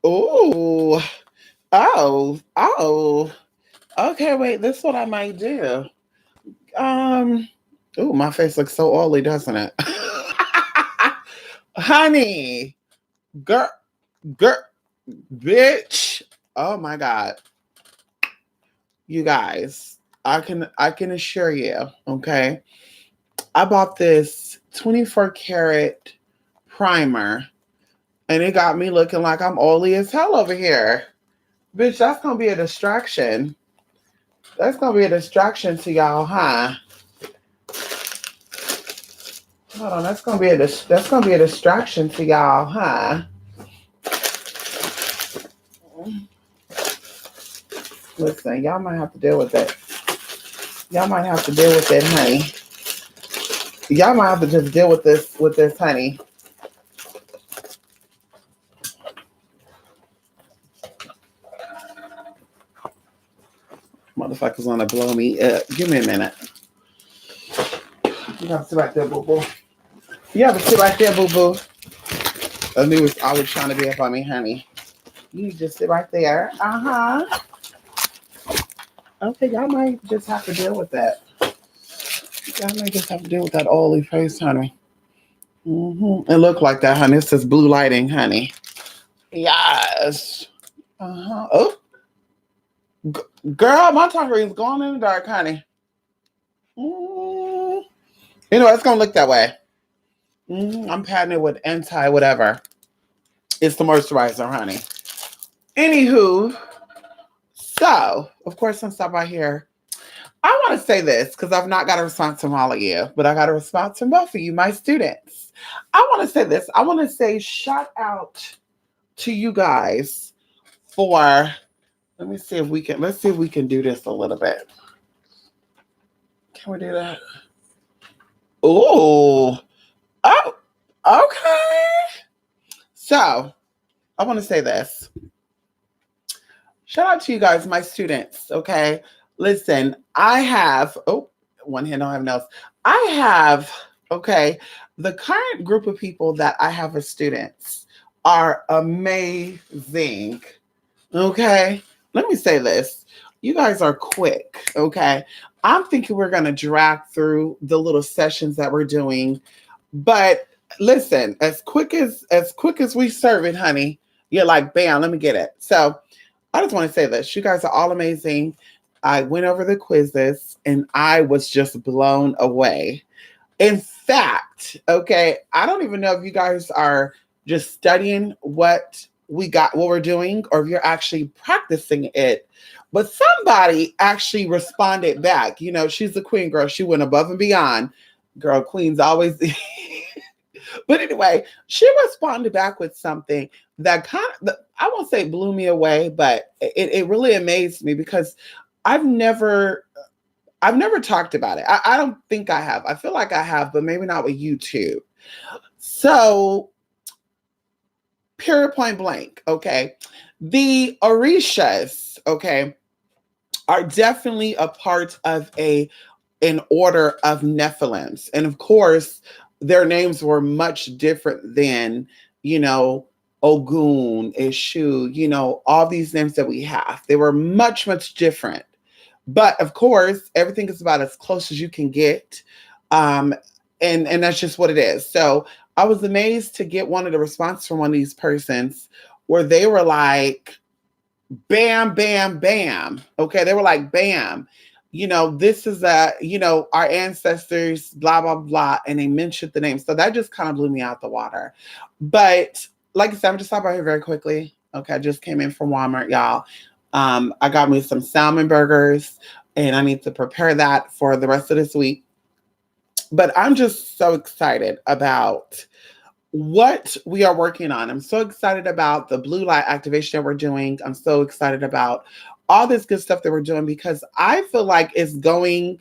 Ooh. Oh. Okay, wait, this is what I might do. Um, ooh, my face looks so oily, doesn't it? Honey, girl, girl, bitch. Oh my God. You guys, I can assure you, okay? I bought this 24 karat primer and it got me looking like I'm oily as hell over here. Bitch, that's gonna be a distraction. That's gonna be a distraction to y'all, huh? Hold on, that's gonna be a distraction to y'all, huh? Listen, y'all might have to deal with it. Y'all might have to deal with it, honey. Y'all might have to just deal with this, honey. Motherfuckers wanna blow me up. Give me a minute. You gotta sit right there, boo boo. You have to sit right there, boo boo. I knew it's always trying to be up on me, honey. You just sit right there. Uh-huh. Okay, y'all might just have to deal with that. Y'all might just have to deal with that oily face, honey. It looked like that, honey. It's just blue lighting, honey. Yes. Uh-huh. Oh, girl, my tongue ring's going in the dark, honey. Mm. You know, it's gonna look that way. I'm patting it with anti whatever. It's the moisturizer, honey. Anywho, so of course I'm stop right here. I want to say this because I've not got a response from all of you, but I got a response from both of you, my students. I want to say this. I want to say shout out to you guys for. Let me see if we can. Let's see if we can do this a little bit. Can we do that? Oh, oh, okay. So I want to say this. Shout out to you guys, my students. Okay, listen. I have. Oh, one hand, I don't have else. I have. Okay, the current group of people that I have as students are amazing. Okay, let me say this. You guys are quick. Okay, I'm thinking we're gonna drag through the little sessions that we're doing, but listen, as quick as we serve it, honey, you're like, bam, let me get it. So I just want to say this. You guys are all amazing. I went over the quizzes and I was just blown away. In fact, okay, I don't even know if you guys are just studying what we're doing, or if you're actually practicing it. But somebody actually responded back. You know, she's the queen girl. She went above and beyond. Girl, queens always. But anyway, she responded back with something that I won't say blew me away, but it really amazed me because I've never I've never talked about it. I don't think I have. I feel like I have, but maybe not with YouTube. So, period point blank, okay. The Orishas, okay, are definitely a part of an order of Nephilims. And of course, their names were much different than, you know, Ogun, Eshu, all these names that we have. They were much, much different. But of course, everything is about as close as you can get. Um, and that's just what it is. So I was amazed to get one of the responses from one of these persons where they were like, bam, bam, bam. Okay, they were like, bam. This is our ancestors, blah, blah, blah. And they mentioned the name. So that just kind of blew me out the water. But like I said, I'm just talking about here very quickly. Okay, I just came in from Walmart, y'all. I got me some salmon burgers and I need to prepare that for the rest of this week. But I'm just so excited about what we are working on. I'm so excited about the blue light activation that we're doing. I'm so excited about all this good stuff that we're doing because I feel like it's going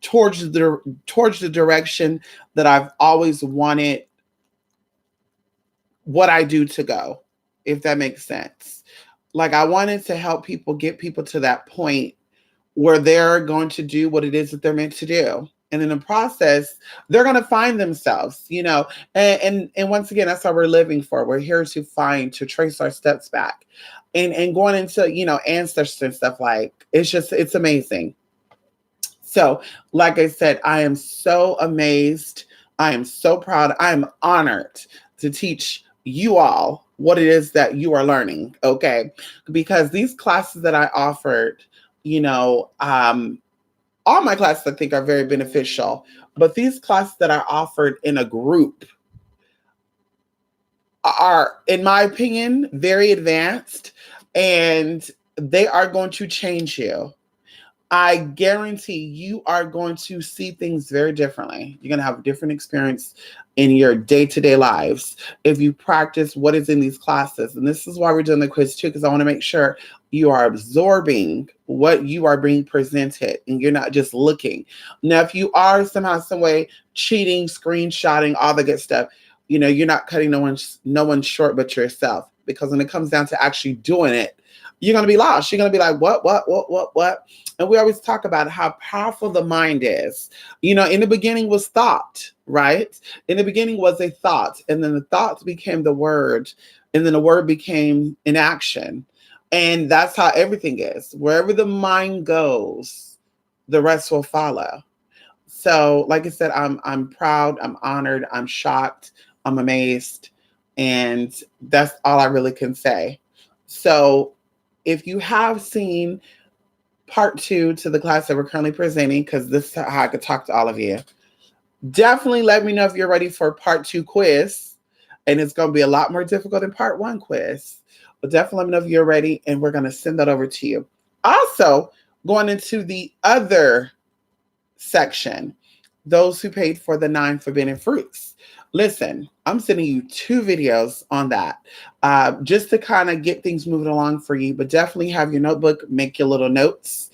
towards the direction that I've always wanted what I do to go, if that makes sense. Like I wanted to help people get people to that point where they're going to do what it is that they're meant to do. And in the process, they're going to find themselves, and once again, that's what we're living for. We're here to find, to trace our steps back and going into, ancestors and stuff. Like, it's amazing. So, like I said, I am so amazed. I am so proud. I am honored to teach you all what it is that you are learning. Okay. Because these classes that I offered, all my classes I think are very beneficial, but these classes that are offered in a group are, in my opinion, very advanced, and they are going to change you. I guarantee you are going to see things very differently. You're going to have a different experience in your day-to-day lives if you practice what is in these classes. And this is why we're doing the quiz too, because I want to make sure you are absorbing what you are being presented and you're not just looking. Now, if you are somehow, some way cheating, screenshotting, all the good stuff, you're not cutting no one short but yourself. Because when it comes down to actually doing it, you're going to be lost. You're going to be like, what? And we always talk about how powerful the mind is. In the beginning was thought, right? In the beginning was a thought. And then the thought became the word. And then the word became an action. And that's how everything is. Wherever the mind goes, the rest will follow. So, like I said, I'm proud, I'm honored, I'm shocked, I'm amazed. And that's all I really can say. So, if you have seen part 2 to the class that we're currently presenting, because this is how I could talk to all of you, definitely let me know if you're ready for part 2 quiz. And it's going to be a lot more difficult than part 1 quiz. But definitely let me know if you're ready, and we're going to send that over to you. Also, going into the other section, those who paid for the 9 forbidden fruits. Listen, I'm sending you 2 videos on that, just to kind of get things moving along for you. But definitely have your notebook, make your little notes,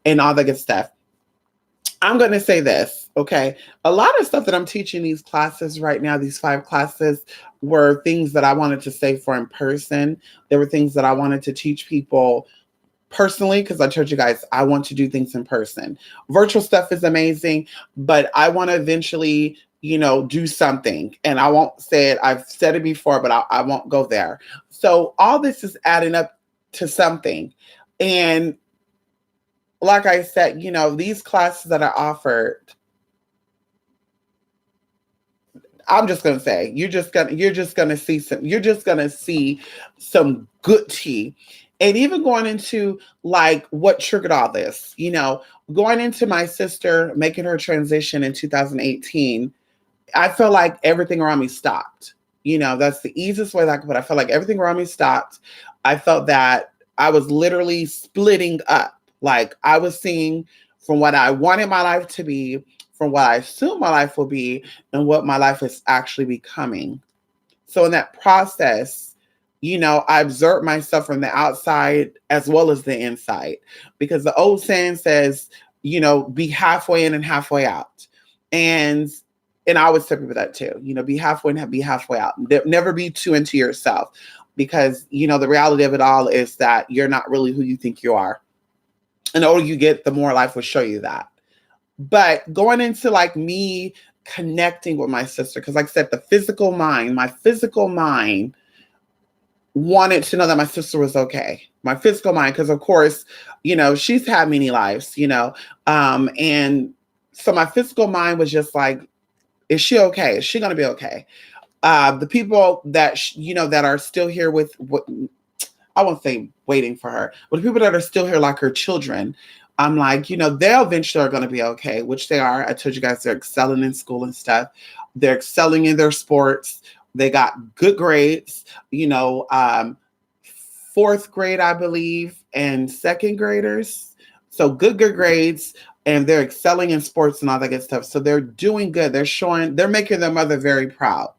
and all the good stuff. I'm going to say this, okay? A lot of stuff that I'm teaching these classes right now, these 5 classes, were things that I wanted to say for in person. There were things that I wanted to teach people personally, because I told you guys I want to do things in person. Virtual stuff is amazing, but I want to eventually do something. And I won't say it. I've said it before, but I won't go there. So all this is adding up to something. And like I said, these classes that are offered, I'm just going to say, you're just going to see some good tea. And even going into like what triggered all this, going into my sister making her transition in 2018, I felt like everything around me stopped. That's the easiest way that I could put it. I felt like everything around me stopped. I felt that I was literally splitting up. Like, I was seeing from what I wanted my life to be, from what I assumed my life will be, and what my life is actually becoming. So in that process, I observed myself from the outside as well as the inside, because the old saying says, be halfway in and halfway out. And I always tell people that too, be halfway in and be halfway out. Never be too into yourself, because, the reality of it all is that you're not really who you think you are. And the older you get, the more life will show you that. But going into like me connecting with my sister, because like I said, my physical mind wanted to know that my sister was okay. My physical mind, because of course, she's had many lives, and so my physical mind was just like, is she okay? Is she going to be okay? The people that, that are still here with, I won't say waiting for her, but the people that are still here, like her children, I'm like, they'll eventually are going to be okay, which they are. I told you guys they're excelling in school and stuff. They're excelling in their sports. They got good grades, 4th grade, I believe, and 2nd graders. So good grades, and they're excelling in sports and all that good stuff. So they're doing good. They're making their mother very proud.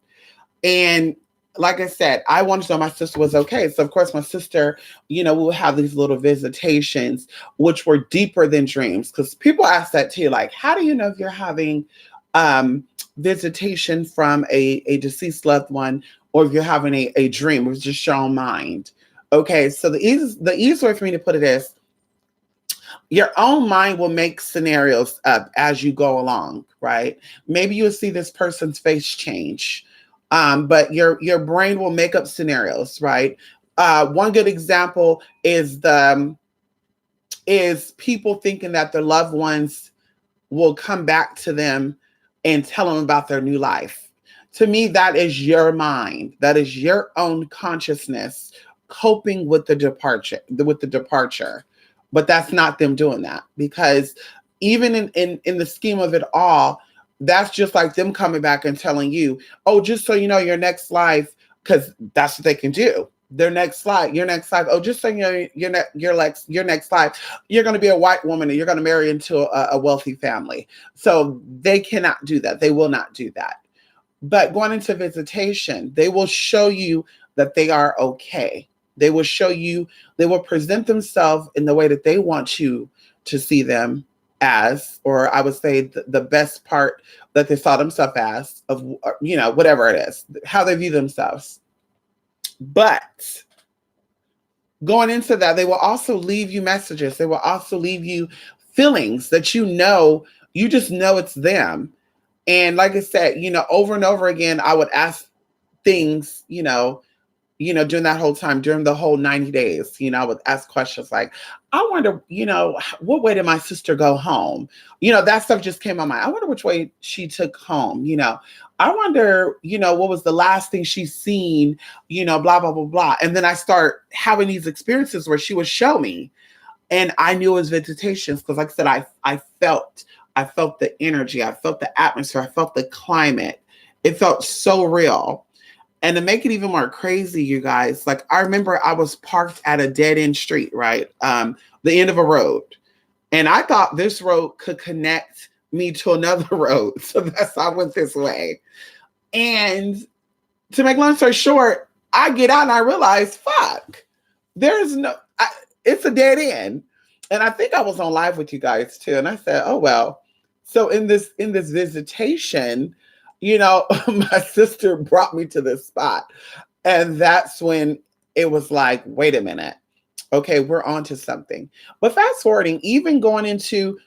And like I said, I wanted to know my sister was okay. So of course my sister, we would have these little visitations, which were deeper than dreams. Because people ask that too, like, how do you know if you're having visitation from a deceased loved one, or if you're having a dream? It was just your own mind. Okay, so the easiest way for me to put it is, Your own mind will make scenarios up as you go along, right? Maybe you'll see this person's face change, but your brain will make up scenarios, right? One good example is people thinking that their loved ones will come back to them and tell them about their new life. To me, that is your mind. That is your own consciousness coping with the departure. But that's not them doing that, because even in the scheme of it all, that's just like them coming back and telling you, oh, just so you know, your next life, because that's what they can do. Their next life, your next life. Oh, just so you know, your next life, you're going to be a white woman and you're going to marry into a wealthy family. So they cannot do that. They will not do that. But going into visitation, they will show you that they are okay. They will show you, they will present themselves in the way that they want you to see them as, or I would say the best part that they saw themselves as, of, whatever it is, how they view themselves. But going into that, they will also leave you messages. They will also leave you feelings that you just know it's them. And like I said, over and over again, I would ask things, during that whole time, during the whole 90 days, I would ask questions like, I wonder, what way did my sister go home? That stuff just came on my mind. I wonder which way she took home, I wonder, what was the last thing she's seen, blah, blah, blah, blah. And then I start having these experiences where she would show me, and I knew it was visitations because, like I said, I felt the energy, I felt the atmosphere, I felt the climate. It felt so real. And to make it even more crazy, you guys, like I remember I was parked at a dead end street, right? The end of a road. And I thought this road could connect me to another road. So that's why I went this way. And to make long story short, I get out and I realize, fuck, it's a dead end. And I think I was on live with you guys too. And I said, oh, well. So in this visitation, my sister brought me to this spot. And that's when it was like, wait a minute. Okay, we're on to something. But fast forwarding, even going into,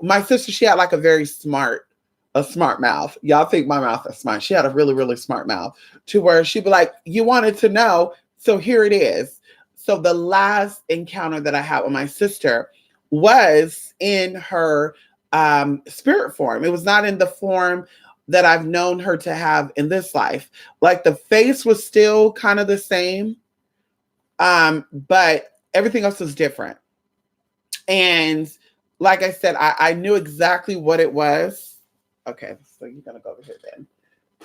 my sister, she had like a smart mouth. Y'all think my mouth is smart. She had a really, really smart mouth, to where she'd be like, you wanted to know, so here it is. So the last encounter that I had with my sister was in her spirit form. It was not in the form that I've known her to have in this life. Like the face was still kind of the same, but everything else was different. And like I said, I knew exactly what it was. Okay, so you're gonna go over here then.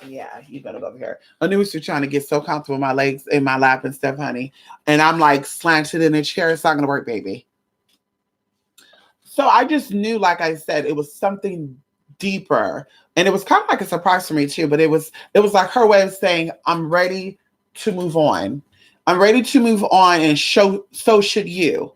Yeah, you better go over here. I knew you're trying to get so comfortable with my legs in my lap and stuff, honey. And I'm like slanted in a chair. It's not gonna work, baby. So I just knew, like I said, it was something deeper. And it was kind of like a surprise for me too, but it was like her way of saying, I'm ready to move on. I'm ready to move on, and so should you.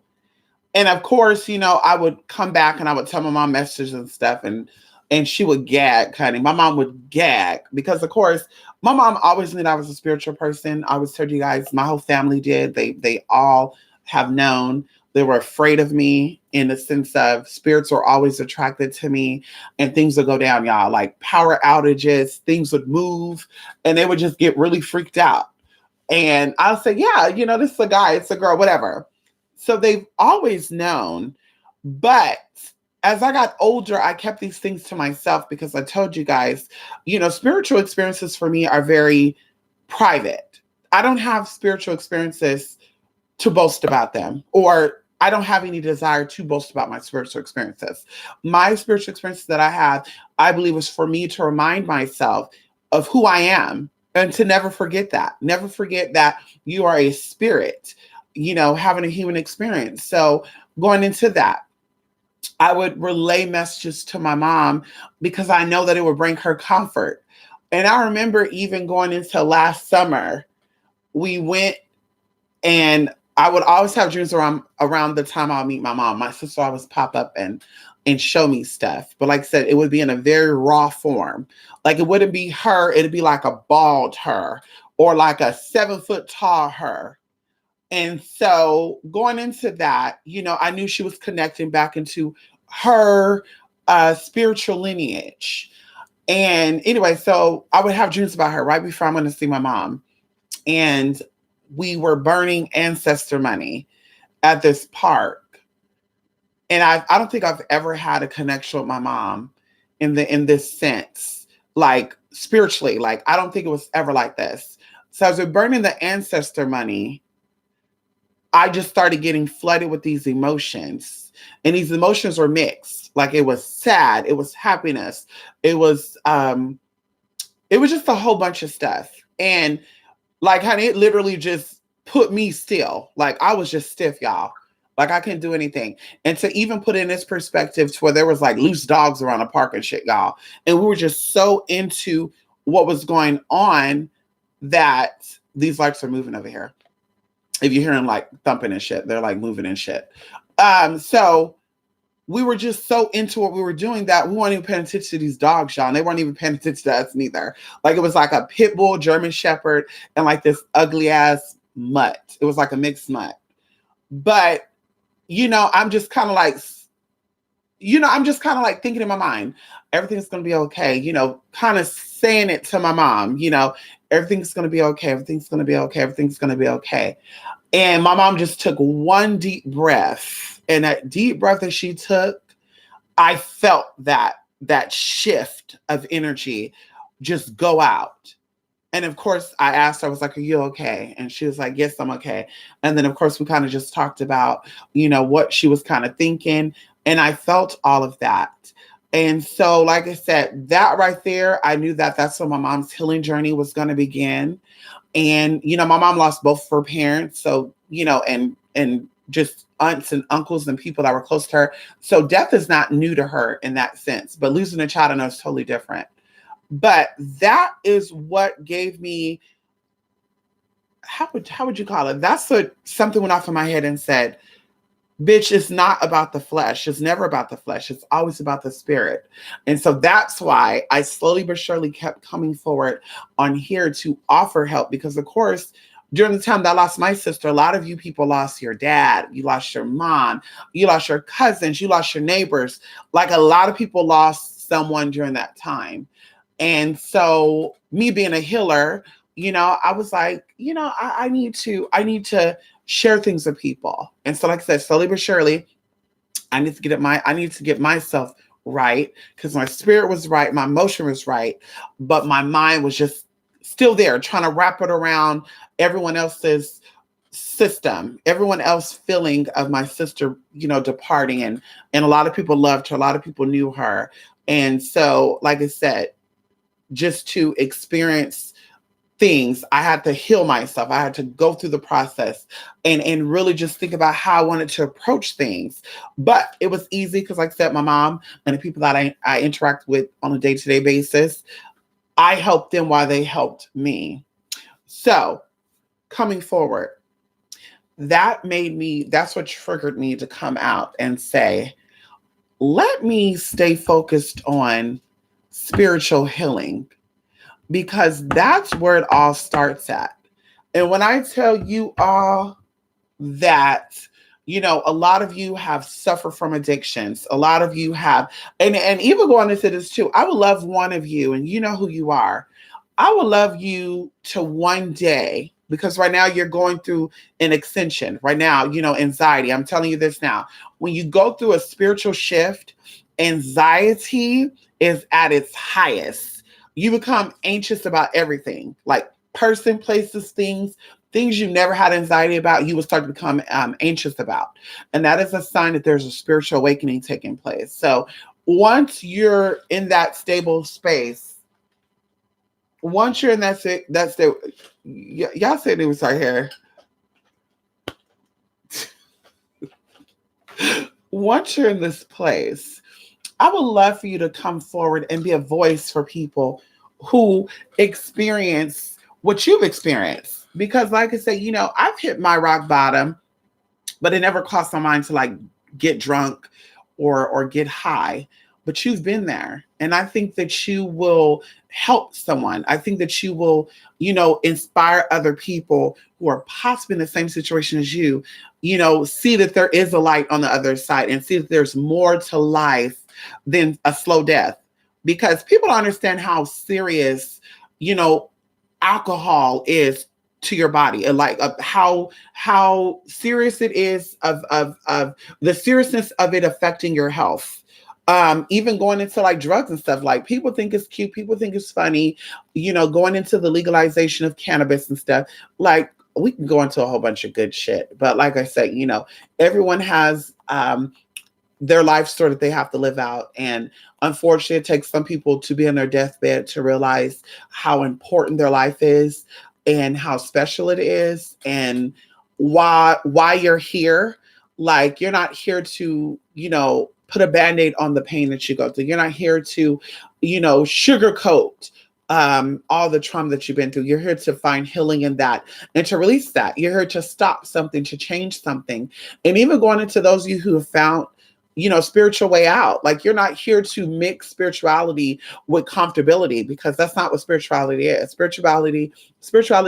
And of course, I would come back and I would tell my mom messages and stuff, and she would gag, honey. My mom would gag because, of course, my mom always knew I was a spiritual person. I always told you guys, my whole family did. They all have known. They were afraid of me in the sense of spirits were always attracted to me, and things would go down, y'all. Like power outages, things would move, and they would just get really freaked out. And I'll say, yeah, this is a guy, it's a girl, whatever. So they've always known. But as I got older, I kept these things to myself because I told you guys, spiritual experiences for me are very private. I don't have spiritual experiences to boast about them, or I don't have any desire to boast about my spiritual experiences. My spiritual experiences that I have, I believe, was for me to remind myself of who I am, and to never forget that. Never forget that you are a spirit, having a human experience. So going into that, I would relay messages to my mom because I know that it would bring her comfort. And I remember even going into last summer, we went, and I would always have dreams around the time I'll meet my mom. My sister always pop up and show me stuff. But like I said, it would be in a very raw form. Like it wouldn't be her. It'd be like a bald her, or like a 7 foot tall her. And so going into that, I knew she was connecting back into her spiritual lineage. And anyway, so I would have dreams about her right before I'm going to see my mom. And we were burning ancestor money at this park. And I don't think I've ever had a connection with my mom in this sense, like spiritually. Like I don't think it was ever like this. So as we're burning the ancestor money, I just started getting flooded with these emotions. And these emotions were mixed. Like it was sad, it was happiness, it was just a whole bunch of stuff. And like honey, it literally just put me still. Like I was just stiff, y'all. Like I couldn't do anything. And to even put in this perspective to where there was like loose dogs around the park and shit, y'all. And we were just so into what was going on that these lights are moving over here. If you're hearing like thumping and shit, they're like moving and shit. So we were just so into what we were doing that we weren't even paying attention to these dogs, y'all. And they weren't even paying attention to us neither. Like it was like a pit bull, German Shepherd, and like this ugly ass mutt. It was like a mixed mutt. But, I'm just kind of like, thinking in my mind, everything's going to be okay. Kind of saying it to my mom, everything's going to be okay. Everything's going to be okay. Everything's going to be okay. And my mom just took one deep breath. And that deep breath that she took, I felt that shift of energy just go out. And of course, I asked her, I was like, are you okay? And she was like, yes, I'm okay. And then, of course, we kind of just talked about, what she was kind of thinking. And I felt all of that. And so, like I said, that right there, I knew that that's when my mom's healing journey was going to begin. And, my mom lost both of her parents. So, and just aunts and uncles and people that were close to her. So death is not new to her in that sense, but losing a child I know is totally different. But that is what gave me, how would you call it? That's what something went off in my head and said, bitch, it's not about the flesh. It's never about the flesh. It's always about the spirit. And so that's why I slowly but surely kept coming forward on here to offer help, because of course, during the time that I lost my sister, a lot of you people lost your dad, you lost your mom, you lost your cousins, you lost your neighbors. Like a lot of people lost someone during that time. And so me being a healer, I was like, I need to share things with people. And so like I said, slowly but surely, I need to get myself right, because my spirit was right, my emotion was right, but my mind was just still there, trying to wrap it around everyone else's system, everyone else feeling of my sister, departing. And a lot of people loved her. A lot of people knew her. And so, like I said, just to experience things, I had to heal myself. I had to go through the process and really just think about how I wanted to approach things. But it was easy because, like I said, my mom and the people that I interact with on a day-to-day basis, I helped them while they helped me. So coming forward, that's what triggered me to come out and say, let me stay focused on spiritual healing, because that's where it all starts at. And when I tell you all that, a lot of you have suffered from addictions. A lot of you have, and even going into this too, I would love one of you, and you know who you are. I would love you to one day, because right now you're going through an ascension. Right now, anxiety. I'm telling you this now. When you go through a spiritual shift, anxiety is at its highest. You become anxious about everything, like person, places, things you never had anxiety about, you will start to become anxious about. And that is a sign that there's a spiritual awakening taking place. So once you're in that stable space, once you're in that's the, y'all said it was right here. Once you're in this place, I would love for you to come forward and be a voice for people who experience what you've experienced. Because like I said, I've hit my rock bottom, but it never crossed my mind to like get drunk or get high. but you've been there. And I think that you will help someone. I think that you will, inspire other people who are possibly in the same situation as you, see that there is a light on the other side and see that there's more to life than a slow death. Because people don't understand how serious, you know, alcohol is to your body, and like how serious it is of the seriousness of it affecting your health. Even going into like drugs and stuff, like people think it's cute, people think it's funny, going into the legalization of cannabis and stuff. Like we can go into a whole bunch of good shit, but like I said, everyone has their life story that they have to live out. And unfortunately, it takes some people to be on their deathbed to realize how important their life is and how special it is and why you're here. Like you're not here to, put a band-aid on the pain that you go through. You're not here to, sugarcoat all the trauma that you've been through. You're here to find healing in that and to release that. You're here to stop something, to change something. And even going into those of you who have found spiritual way out. Like you're not here to mix spirituality with comfortability, because that's not what spirituality is. Spirituality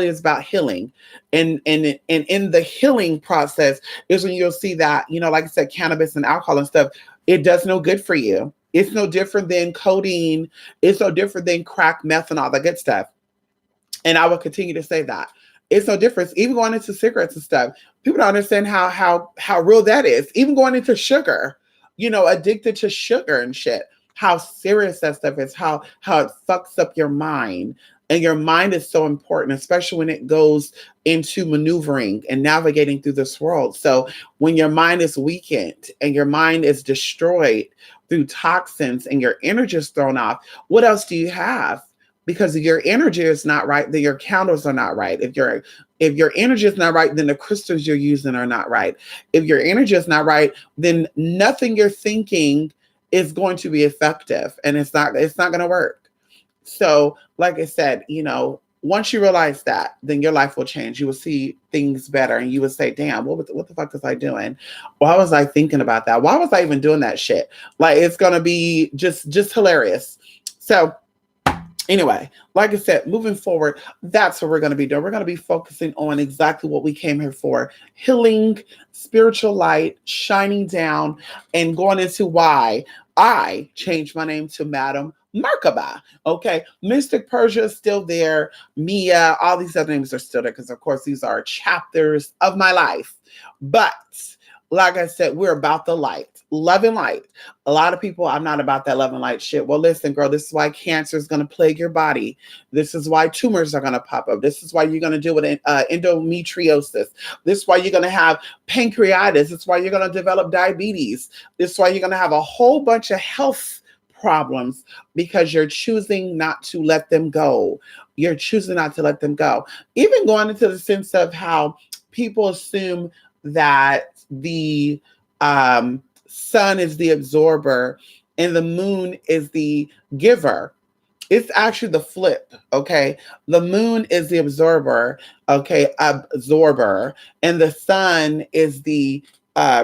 is about healing. And in the healing process is when you'll see that, like I said, cannabis and alcohol and stuff, it does no good for you. It's no different than codeine. It's no different than crack, meth, and all that good stuff. And I will continue to say that. It's no difference. Even going into cigarettes and stuff, people don't understand how real that is. Even going into sugar, addicted to sugar and shit, how serious that stuff is, how it fucks up your mind. And your mind is so important, especially when it goes into maneuvering and navigating through this world. So when your mind is weakened and your mind is destroyed through toxins and your energy is thrown off, what else do you have? Because if your energy is not right, then your candles are not right. If your energy is not right, then the crystals you're using are not right. If your energy is not right, then nothing you're thinking is going to be effective, and it's not going to work. So, like I said, once you realize that, then your life will change. You will see things better, and you will say, "Damn, what the fuck was I doing? Why was I thinking about that? Why was I even doing that shit?" Like it's gonna be just hilarious. So. Anyway, like I said, moving forward, that's what we're going to be doing. We're going to be focusing on exactly what we came here for: healing, spiritual light, shining down, and going into why I changed my name to Madam Merkaba. Okay, Mystic Persia is still there. Mia, all these other names are still there because, of course, these are chapters of my life. But like I said, we're about the light, love and light. A lot of people, I'm not about that love and light shit. Well, listen, girl, this is why cancer is going to plague your body. This is why tumors are going to pop up. This is why you're going to deal with endometriosis. This is why you're going to have pancreatitis. This is why you're going to develop diabetes. This is why you're going to have a whole bunch of health problems, because you're choosing not to let them go. You're choosing not to let them go. Even going into the sense of how people assume that the sun is the absorber and the moon is the giver. It's actually the flip. Okay, the moon is the absorber, and the sun is the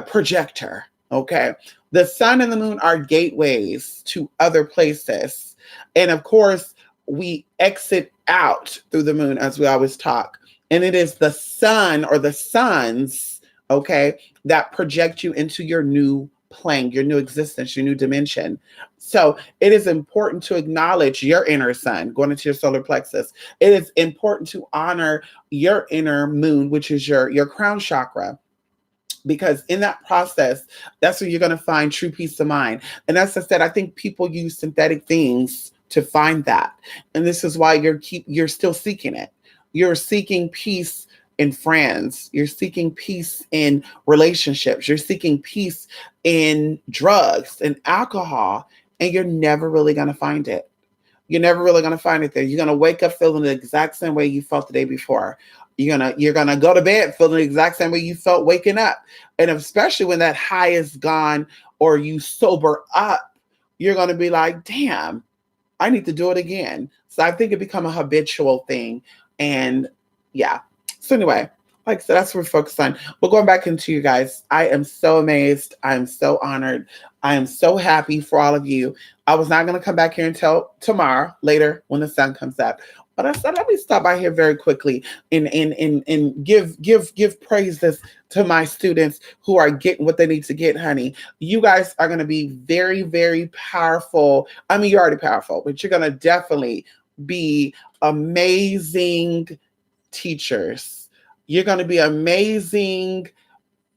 projector. Okay, the sun and the moon are gateways to other places, and of course we exit out through the moon, as we always talk, and it is the sun or the suns, okay, that project you into your new plane, your new existence, your new dimension. So it is important to acknowledge your inner sun going into your solar plexus. It is important to honor your inner moon, which is your crown chakra, because in that process, that's where you're going to find true peace of mind. And as I said, I think people use synthetic things to find that. And this is why you're still seeking it. You're seeking peace in friends, you're seeking peace in relationships, you're seeking peace in drugs and alcohol, and you're never really going to find it. You're never really going to find it there. You're going to wake up feeling the exact same way you felt the day before. You're gonna go to bed feeling the exact same way you felt waking up. And especially when that high is gone or you sober up, you're going to be like, damn, I need to do it again. So I think it become a habitual thing. And yeah. So anyway, Like I said, that's what we're focused on. But going back into you guys, I am so amazed. I am so honored. I am so happy for all of you. I was not going to come back here until tomorrow, later when the sun comes up. But I said, let me stop by here very quickly and give praise this to my students who are getting what they need to get, honey. You guys are going to be very, very powerful. I mean, you're already powerful, but you're going to definitely be amazing teachers. You're going to be amazing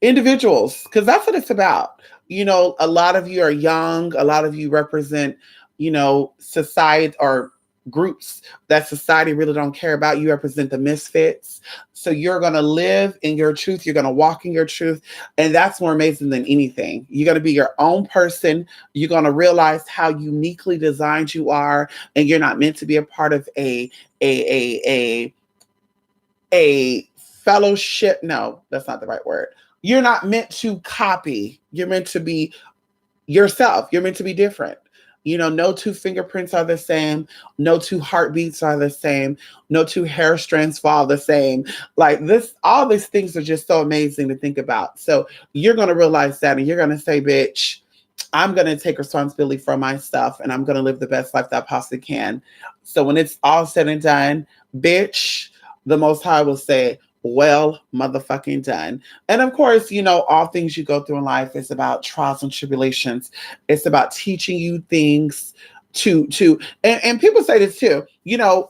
individuals because that's what it's about. A lot of you are young, a lot of you represent, society or groups that society really don't care about. You represent the misfits. So you're going to live in your truth, you're going to walk in your truth, and that's more amazing than anything. You're going to be your own person. You're going to realize how uniquely designed you are, and you're not meant to be a part of a fellowship. No, that's not the right word. You're not meant to copy. You're meant to be yourself. You're meant to be different. No two fingerprints are the same. No two heartbeats are the same. No two hair strands fall the same. Like this, all these things are just so amazing to think about. So you're going to realize that, and you're going to say, bitch, I'm going to take responsibility for my stuff, and I'm going to live the best life that I possibly can. So when it's all said and done, bitch, the Most High will say, well, motherfucking done. And of course, all things you go through in life is about trials and tribulations. It's about teaching you things and people say this too,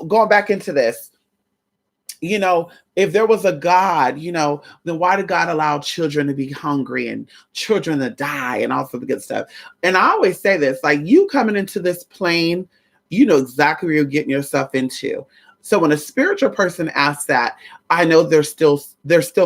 going back into this, if there was a God, then why did God allow children to be hungry and children to die and all sorts of good stuff? And I always say this, like, you coming into this plane, you know exactly where you're getting yourself into. So when a spiritual person asks that, I know they're still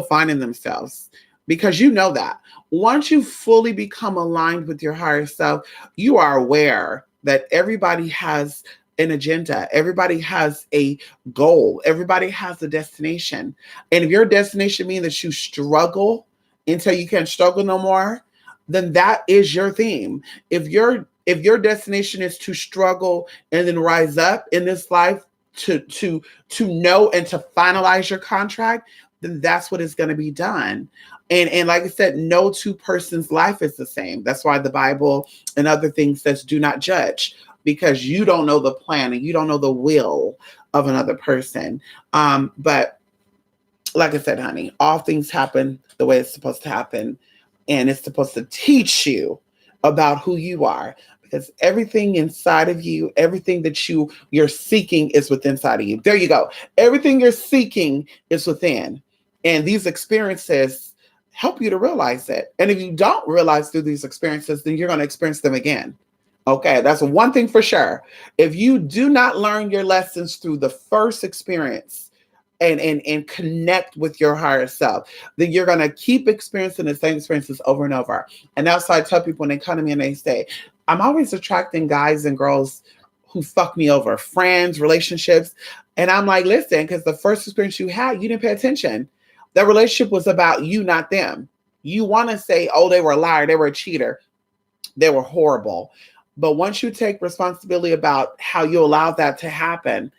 finding themselves, because you know that once you fully become aligned with your higher self, you are aware that everybody has an agenda. Everybody has a goal. Everybody has a destination. And if your destination means that you struggle until you can't struggle no more, then that is your theme. If your destination is to struggle and then rise up in this life, to know and to finalize your contract, then that's what is going to be done. And like I said, no two persons' life is the same. That's why the Bible and other things says do not judge, because you don't know the plan and you don't know the will of another person. But like I said, honey, all things happen the way it's supposed to happen, and it's supposed to teach you about who you are. Because everything inside of you, everything that you're seeking is within inside of you. There you go. Everything you're seeking is within. And these experiences help you to realize it. And if you don't realize through these experiences, then you're going to experience them again. Okay, that's one thing for sure. If you do not learn your lessons through the first experience, and connect with your higher self, then you're going to keep experiencing the same experiences over and over. And that's why I tell people when they come to me and they say, I'm always attracting guys and girls who fuck me over, friends, relationships. And I'm like, listen, because the first experience you had, you didn't pay attention. That relationship was about you, not them. You want to say, oh, they were a liar, they were a cheater, they were horrible. But once you take responsibility about how you allowed that to happen,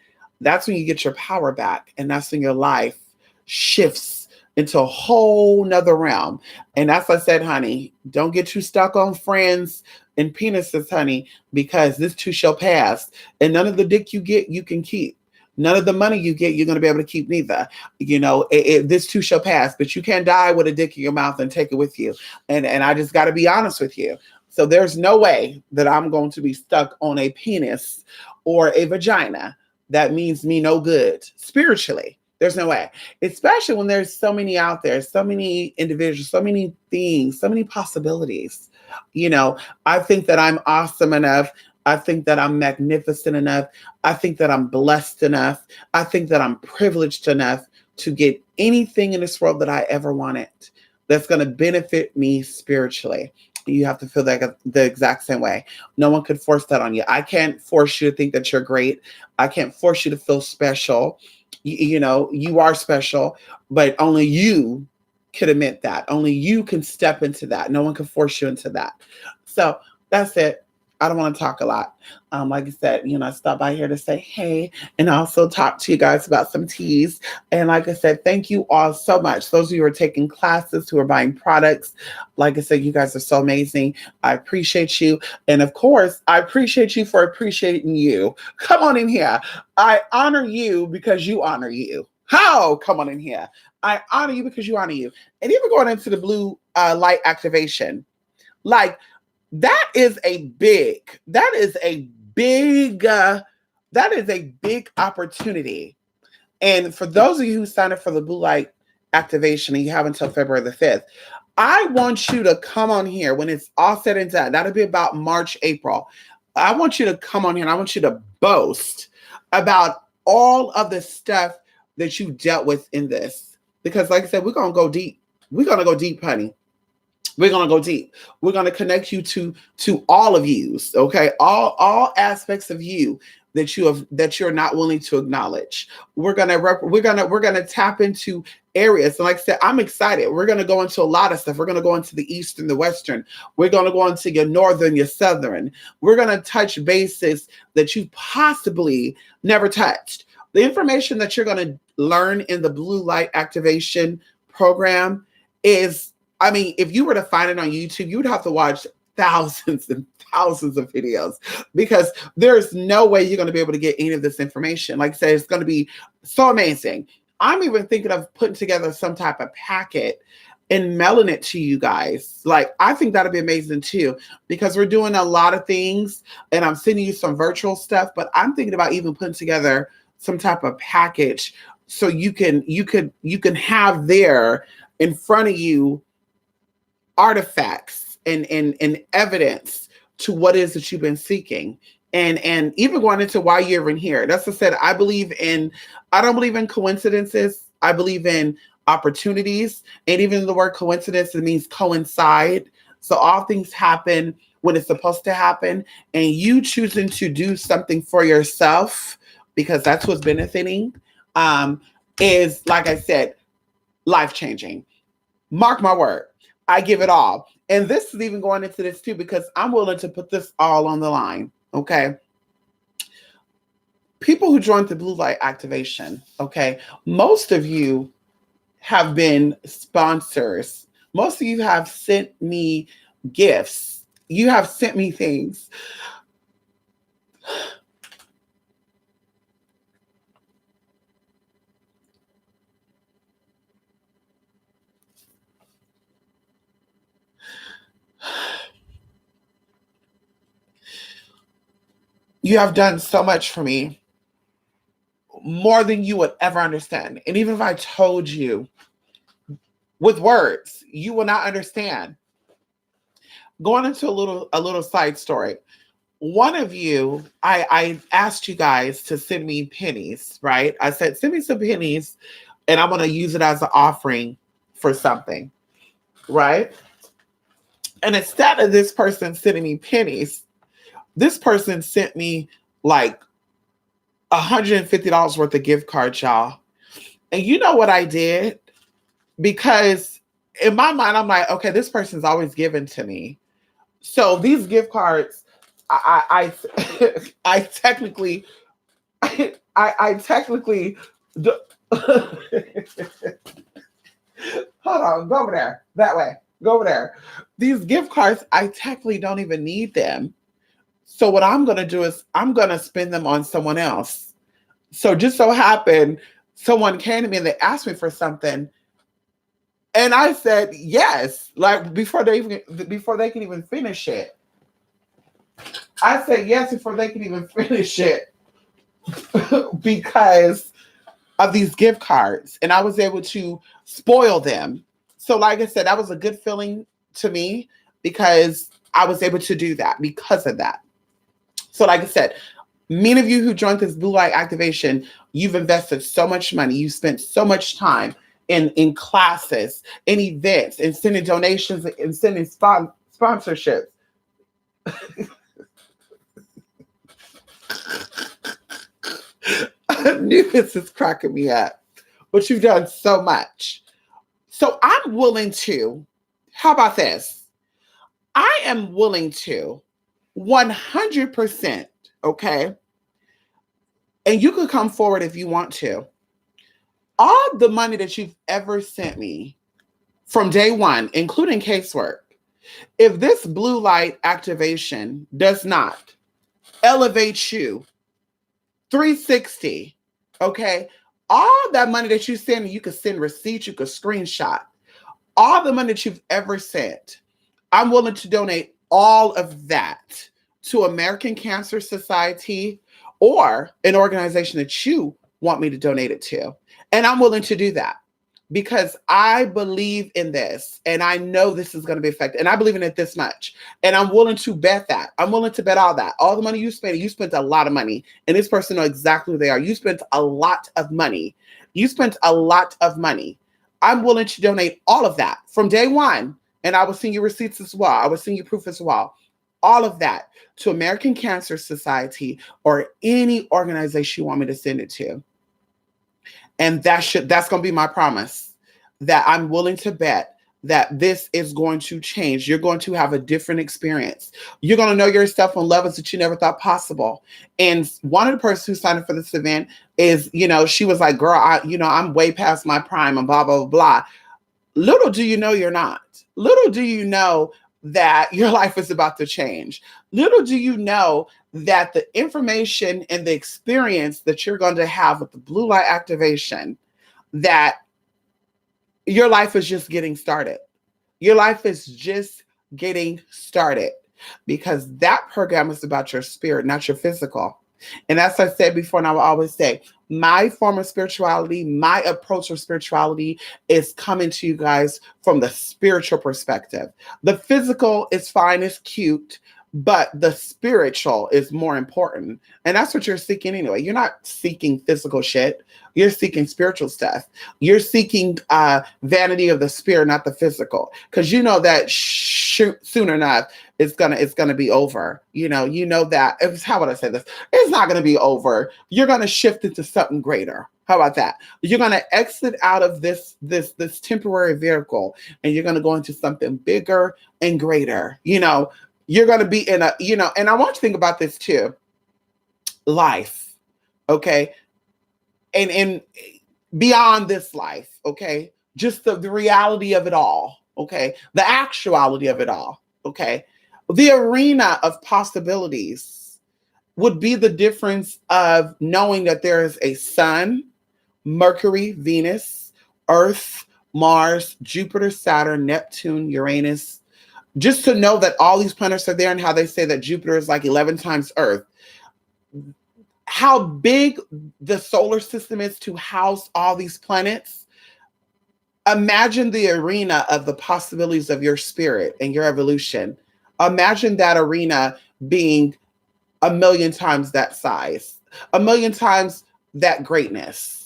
that's when you get your power back. And that's when your life shifts into a whole nother realm. And that's what I said, honey, don't get too stuck on friends and penises, honey, because this too shall pass. And none of the dick you get, you can keep. None of the money you get, you're going to be able to keep neither. This too shall pass, but you can't die with a dick in your mouth and take it with you. And I just got to be honest with you. So there's no way that I'm going to be stuck on a penis or a vagina. That means me no good spiritually. There's no way, especially when there's so many out there, so many individuals, so many things, so many possibilities. I think that I'm awesome enough. I think that I'm magnificent enough. I think that I'm blessed enough. I think that I'm privileged enough to get anything in this world that I ever wanted that's going to benefit me spiritually. You have to feel that the exact same way. No one could force that on you. I can't force you to think that you're great. I can't force you to feel special. You are special, but only you can admit that. Only you can step into that. No one can force you into that. So that's it. I don't want to talk a lot. Like I said, I stopped by here to say hey and also talk to you guys about some teas. And like I said, thank you all so much. Those of you who are taking classes, who are buying products, like I said, you guys are so amazing. I appreciate you. And of course, I appreciate you for appreciating you. Come on in here. I honor you because you honor you. How? Come on in here. I honor you because you honor you. And even going into the blue light activation, like that is a big opportunity. And for those of you who signed up for the blue light activation and you have until February the 5th, I want you to come on here when it's all said and done. That'll be about March, April. I want you to come on here and I want you to boast about all of the stuff that you dealt with in this. Because like I said, we're going to go deep. We're going to go deep, honey. We're going to go deep. We're going to connect you to all of yous, okay? All aspects of you that you're not willing to acknowledge. We're going to tap into areas. And like I said, I'm excited. We're going to go into a lot of stuff. We're going to go into the East and the Western. We're going to go into your Northern, your Southern. We're going to touch bases that you possibly never touched. The information that you're going to learn in the blue light activation program is, I mean, if you were to find it on YouTube, you would have to watch thousands and thousands of videos because there's no way you're going to be able to get any of this information. Like I said, it's going to be so amazing. I'm even thinking of putting together some type of packet and mailing it to you guys. Like, I think that'd be amazing too, because we're doing a lot of things and I'm sending you some virtual stuff, but I'm thinking about even putting together some type of package so you can have there in front of you artifacts and evidence to what it is that you've been seeking. And even going into why you're even here. That's what I said. I don't believe in coincidences. I believe in opportunities. And even the word coincidence, it means coincide. So all things happen when it's supposed to happen. And you choosing to do something for yourself, because that's what's benefiting, is, like I said, life-changing. Mark my word. I give it all. And this is even going into this too, because I'm willing to put this all on the line. Okay. People who joined the blue light activation. Okay. Most of you have been sponsors. Most of you have sent me gifts. You have sent me things. You have done so much for me, more than you would ever understand. And even if I told you with words, you will not understand. Going into a little side story. One of you, I asked you guys to send me pennies, right? I said, send me some pennies and I'm going to use it as an offering for something, right? And instead of this person sending me pennies, this person sent me like $150 worth of gift cards, y'all. And you know what I did? Because in my mind, I'm like, okay, this person's always given to me. So these gift cards, I technically, I technically, hold on, go over there, that way, go over there. These gift cards, I technically don't even need them. So what I'm going to do is I'm going to spend them on someone else. So just so happened, someone came to me and they asked me for something. And I said, yes, like before they can even finish it. I said yes before they can even finish it because of these gift cards. And I was able to spoil them. So like I said, that was a good feeling to me because I was able to do that because of that. So like I said, many of you who joined this blue light activation, you've invested so much money. You spent so much time in classes, in events, in sending donations, and sending sponsorships. I knew this is cracking me up, but you've done so much. So how about this? I am willing to 100%. Okay. And you could come forward if you want to. All the money that you've ever sent me from day one, including casework, if this blue light activation does not elevate you 360, okay, all that money that you send, you could send receipts, you could screenshot, all the money that you've ever sent, I'm willing to donate all of that to American Cancer Society or an organization that you want me to donate it to. And I'm willing to do that because I believe in this and I know this is going to be effective and I believe in it this much. And I'm willing to bet that. I'm willing to bet all that. All the money you spent a lot of money. And this person knows exactly who they are. You spent a lot of money. You spent a lot of money. I'm willing to donate all of that from day one. And I will send you receipts as well. I will send you proof as well. All of that to American Cancer Society or any organization you want me to send it to. And that's going to be my promise, that I'm willing to bet that this is going to change. You're going to have a different experience. You're going to know yourself on levels that you never thought possible. And one of the persons who signed up for this event is, she was like, girl, I'm way past my prime and blah, blah, blah, blah. Little do you know you're not. Little do you know that your life is about to change. Little do you know that the information and the experience that you're going to have with the blue light activation, that your life is just getting started. Your life is just getting started because that program is about your spirit, not your physical. And as I said before, and I will always say, my form of spirituality, my approach of spirituality is coming to you guys from the spiritual perspective. The physical is fine, it's cute, but the spiritual is more important. And that's what you're seeking anyway. You're not seeking physical shit. You're seeking spiritual stuff. You're seeking vanity of the spirit, not the physical. Because you know that soon enough, it's gonna be over. You know that. How would I say this? It's not gonna be over. You're gonna shift into something greater. How about that? You're gonna exit out of this temporary vehicle, and you're gonna go into something bigger and greater. You're gonna be in a, and I want you to think about this too. Life, okay, and beyond this life, okay, just the reality of it all, okay, the actuality of it all, okay. The arena of possibilities would be the difference of knowing that there is a sun, Mercury, Venus, Earth, Mars, Jupiter, Saturn, Neptune, Uranus. Just to know that all these planets are there and how they say that Jupiter is like 11 times Earth. How big the solar system is to house all these planets. Imagine the arena of the possibilities of your spirit and your evolution. Imagine that arena being 1,000,000 times that size, 1,000,000 times that greatness.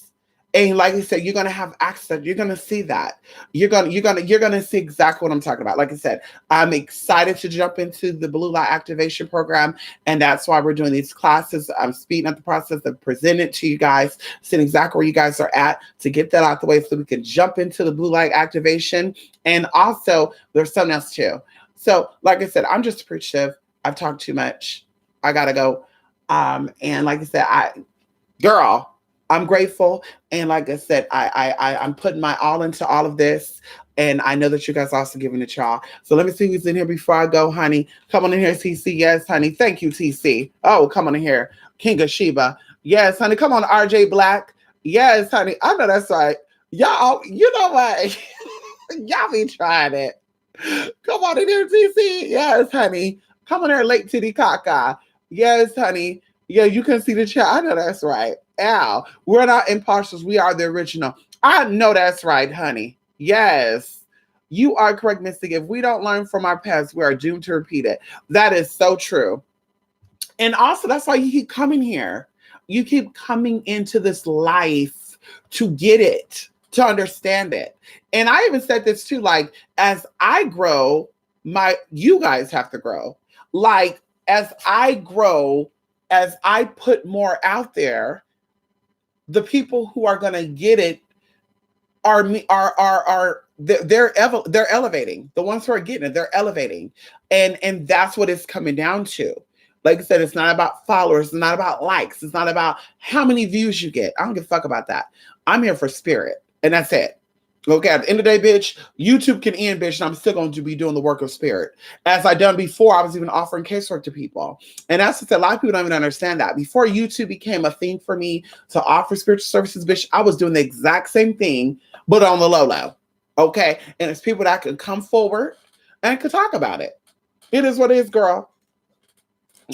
And like I said, you're gonna have access. You're gonna see that. You're gonna see exactly what I'm talking about. Like I said, I'm excited to jump into the blue light activation program, and that's why we're doing these classes. I'm speeding up the process of presenting it to you guys, seeing exactly where you guys are at to get that out the way, so we can jump into the blue light activation. And also, there's something else too. So, like I said, I'm just appreciative. I've talked too much. I gotta go. And like I said, I'm grateful. And like I said, I'm putting my all into all of this. And I know that you guys are also giving it y'all. So let me see who's in here before I go, honey. Come on in here, TC. Yes, honey. Thank you, TC. Oh, come on in here. King of Sheba. Yes, honey. Come on, RJ Black. Yes, honey. I know that's right. Y'all, you know what? Y'all be trying it. Come on in here, TC. Yes, honey. Come on here, Lake Titty Kaka. Yes, honey. Yeah, you can see the chat. I know that's right. Al, we're not imposters. We are the original. I know that's right, honey. Yes, you are correct, Mystic. If we don't learn from our past, we are doomed to repeat it. That is so true. And also, that's why you keep coming here. You keep coming into this life to get it, to understand it. And I even said this too, like, as I grow, you guys have to grow. Like, as I grow, as I put more out there, the people who are going to get it are they're elevating. The ones who are getting it, they're elevating, and that's what it's coming down to. Like I said, it's not about followers, it's not about likes, it's not about how many views you get. I don't give a fuck about that. I'm here for spirit, and that's it. Okay, at the end of the day, bitch, YouTube can end, bitch, and I'm still going to be doing the work of spirit. As I done before, I was even offering casework to people. And that's what a lot of people don't even understand that. Before YouTube became a thing for me to offer spiritual services, bitch, I was doing the exact same thing, but on the low. Okay? And it's people that can come forward and could talk about it. It is what it is, girl.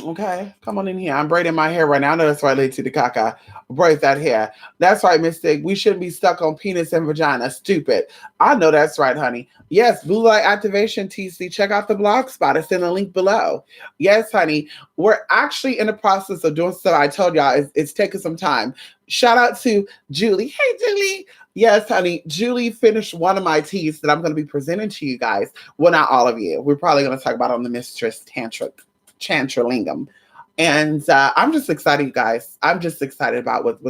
Okay, come on in here. I'm braiding my hair right now. I know that's right, Lady Caca. Braid that hair. That's right, Mystic. We shouldn't be stuck on penis and vagina. Stupid. I know that's right, honey. Yes, blue light activation, TC. Check out the blog spot. It's in the link below. Yes, honey. We're actually in the process of doing stuff. I told y'all it's taking some time. Shout out to Julie. Hey, Julie. Yes, honey. Julie finished one of my teas that I'm going to be presenting to you guys. Well, not all of you. We're probably going to talk about on the Mistress Tantralingam. And I'm just excited, you guys. I'm just excited about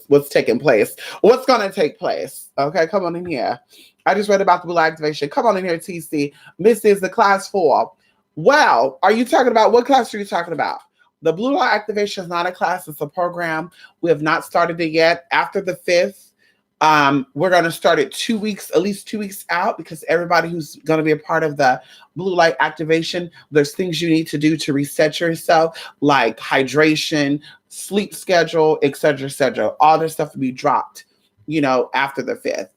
what's taking place. What's going to take place. Okay, come on in here. I just read about the blue activation. Come on in here, TC. This is the class 4. Well, are you talking about, what class are you talking about? The blue light activation is not a class, it's a program. We have not started it yet. After the 5th, we're going to start it 2 weeks, at least 2 weeks out, because everybody who's going to be a part of the blue light activation, there's things you need to do to reset yourself, like hydration, sleep schedule, etc., etc. All this stuff will be dropped, after the 5th.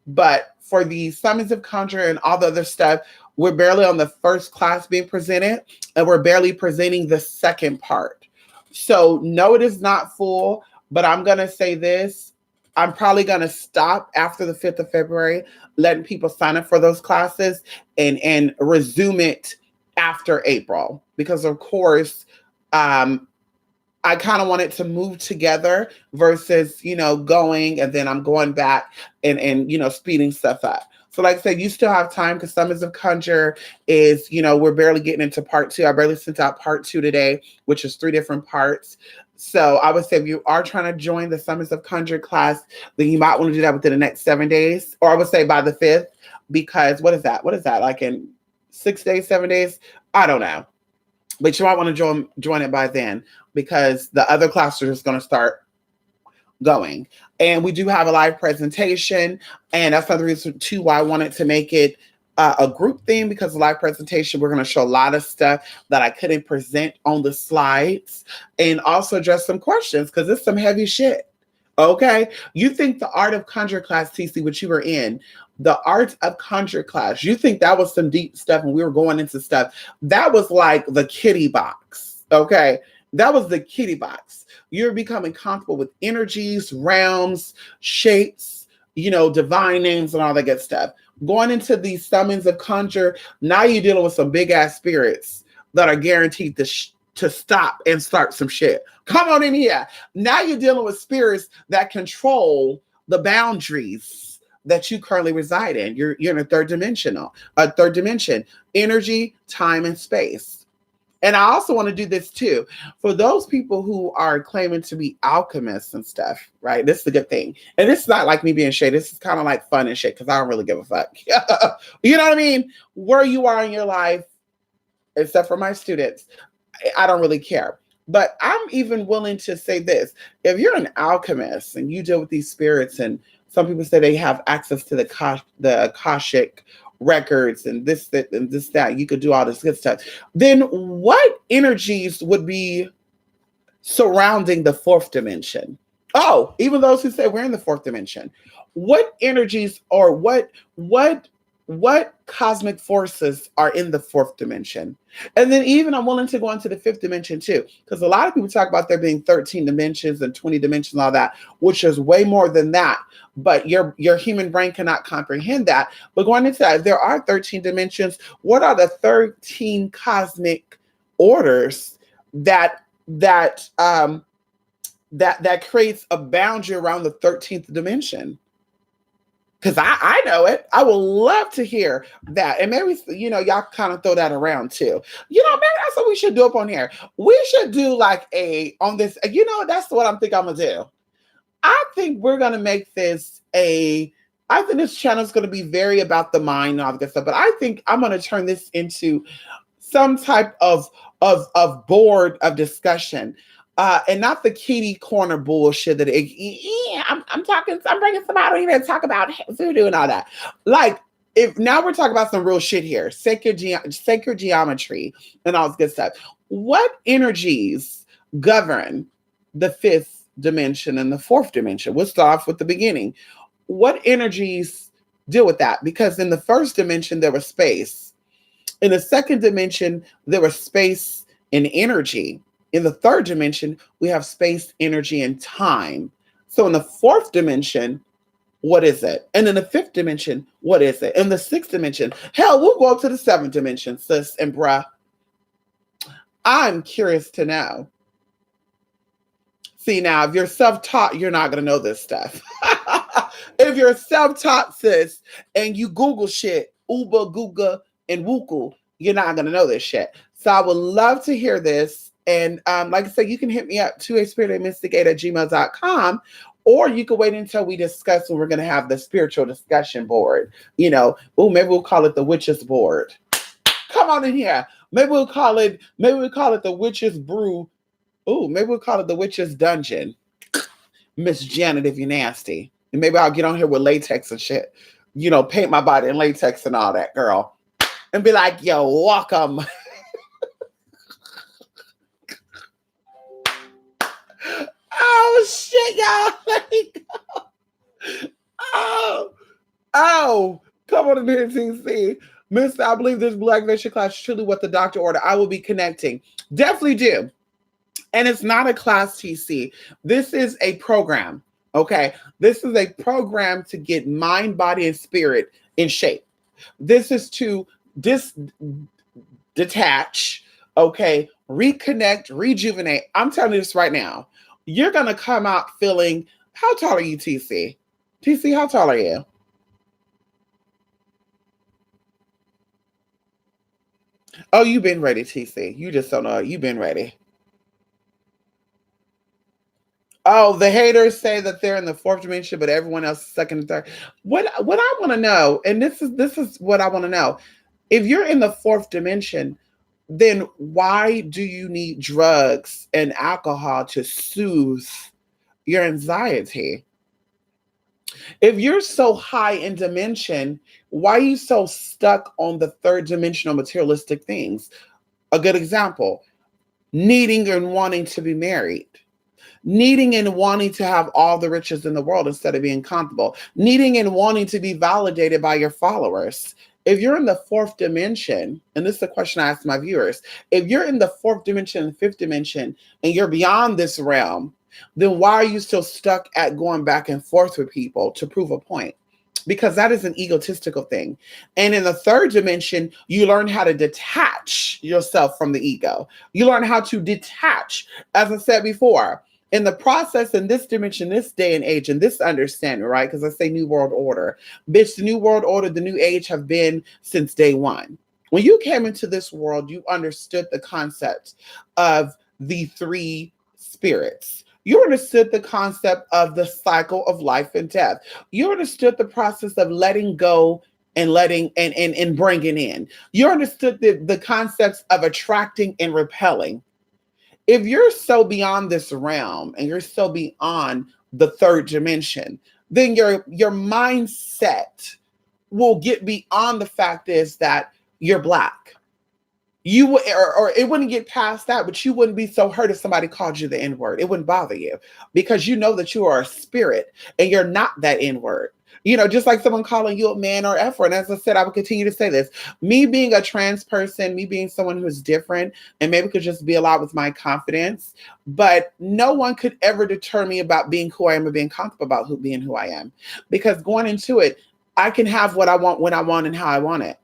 But for the Summons of Conjure and all the other stuff, we're barely on the first class being presented, and we're barely presenting the second part. So no, it is not full, but I'm going to say this. I'm probably going to stop after the 5th of February, letting people sign up for those classes and resume it after April. Because, of course, I kind of want it to move together versus, going and then I'm going back and speeding stuff up. So like I said, you still have time because Summons of Conjure is, we're barely getting into part 2. I barely sent out part 2 today, which is 3 different parts. So I would say if you are trying to join the Summons of Conjure class, then you might want to do that within the next 7 days, or I would say by the 5th, because what is that? Like in 6 days, 7 days? I don't know. But you might want to join it by then, because the other classes are just going to start going. And we do have a live presentation, and that's another reason too why I wanted to make it a group theme, because the live presentation, we're going to show a lot of stuff that I couldn't present on the slides, and also address some questions, because it's some heavy shit. Okay, you think the Art of Conjure class, TC, which you were in, the Art of Conjure class, you think that was some deep stuff and we were going into stuff? That was like the kitty box. Okay, that was the kitty box. You're becoming comfortable with energies, realms, shapes, divine names and all that good stuff. Going into these Summons of Conjure, now you're dealing with some big ass spirits that are guaranteed to stop and start some shit. Come on in here. Now you're dealing with spirits that control the boundaries that you currently reside in. You're in a third dimension, energy, time, and space. And I also want to do this too. For those people who are claiming to be alchemists and stuff, right? This is a good thing. And it's not like me being shady. This is kind of like fun and shit, because I don't really give a fuck. You know what I mean? Where you are in your life, except for my students, I don't really care. But I'm even willing to say this. If you're an alchemist and you deal with these spirits, and some people say they have access to the Akashic records and this, that, and this, that, you could do all this good stuff, then what energies would be surrounding the 4th dimension? Oh, even those who say we're in the 4th dimension, what energies or what cosmic forces are in the 4th dimension? And then even I'm willing to go into the 5th dimension too, because a lot of people talk about there being 13 dimensions and 20 dimensions and all that, which is way more than that. But your human brain cannot comprehend that. But going into that, if there are 13 dimensions, what are the 13 cosmic orders that creates a boundary around the 13th dimension? Because I know it. I would love to hear that. And maybe, y'all kind of throw that around too. Maybe that's what we should do up on here. We should do like on this, that's what I'm thinking I'm going to do. I think we're going to make this a I think this channel is going to be very about the mind and all that stuff. But I think I'm going to turn this into some type of board of discussion, and not the kitty corner bullshit that yeah, I'm talking. I'm bringing somebody. I don't even talk about voodoo and all that. Like, if now we're talking about some real shit here, sacred geometry and all this good stuff. What energies govern the fifth dimension and the fourth dimension? We'll start off with the beginning. What energies deal with that? Because in the first dimension there was space. In the second dimension there was space and energy. In the third dimension we have space, energy, and time. So in the fourth dimension, what is it? And in the fifth dimension, what is it? In the sixth dimension, hell, we'll go up to the seventh dimension, sis and bruh. I'm curious to know. See, now, if you're self-taught, you're not going to know this stuff. If you're self-taught, sis, and you Google shit, Uber, Google, and Wooku, you're not going to know this shit. So I would love to hear this. And like I said, you can hit me up to aspiritedmysticate@gmail.com, or you can wait until we discuss when we're going to have the spiritual discussion board. You know, maybe we'll call it the witches board. Come on in here. Maybe we'll call it the witches brew. Oh, maybe we'll call it the witches dungeon. Miss Janet, if you're nasty. And maybe I'll get on here with latex and shit. You know, paint my body in latex and all that, girl. And be like, yo, welcome. Oh, shit, y'all. Let me go. Oh, come on in here, TC. Mister, I believe this Black Nation class is truly what the doctor ordered. I will be connecting. Definitely do. And it's not a class, TC. This is a program, okay? This is a program to get mind, body, and spirit in shape. This is to detach, okay? Reconnect, rejuvenate. I'm telling you this right now. You're going to come out feeling, how tall are you, TC? TC, how tall are you? Oh, you've been ready, TC. You just don't know. You've been ready. Oh, the haters say that they're in the fourth dimension, but everyone else is second and third. What I want to know, and this is what I want to know. If you're in the fourth dimension, then why do you need drugs and alcohol to soothe your anxiety? If you're so high in dimension, why are you so stuck on the third dimensional materialistic things? A good example, needing and wanting to be married, needing and wanting to have all the riches in the world instead of being comfortable, needing and wanting to be validated by your followers. If you're in the fourth dimension, and this is the question I ask my viewers, if you're in the fourth dimension and fifth dimension and you're beyond this realm, then why are you still stuck at going back and forth with people to prove a point? Because that is an egotistical thing. And in the third dimension, you learn how to detach yourself from the ego. You learn how to detach, as I said before, in the process in this dimension, this day and age, and this understanding, right? Because I say New World Order. Bitch, the New World Order, the New Age have been since day one. When you came into this world, you understood the concept of the three spirits. You understood the concept of the cycle of life and death. You understood the process of letting go and letting and bringing in. You understood the concepts of attracting and repelling. If you're so beyond this realm and you're so beyond the third dimension, then your mindset will get beyond the fact is that you're Black. You would, or it wouldn't get past that, but you wouldn't be so hurt if somebody called you the N-word. It wouldn't bother you because you know that you are a spirit and you're not that N-word. You know, just like someone calling you a man or F word. And as I said, I will continue to say this. Me being a trans person, me being someone who's different, and maybe could just be a lot with my confidence, but no one could ever deter me about being who I am or being comfortable about being who I am. Because going into it, I can have what I want when I want and how I want it,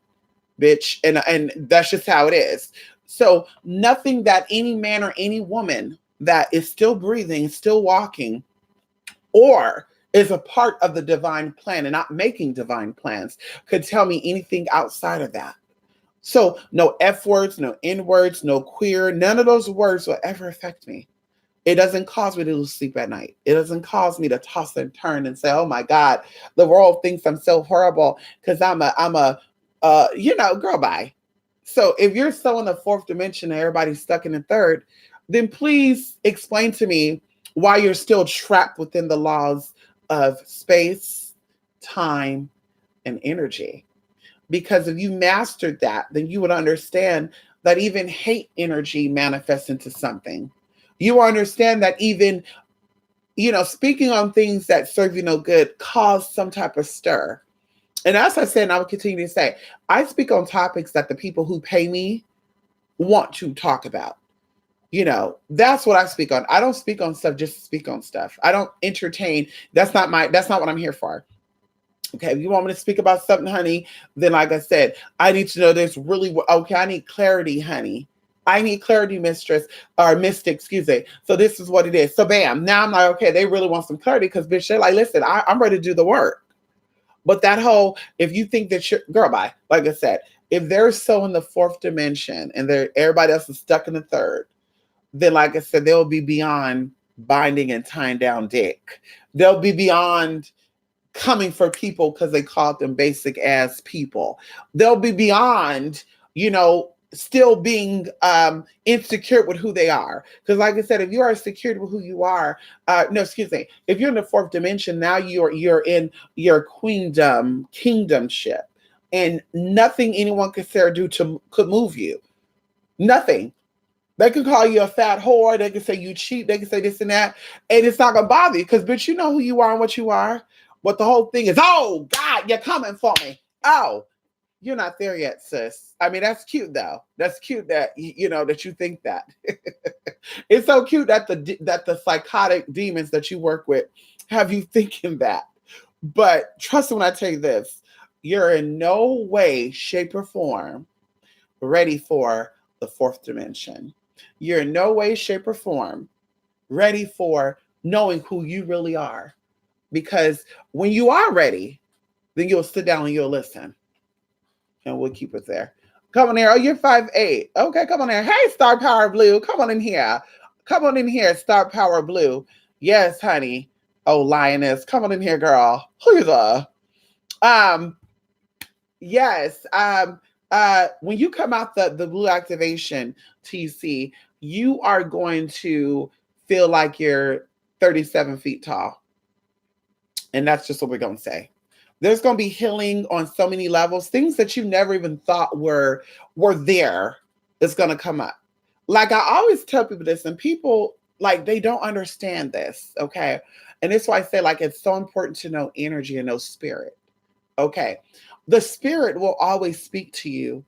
bitch. And that's just how it is. So nothing that any man or any woman that is still breathing, still walking, or is a part of the divine plan and not making divine plans could tell me anything outside of that. So no F words, no N words, no queer, none of those words will ever affect me It doesn't cause me to lose sleep at night. It doesn't cause me to toss and turn and say, "Oh my God, the world thinks I'm so horrible because girl, bye." So if you're so in the fourth dimension and everybody's stuck in the third, then please explain to me why you're still trapped within the laws of space, time, and energy. Because if you mastered that, then you would understand that even hate energy manifests into something. You will understand that even, speaking on things that serve you no good cause some type of stir. And as I said, and I will continue to say, I speak on topics that the people who pay me want to talk about. That's what I speak on. I don't speak on stuff just to speak on stuff. I don't entertain. That's not what I'm here for. Okay, if you want me to speak about something, honey, then like I said, I need to know this really okay. I need clarity, honey. I need clarity, mistress or mystic, excuse me. So this is what it is. So bam, now I'm like, okay, they really want some clarity because bitch, they're like, listen, I'm ready to do the work. But that whole, if you think that you're, girl, bye. Like I said, if they're so in the fourth dimension and everybody else is stuck in the third, then like I said, they'll be beyond binding and tying down dick. They'll be beyond coming for people because they called them basic ass people. They'll be beyond, still being insecure with who they are. Because like I said, if you are secure with who you are, no, excuse me, if you're in the fourth dimension, now you're in your kingdomship, and nothing anyone could say or do could move you. Nothing. They can call you a fat whore. They can say you cheat. They can say this and that. And it's not going to bother you because, bitch, you know who you are and what you are. But the whole thing is, oh, God, you're coming for me. Oh, you're not there yet, sis. I mean, that's cute, though. That's cute that, that you think that. It's so cute that the psychotic demons that you work with have you thinking that. But trust me when I tell you this, you're in no way, shape, or form ready for the fourth dimension. You're in no way, shape, or form ready for knowing who you really are. Because when you are ready, then you'll sit down and you'll listen. And we'll keep it there. Come on here. Oh, you're 5'8". Okay, come on here. Hey, Star Power Blue. Come on in here. Come on in here, Star Power Blue. Yes, honey. Oh, lioness. Come on in here, girl. Who's yes. When you come out the blue activation TC, you are going to feel like you're 37 feet tall. And that's just what we're going to say. There's going to be healing on so many levels. Things that you never even thought were there is going to come up. Like I always tell people this, and people, like, they don't understand this, okay? And that's why I say, like, it's so important to know energy and know spirit, okay? The spirit will always speak to you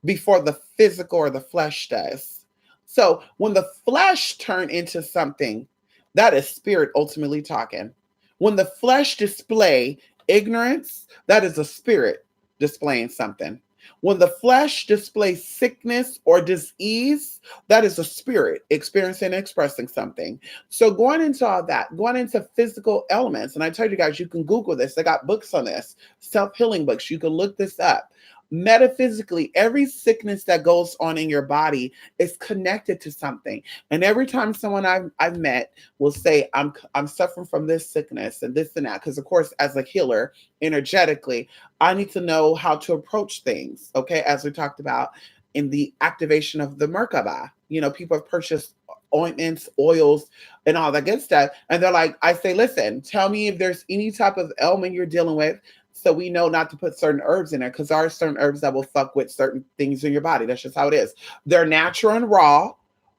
before the physical or the flesh does. So when the flesh turn into something, that is spirit ultimately talking. When the flesh display ignorance, that is a spirit displaying something. When the flesh displays sickness or disease, that is a spirit experiencing and expressing something. So going into all that, going into physical elements, and I told you guys, you can Google this. They got books on this, self-healing books. You can look this up. Metaphysically, every sickness that goes on in your body is connected to something. And every time someone I've met will say, I'm suffering from this sickness and this and that, because of course, as a healer, energetically, I need to know how to approach things. Okay, as we talked about in the activation of the Merkaba, people have purchased ointments, oils, and all that good stuff. And they're like, I say, listen, tell me if there's any type of ailment you're dealing with, so we know not to put certain herbs in there, because there are certain herbs that will fuck with certain things in your body. That's just how it is. They're natural and raw,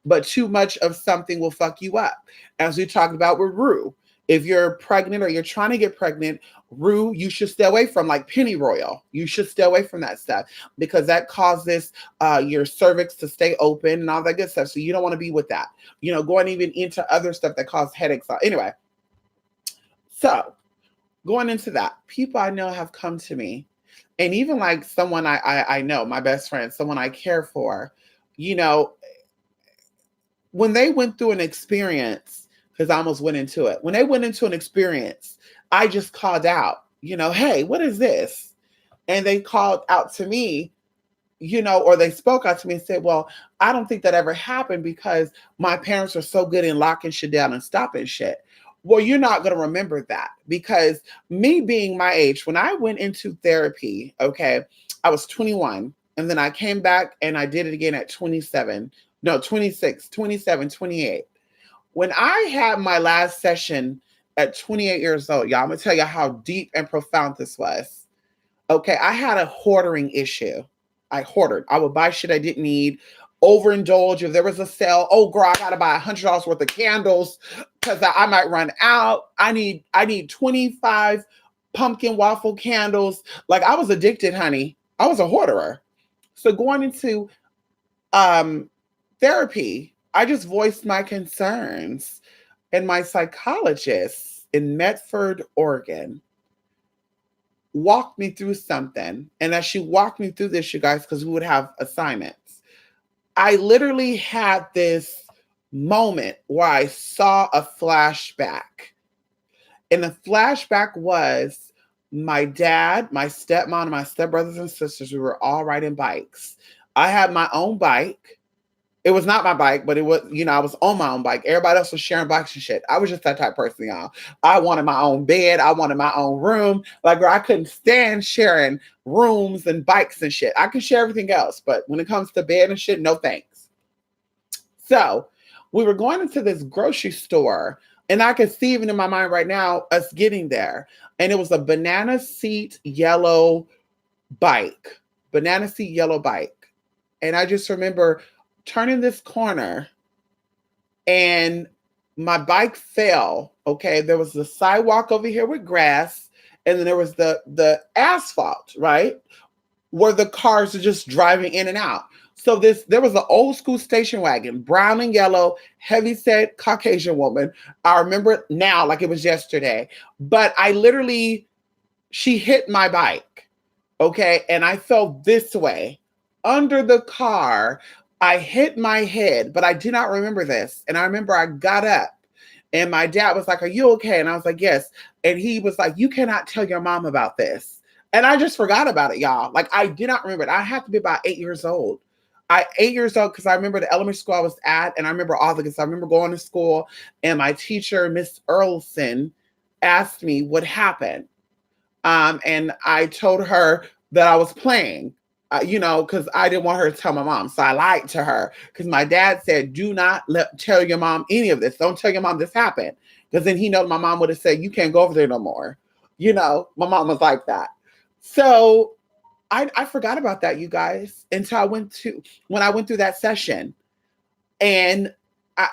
but too much of something will fuck you up. As we talked about with rue. If you're pregnant or you're trying to get pregnant, rue, you should stay away from, like pennyroyal. You should stay away from that stuff because that causes your cervix to stay open and all that good stuff. So you don't want to be with that. Going even into other stuff that cause headaches. Anyway, so going into that, people I know have come to me, and even like someone I know, my best friend, someone I care for, when they went through an experience, because I almost went into it. When they went into an experience, I just called out, hey, what is this? And they called out to me, or they spoke out to me and said, well, I don't think that ever happened because my parents are so good in locking shit down and stopping shit. Well, you're not going to remember that because me being my age, when I went into therapy, okay, I was 21 and then I came back and I did it again at 27, no, 26, 27, 28. When I had my last session at 28 years old, y'all, I'm going to tell you how deep and profound this was. Okay, I had a hoarding issue. I hoarded. I would buy shit I didn't need, overindulge. If there was a sale, oh girl, I gotta buy $100 worth of candles because I might run out. I need 25 pumpkin waffle candles. Like I was addicted, honey. I was a hoarder. So going into therapy, I just voiced my concerns, and my psychologist in Medford, Oregon, walked me through something. And as she walked me through this, you guys, because we would have assignments, I literally had this moment where I saw a flashback. And the flashback was my dad, my stepmom, and my stepbrothers and sisters. We were all riding bikes. I had my own bike. It was not my bike, but it was, I was on my own bike. Everybody else was sharing bikes and shit. I was just that type of person, y'all. I wanted my own bed. I wanted my own room. Like, girl, I couldn't stand sharing rooms and bikes and shit. I can share everything else, but when it comes to bed and shit, no thanks. So we were going into this grocery store, and I could see even in my mind right now us getting there. And it was a banana seat yellow bike. And I just remember turning this corner and my bike fell. Okay, there was the sidewalk over here with grass, and then there was the asphalt, right, where the cars are just driving in and out. So there was an old school station wagon, brown and yellow, heavy set Caucasian woman. I remember it now like it was yesterday. But she hit my bike, okay, and I fell this way under the car. I hit my head, but I do not remember this. And I remember I got up and my dad was like, are you okay? And I was like, yes. And he was like, you cannot tell your mom about this. And I just forgot about it, y'all. Like I did not remember it. I had to be about 8 years old. 8 years old, because I remember the elementary school I was at, and I remember all the kids. I remember going to school and my teacher, Miss Earlson, asked me what happened. And I told her that I was playing. Because I didn't want her to tell my mom. So I lied to her because my dad said, do not tell your mom any of this. Don't tell your mom this happened. Because then he knows my mom would have said, you can't go over there no more. My mom was like that. So I forgot about that, you guys, until when I went through that session. And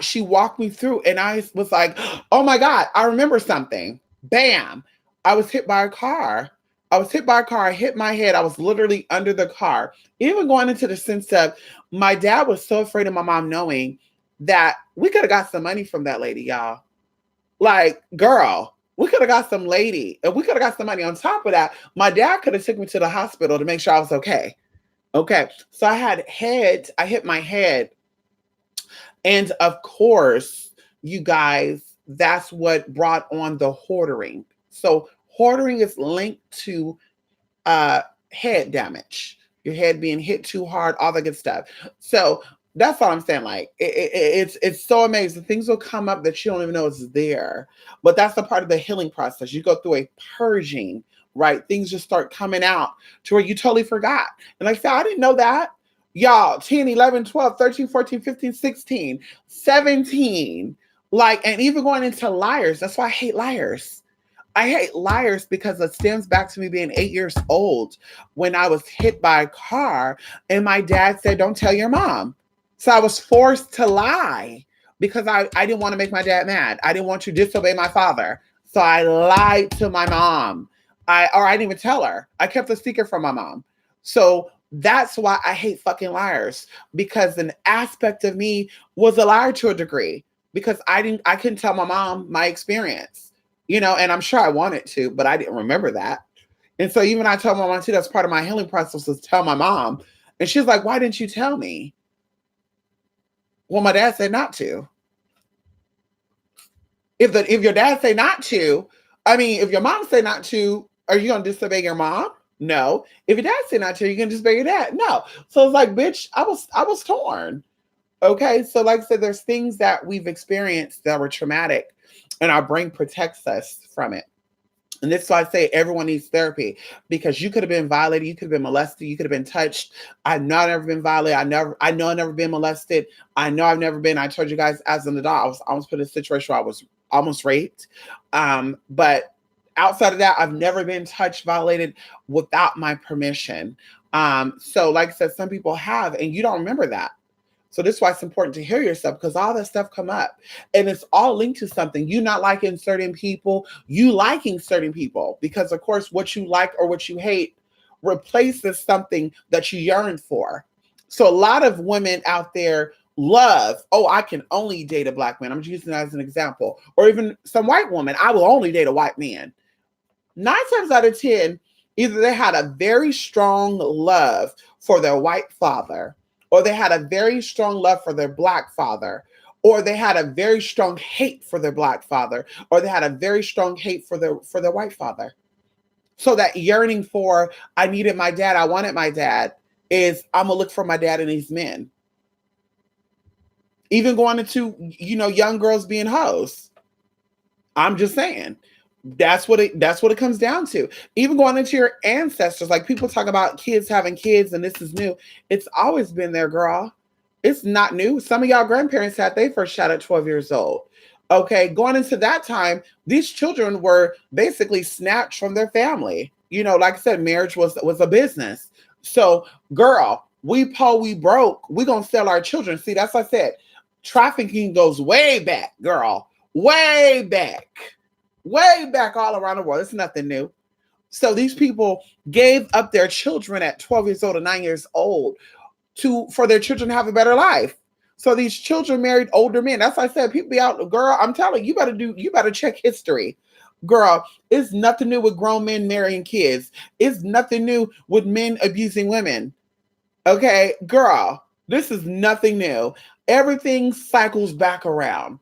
she walked me through and I was like, oh my God, I remember something. Bam. I was hit by a car. I hit my head. I was literally under the car. Even going into the sense of my dad was so afraid of my mom knowing that we could have got some money from that lady, y'all. Like, girl, we could have got some lady and we could have got some money. On top of that, my dad could have took me to the hospital to make sure I was okay. Okay. So I hit my head. And of course, you guys, that's what brought on the hoarding. So hoarding is linked to head damage, your head being hit too hard, all that good stuff. So that's all I'm saying. Like it's so amazing. Things will come up that you don't even know is there. But that's the part of the healing process. You go through a purging, right? Things just start coming out to where you totally forgot. And like I said, I didn't know that. Y'all, 10, 11, 12, 13, 14, 15, 16, 17. Like, and even going into liars. That's why I hate liars. I hate liars because it stems back to me being 8 years old when I was hit by a car and my dad said, don't tell your mom. So I was forced to lie because I didn't want to make my dad mad. I didn't want to disobey my father. So I lied to my mom. I didn't even tell her. I kept the secret from my mom. So that's why I hate fucking liars, because an aspect of me was a liar to a degree because I couldn't tell my mom my experience. And I'm sure I wanted to, but I didn't remember that. And so even I told my mom too, that's part of my healing process was tell my mom. And she's like, why didn't you tell me? Well, my dad said not to. If your dad say not to, if your mom say not to, are you going to disobey your mom? No. If your dad's sitting out here, you can just bury your dad. No. So it's like, bitch, I was torn. Okay. So like I said, there's things that we've experienced that were traumatic and our brain protects us from it. And this is why I say everyone needs therapy, because you could have been violated, you could have been molested, you could have been touched. I've not ever been violated. I know I've never been molested. I know I've never been. I told you guys as an adult, I was almost put in a situation where I was almost raped. But outside of that, I've never been touched, violated without my permission. So like I said, some people have, and you don't remember that. So this is why it's important to hear yourself, because all that stuff come up and it's all linked to something. You not liking certain people, you liking certain people, because of course what you like or what you hate replaces something that you yearn for. So a lot of women out there love, oh, I can only date a black man. I'm just using that as an example. Or even some white woman, I will only date a white man. 9 times out of 10, either they had a very strong love for their white father, or they had a very strong love for their black father, or they had a very strong hate for their black father, or they had a very strong hate for their white father. So that yearning for, I needed my dad, I wanted my dad, is I'm gonna look for my dad in these men. Even going into, young girls being hoes. I'm just saying. That's what it comes down to. Even going into your ancestors, like people talk about kids having kids and this is new. It's always been there, girl. It's not new. Some of y'all grandparents had their first shot at 12 years old. Okay, going into that time, these children were basically snatched from their family. Like I said, marriage was a business. So, girl, we poor, we broke. We gonna sell our children. See, that's what I said. Trafficking goes way back, girl. Way back. Way back all around the world. It's nothing new. So these people gave up their children at 12 years old or 9 years old for their children to have a better life. So these children married older men. That's why I said people be out, girl, I'm telling you, you better check history. Girl, it's nothing new with grown men marrying kids. It's nothing new with men abusing women. Okay, girl, this is nothing new. Everything cycles back around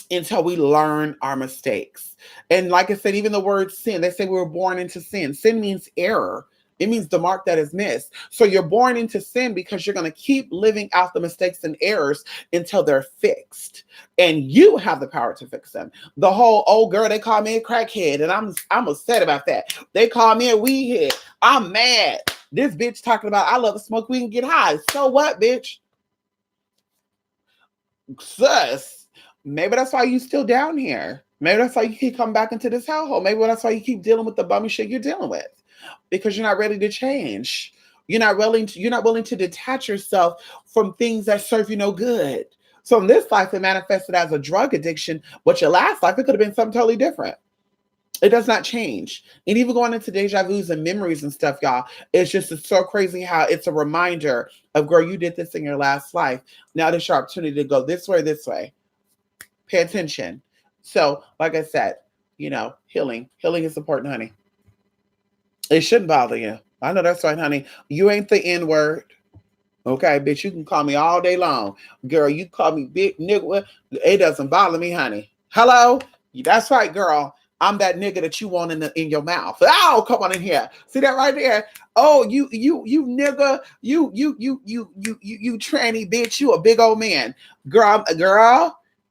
until we learn our mistakes. And like I said, even the word sin, they say we were born into sin. Sin means error. It means the mark that is missed. So you're born into sin because you're going to keep living out the mistakes and errors until they're fixed. And you have the power to fix them. The whole, oh girl, they call me a crackhead. And I'm upset about that. They call me a weed head. I'm mad. This bitch talking about I love to smoke weed and get high. So what, bitch? Sus. Maybe that's why you still down here. Maybe that's why you keep coming back into this hellhole. Maybe that's why you keep dealing with the bummy shit you're dealing with, because you're not ready to change. You're not willing to detach yourself from things that serve you no good. So in this life, it manifested as a drug addiction, but your last life, it could have been something totally different. It does not change. And even going into deja vus and memories and stuff, y'all, it's so crazy how it's a reminder of, girl, you did this in your last life. Now there's your opportunity to go this way, this way. Pay attention. So, like I said, healing is important, honey. It shouldn't bother you. I know that's right, honey. You ain't the N word. Okay, bitch, you can call me all day long. Girl, you call me big nigga. It doesn't bother me, honey. Hello? That's right, girl. I'm that nigga that you want in your mouth. Oh, come on in here. See that right there? Oh, you nigga, you tranny bitch. You a big old man. Girl.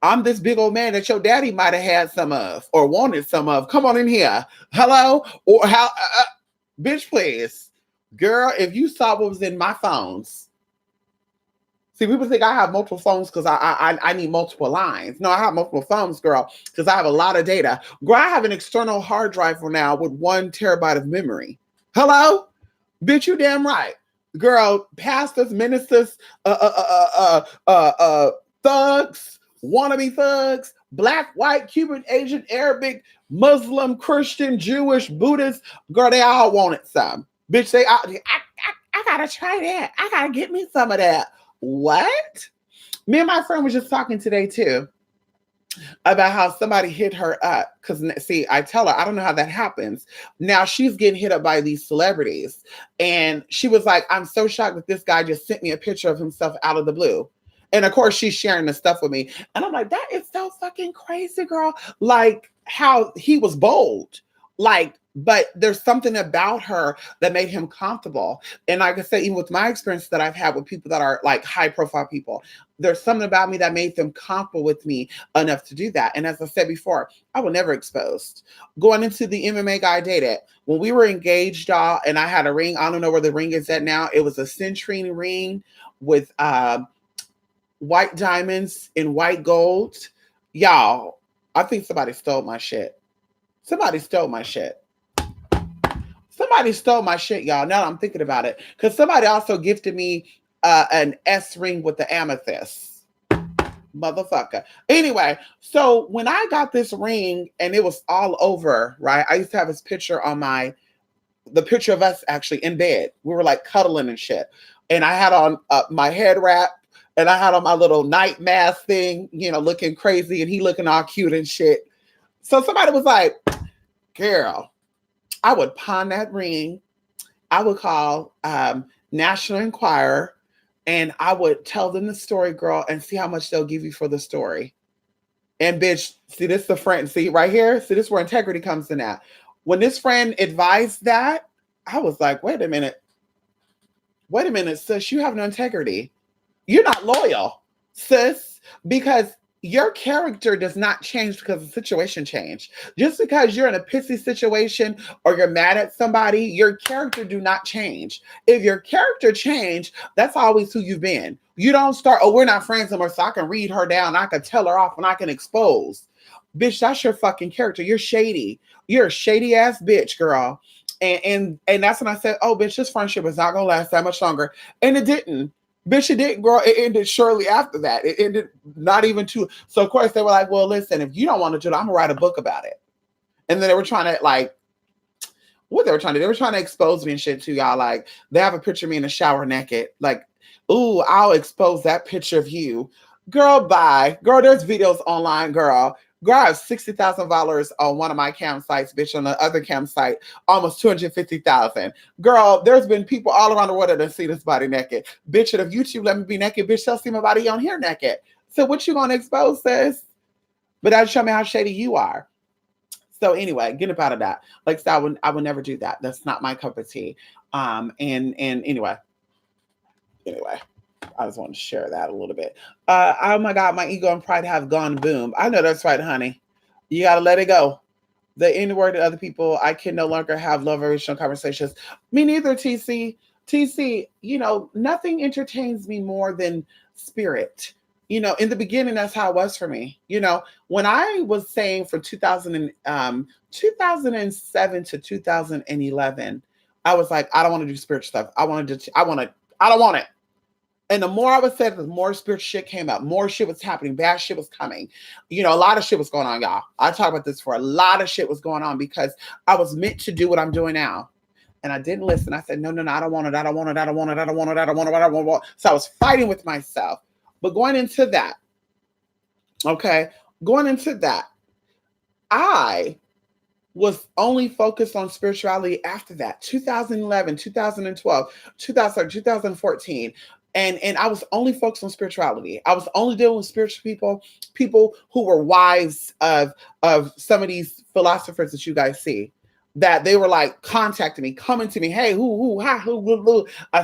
I'm this big old man that your daddy might have had some of or wanted some of. Come on in here. Hello? Or how? Bitch, please. Girl, if you saw what was in my phones. See, people think I have multiple phones because I need multiple lines. No, I have multiple phones, girl, because I have a lot of data. Girl, I have an external hard drive for now with 1 terabyte of memory. Hello? Bitch, you damn right. Girl, pastors, ministers, thugs, wannabe thugs, black, white, Cuban, Asian, Arabic, Muslim, Christian, Jewish, Buddhist, girl, they all wanted some. Bitch, I gotta try that. I gotta get me some of that. What? Me and my friend was just talking today too about how somebody hit her up. Because see, I tell her, I don't know how that happens. Now she's getting hit up by these celebrities. And she was like, I'm so shocked that this guy just sent me a picture of himself out of the blue. And of course, she's sharing the stuff with me. And I'm like, that is so fucking crazy, girl. Like how he was bold. Like, but there's something about her that made him comfortable. And like I said, even with my experience that I've had with people that are like high profile people, there's something about me that made them comfortable with me enough to do that. And as I said before, I was never exposed. Going into the MMA guy I dated, when we were engaged, y'all, and I had a ring, I don't know where the ring is at now. It was a citrine ring with white diamonds and white gold. Y'all, I think somebody stole my shit. Somebody stole my shit. Somebody stole my shit, y'all. Now that I'm thinking about it. Because somebody also gifted me an S ring with the amethyst. Motherfucker. Anyway, so when I got this ring and it was all over, right? I used to have this picture on the picture of us actually in bed. We were like cuddling and shit. And I had on my head wrap and I had on my little night mask thing, you know, looking crazy and he looking all cute and shit. So somebody was like, girl, I would pawn that ring. I would call National Enquirer and I would tell them the story, girl, and see how much they'll give you for the story. And bitch, see this the friend, see right here? See this is where integrity comes in at. When this friend advised that, I was like, wait a minute, sis, you have no integrity. You're not loyal, sis, because your character does not change because the situation changed. Just because you're in a pissy situation or you're mad at somebody, your character do not change. If your character changed, that's always who you've been. You don't start, oh, we're not friends anymore, so I can read her down, I can tell her off, and I can expose. Bitch, that's your fucking character. You're shady. You're a shady ass bitch, girl. And that's when I said, oh, bitch, this friendship is not gonna last that much longer. And it didn't. Bitch, it didn't, girl. It ended shortly after that. It ended not even two. So of course they were like, well, listen, if you don't want to do it, I'm gonna write a book about it. And then they were trying to like, what they were trying to do, they were trying to expose me and shit too, y'all. Like they have a picture of me in the shower naked. Like, ooh, I'll expose that picture of you. Girl, bye. Girl, there's videos online, girl. Girl, I have 60,000 followers on one of my campsites, bitch. On the other campsite, almost 250,000. Girl, there's been people all around the world that see this body naked. Bitch, and if YouTube let me be naked, bitch, they'll see my body on here naked. So what you gonna expose, sis? But that'll show me how shady you are. So anyway, get up out of that. Like so I would never do that. That's not my cup of tea. And anyway. I just want to share that a little bit. Oh my God, my ego and pride have gone boom. I know that's right, honey. You got to let it go. The N word to other people, I can no longer have love original conversations. Me neither, TC. TC, you know, nothing entertains me more than spirit. You know, in the beginning, that's how it was for me. You know, when I was saying from 2007 to 2011, I was like, I don't want to do spiritual stuff. I don't want it. And the more I was said, the more spiritual shit came out. More shit was happening. Bad shit was coming. You know, a lot of shit was going on, y'all. I talk about this for a lot of shit was going on because I was meant to do what I'm doing now. And I didn't listen. I said, no, I don't want it. I don't want it. I don't want it. I don't want it. I don't want it. I don't want it. So I was fighting with myself. But going into that, I was only focused on spirituality after that. 2011, 2012, 2014. And I was only focused on spirituality. I was only dealing with spiritual people who were wives of some of these philosophers that you guys see. That they were like contacting me, coming to me, hey, who, I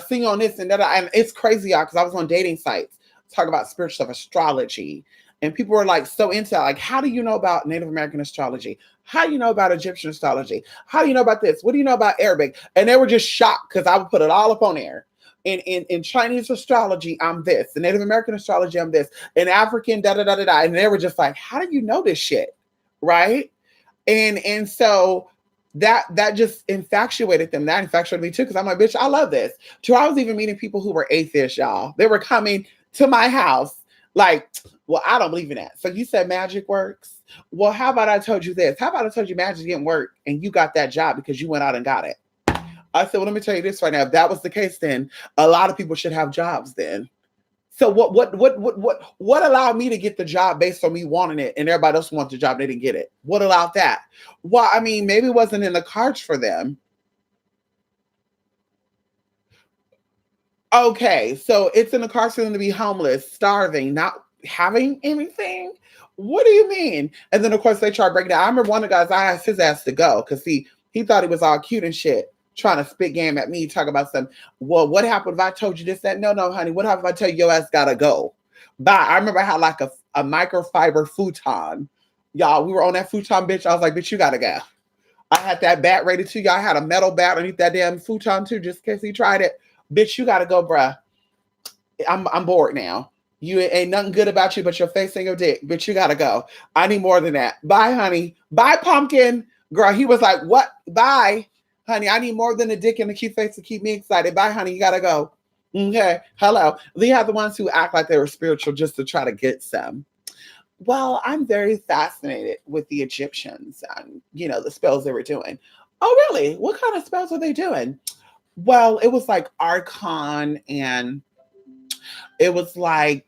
see you on this and that. And it's crazy, y'all, because I was on dating sites talking about spiritual stuff, astrology. And people were like so into it, like, how do you know about Native American astrology? How do you know about Egyptian astrology? How do you know about this? What do you know about Arabic? And they were just shocked because I would put it all up on air. In Chinese astrology, I'm this. In Native American astrology, I'm this. In African, da-da-da-da-da. And they were just like, how do you know this shit? Right? And so that just infatuated them. That infatuated me too, because I'm like, bitch, I love this. So I was even meeting people who were atheists, y'all. They were coming to my house like, well, I don't believe in that. So you said magic works? Well, how about I told you this? How about I told you magic didn't work and you got that job because you went out and got it? I said, well, let me tell you this right now. If that was the case, then a lot of people should have jobs then. So what allowed me to get the job based on me wanting it and everybody else wants the job, they didn't get it? What allowed that? Well, I mean, maybe it wasn't in the cards for them. Okay, so it's in the cards for them to be homeless, starving, not having anything. What do you mean? And then of course they try breaking down. I remember one of the guys, I asked his ass to go because He thought he was all cute and shit, trying to spit game at me, talk about some, well, what happened if I told you this, that? No, no, honey. What happened if I tell you your ass gotta go? Bye. I remember I had like a microfiber futon. Y'all, we were on that futon, bitch. I was like, bitch, you gotta go. I had that bat ready too. Y'all had a metal bat underneath that damn futon too, just in case he tried it. Bitch, you gotta go, bruh. I'm bored now. You ain't nothing good about you but your face and your dick. Bitch, you gotta go. I need more than that. Bye, honey. Bye, pumpkin. Girl, he was like, what? Bye, honey. I need more than a dick and a cute face to keep me excited. Bye, honey. You gotta go. Okay. Hello. They have the ones who act like they were spiritual just to try to get some. Well, I'm very fascinated with the Egyptians and, the spells they were doing. Oh, really? What kind of spells are they doing? Well, it was like Archon, and it was like,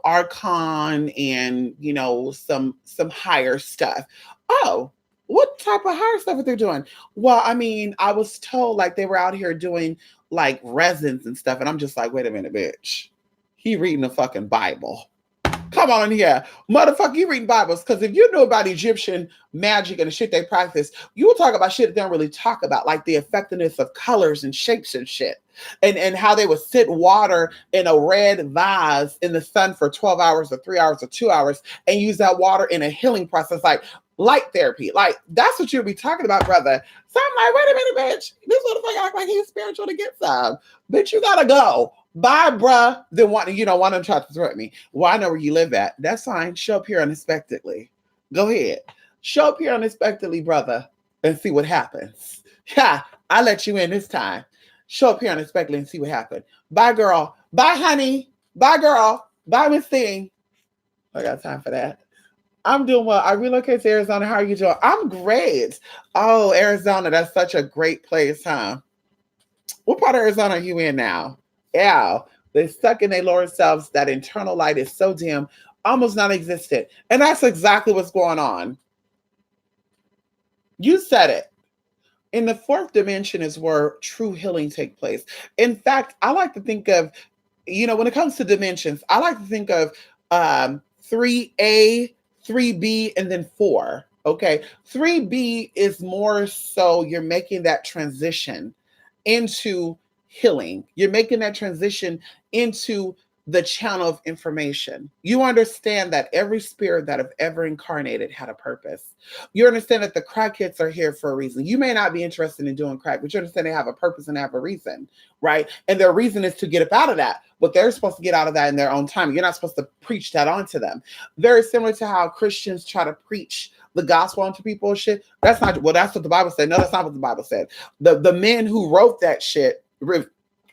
Archon, and, some higher stuff. Oh, what type of higher stuff are they doing? Well, I mean, I was told like they were out here doing like resins and stuff. And I'm just like, wait a minute, bitch. He reading the fucking Bible. Come on here. Motherfucker, you reading Bibles. Because if you know about Egyptian magic and the shit they practice, you will talk about shit they don't really talk about, like the effectiveness of colors and shapes and shit. And how they would sit water in a red vase in the sun for 12 hours or 3 hours or 2 hours and use that water in a healing process, like light therapy. Like, that's what you'll be talking about, brother. So I'm like, wait a minute, bitch. This motherfucker act like he's spiritual to get some. Bitch, you gotta go. Bye, bruh. Then want to try to threaten me. Well, I know where you live at. That's fine. Show up here unexpectedly. Go ahead. Show up here unexpectedly, brother, and see what happens. Yeah, I let you in this time. Show up here unexpectedly and see what happens. Bye, girl. Bye, honey. Bye, girl. Bye, Miss Thing. I got time for that. I'm doing well. I relocated to Arizona. How are you doing? I'm great. Oh, Arizona. That's such a great place, huh? What part of Arizona are you in now? Yeah, they suck in their lower selves. That internal light is so dim, almost non-existent. And that's exactly what's going on. You said it. In the fourth dimension is where true healing takes place. In fact, I like to think of, when it comes to dimensions, I like to think of 3A, 3B, and then 4. Okay. 3B is more so you're making that transition into healing. You're making that transition into the channel of information. You understand that every spirit that have ever incarnated had a purpose. You understand that the crackheads are here for a reason. You may not be interested in doing crack, but you understand they have a purpose and have a reason, right? And their reason is to get up out of that, but they're supposed to get out of that in their own time. You're not supposed to preach that onto them. Very similar to how Christians try to preach the gospel onto people and shit. That's not, well, that's what the Bible said. No, that's not what the Bible said. The men who wrote that shit,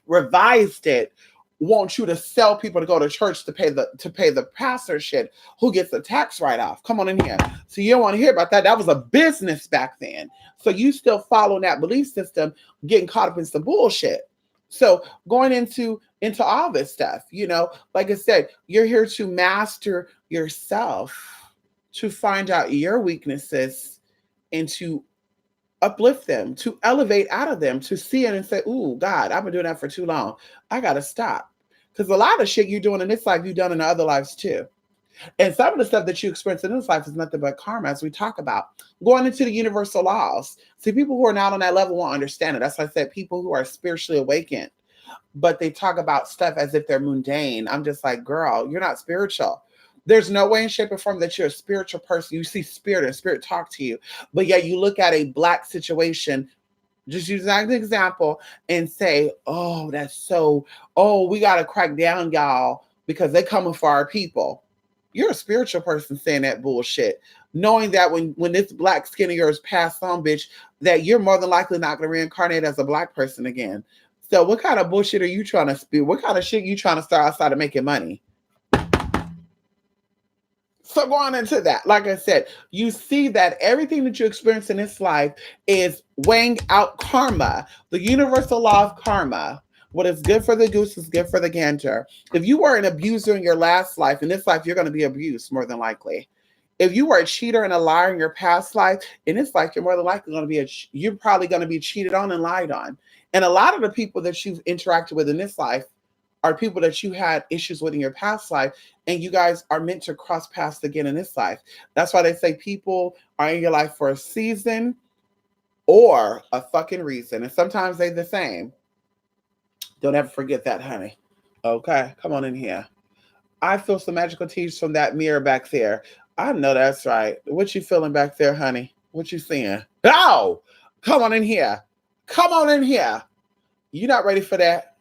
revised it, want you to sell people to go to church to pay the pastor shit who gets a tax write-off. Come on in here. So you don't want to hear about that. That was a business back then. So you still follow that belief system, getting caught up in some bullshit. So going into all this stuff, like I said, you're here to master yourself, to find out your weaknesses and to uplift them, to elevate out of them, to see it and say, ooh, God, I've been doing that for too long. I got to stop. Because a lot of shit you're doing in this life, you've done in other lives too. And some of the stuff that you experience in this life is nothing but karma, as we talk about. Going into the universal laws. See, people who are not on that level won't understand it. That's why I said people who are spiritually awakened, but they talk about stuff as if they're mundane. I'm just like, girl, you're not spiritual. There's no way in shape or form that you're a spiritual person. You see spirit and spirit talk to you. But yet you look at a black situation, just use that as an example, and say, oh, that's so, oh, we got to crack down, y'all, because they coming for our people. You're a spiritual person saying that bullshit, knowing that when this black skin of yours passed on, bitch, that you're more than likely not going to reincarnate as a black person again. So what kind of bullshit are you trying to spew? What kind of shit are you trying to start outside of making money? So going into that, like I said, you see that everything that you experience in this life is weighing out karma, the universal law of karma. What is good for the goose is good for the gander. If you were an abuser in your last life, in this life, you're going to be abused more than likely. If you were a cheater and a liar in your past life, in this life, you're more than likely going to be you're probably going to be cheated on and lied on. And a lot of the people that you've interacted with in this life are people that you had issues with in your past life, and you guys are meant to cross paths again in this life. That's why they say people are in your life for a season, or a fucking reason. And sometimes they the same. Don't ever forget that, honey. Okay, come on in here. I feel some magical tears from that mirror back there. I know that's right. What you feeling back there, honey? What you seeing? Oh, come on in here. Come on in here. You not ready for that?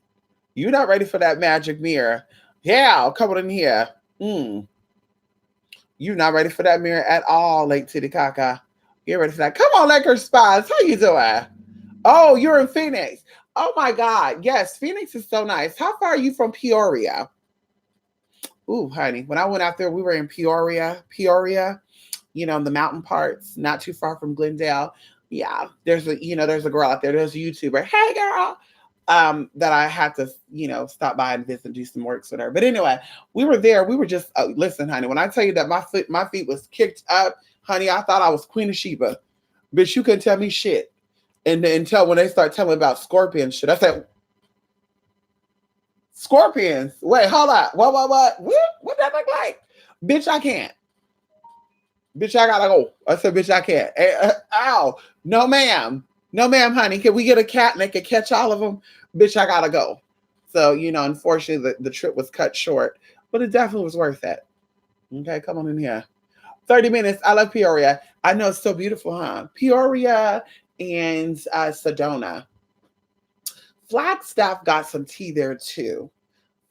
You not ready for that magic mirror? Yeah, come on in here. You not ready for that mirror at all, Lake Titicaca. Get ready for that. Come on, Laker Spies. How you doing? Oh, you're in Phoenix. Oh my God. Yes, Phoenix is so nice. How far are you from Peoria? Ooh, honey. When I went out there, we were in Peoria, the mountain parts, not too far from Glendale. Yeah, there's a girl out there. There's a YouTuber. Hey, girl. That I had to, stop by and visit and do some works with her. But anyway, we were there. We were just listen, honey. When I tell you that my feet was kicked up, honey, I thought I was Queen of Sheba. Bitch, you couldn't tell me shit. And until when they start telling me about scorpion shit, I said, scorpions. Wait, hold on. What? What that look like? Bitch, I can't. Bitch, I gotta go. I said, bitch, I can't. Ow. No, ma'am. No, ma'am, honey. Can we get a cat and they can catch all of them? Bitch, I gotta go. So, unfortunately, the trip was cut short, but it definitely was worth it. Okay, come on in here. 30 minutes. I love Peoria. I know it's so beautiful, huh? Peoria and Sedona. Flagstaff got some tea there too.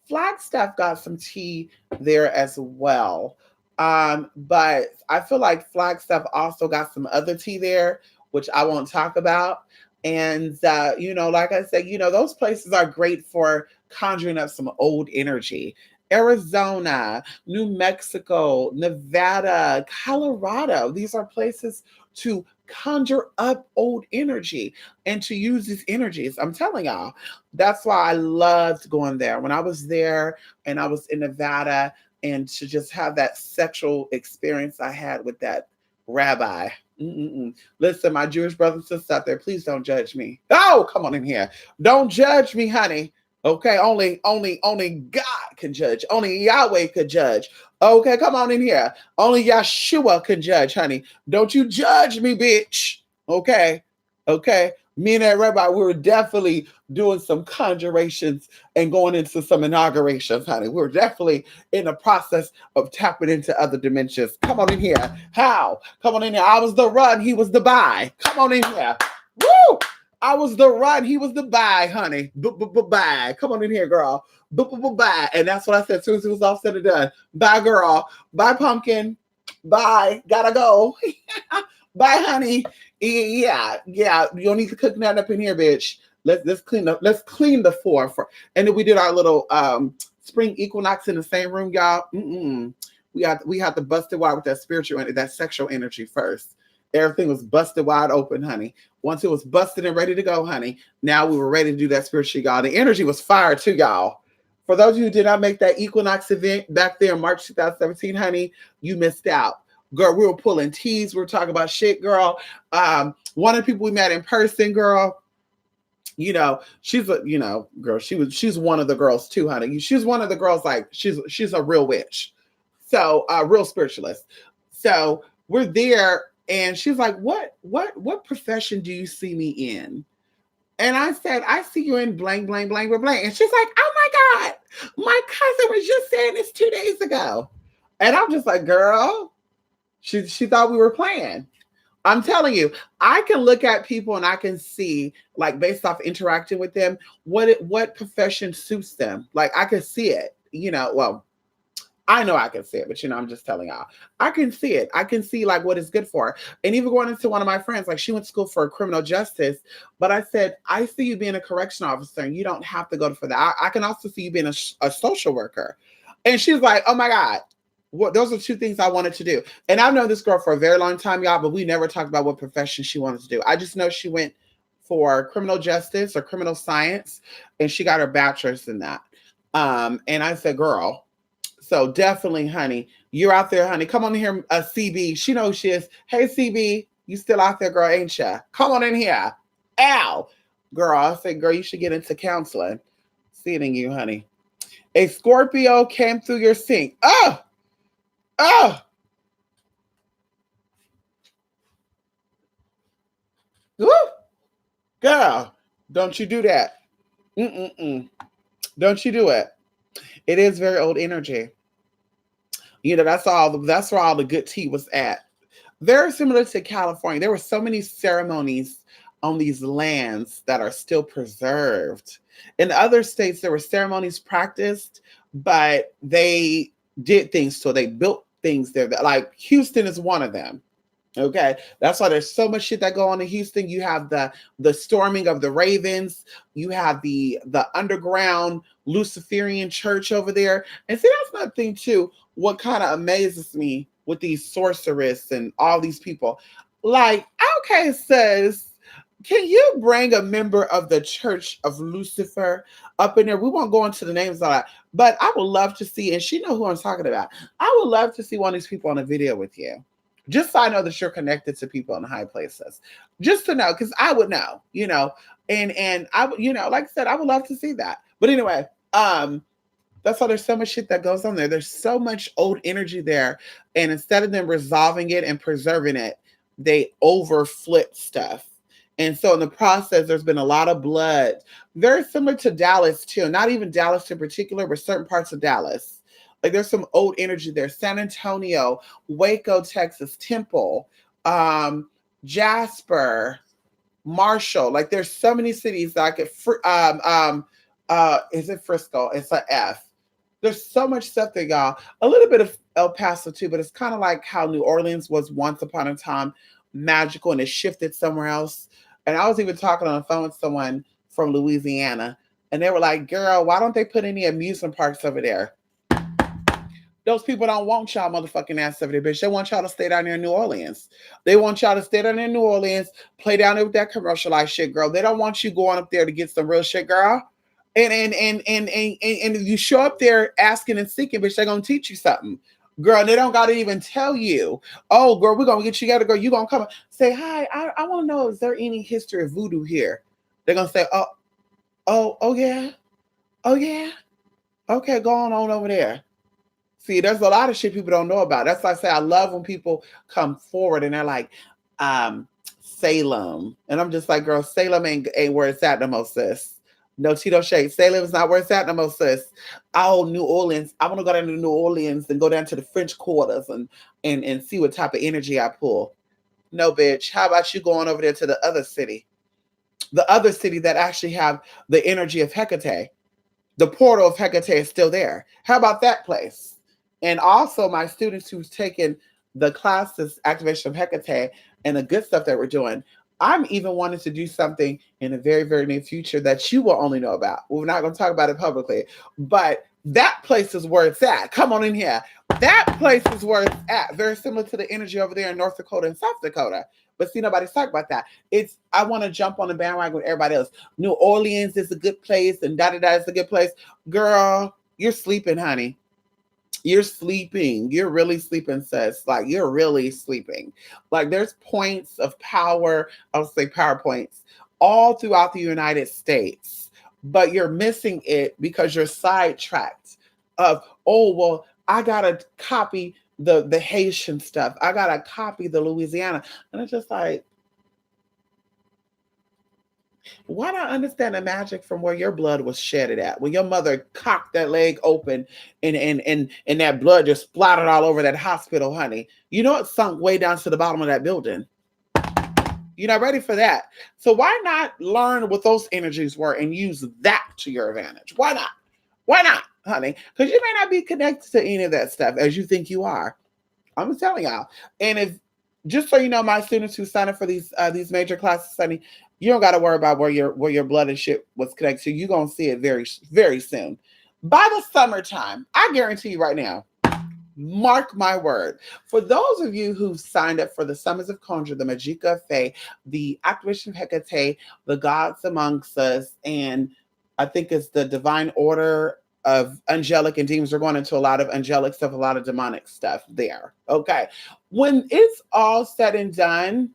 Flagstaff got some tea there as well. But I feel like Flagstaff also got some other tea there, which I won't talk about. And, like I said, those places are great for conjuring up some old energy. Arizona, New Mexico, Nevada, Colorado. These are places to conjure up old energy and to use these energies. I'm telling y'all, that's why I loved going there. When I was there and I was in Nevada, and to just have that sexual experience I had with that rabbi. Listen, my Jewish brothers and sisters out there, please don't judge me. Oh, come on in here. Don't judge me, honey. Okay, only God can judge. Only Yahweh could judge. Okay, come on in here. Only Yeshua can judge, honey. Don't you judge me, bitch. Okay. Me and that rabbi, we were definitely doing some conjurations and going into some inaugurations, honey. We were definitely in the process of tapping into other dimensions. Come on in here. How? Come on in here. I was the run, he was the buy. Come on in here. Woo! I was the run, he was the buy, honey. Buy. Come on in here, girl. Bye. And that's what I said as soon as it was all said and done. Bye, girl. Bye, pumpkin. Bye. Gotta go. Bye, honey. Yeah. You don't need to cook nothing up in here, bitch. Let's clean up. Let's clean the floor for. And then we did our little spring equinox in the same room, y'all. We had to bust it wide with that spiritual, that sexual energy first. Everything was busted wide open, honey. Once it was busted and ready to go, honey, now we were ready to do that spiritual, y'all. The energy was fire too, y'all. For those of you who did not make that equinox event back there in March 2017, honey, you missed out. Girl, we were pulling teas. We were talking about shit, girl. One of the people we met in person, girl, she's a, girl, she's one of the girls too, honey. She's one of the girls, like, she's a real witch. So, real spiritualist. So we're there and she's like, what profession do you see me in? And I said, I see you in blank, blank, blank, blank, blank. And she's like, oh my God, my cousin was just saying this 2 days ago. And I'm just like, girl, she thought we were playing. I'm telling you, I can look at people and I can see, like, based off interacting with them, what profession suits them. Like, I can see it, well, I know I can see it, but I'm just telling y'all. I can see it. I can see like what is good for her. And even going into one of my friends, like she went to school for criminal justice, but I said, I see you being a correction officer and you don't have to go for that. I can also see you being a social worker. And she's like, oh my God. Well, those are two things I wanted to do. And I've known this girl for a very long time, y'all, but we never talked about what profession she wanted to do. I just know she went for criminal justice or criminal science, and she got her bachelor's in that. And I said, girl, so definitely, honey, you're out there, honey. Come on in here, CB. She knows she is. Hey, CB, you still out there, girl, ain't ya? Come on in here. Ow. Girl, I said, girl, you should get into counseling. Seeing you, honey. A Scorpio came through your sink. Oh. Woo. Girl, don't you do that. Mm-mm-mm. Don't you do it. It is very old energy. That's where all the good tea was at. Very similar to California. There were so many ceremonies on these lands that are still preserved. In other states, there were ceremonies practiced, but they did things, so they built things there. Like Houston is one of them. Okay, that's why there's so much shit that go on in Houston. You have the storming of the Ravens. You have the underground Luciferian church over there. And see, that's another thing too. What kind of amazes me with these sorcerers and all these people, like, okay, says, can you bring a member of the Church of Lucifer up in there? We won't go into the names of that, but I would love to see, and she know who I'm talking about. I would love to see one of these people on a video with you, just so I know that you're connected to people in high places, just to know, because I would know, and I would, like I said, I would love to see that. But anyway, that's why there's so much shit that goes on there. There's so much old energy there, and instead of them resolving it and preserving it, they overflip stuff. And so in the process, there's been a lot of blood, very similar to Dallas too. Not even Dallas in particular, but certain parts of Dallas. Like there's some old energy there. San Antonio, Waco, Texas, Temple, Jasper, Marshall. Like there's so many cities that I could. Is it Frisco? It's a F. There's so much stuff there, y'all. A little bit of El Paso too, but it's kind of like how New Orleans was once upon a time magical and it shifted somewhere else. And I was even talking on the phone with someone from Louisiana, and they were like, "Girl, why don't they put any amusement parks over there?" Those people don't want y'all motherfucking ass over there, bitch. They want y'all to stay down there in New Orleans. They want y'all to stay down there in New Orleans, play down there with that commercialized shit, girl. They don't want you going up there to get some real shit, girl. And if you show up there asking and seeking, bitch, they're gonna teach you something. Girl, they don't gotta even tell you. Oh, girl, we're gonna get you together, girl. You gonna come say, hi, I wanna know, is there any history of voodoo here? They're gonna say, oh yeah. Oh yeah. Okay, go on over there. See, there's a lot of shit people don't know about. That's why I say I love when people come forward and they're like, Salem. And I'm just like, girl, Salem ain't where it's at the most, sis. No Tito shade. Salem is not where it's at the most, sis. Oh, New Orleans. I want to go down to New Orleans and go down to the French quarters and see what type of energy I pull. No, bitch. How about you going over there to the other city? The other city that actually have the energy of Hecate. The portal of Hecate is still there. How about that place? And also my students who's taken the classes, Activation of Hecate, and the good stuff that we're doing, I'm even wanting to do something in the very, very near future that you will only know about. We're not going to talk about it publicly, but that place is where it's at. Come on in here. That place is where it's at. Very similar to the energy over there in North Dakota and South Dakota. But see, nobody's talking about that. I want to jump on the bandwagon with everybody else. New Orleans is a good place, and da-da-da is a good place. Girl, you're sleeping, honey. You're sleeping. You're really sleeping, sis. Like, you're really sleeping. Like, there's points of power, I'll say power points, all throughout the United States. But you're missing it because you're sidetracked of, oh, well, I got to copy the Haitian stuff. I got to copy the Louisiana. And it's just like, why not understand the magic from where your blood was shedded at? When your mother cocked that leg open and that blood just splattered all over that hospital, honey. You know it sunk way down to the bottom of that building. You're not ready for that. So why not learn what those energies were and use that to your advantage? Why not? Why not, honey? Because you may not be connected to any of that stuff as you think you are. I'm telling y'all. And if, just so you know, my students who sign up for these major classes, honey, you don't got to worry about where your blood and shit was connected to. You're going to see it very, very soon. By the summertime, I guarantee you right now, mark my word. For those of you who've signed up for the Summons of Conjure, the Magica of Fae, the Activation of Hecate, the Gods Amongst Us, and I think it's the Divine Order of Angelic and Demons. We're going into a lot of angelic stuff, a lot of demonic stuff there. Okay. When it's all said and done,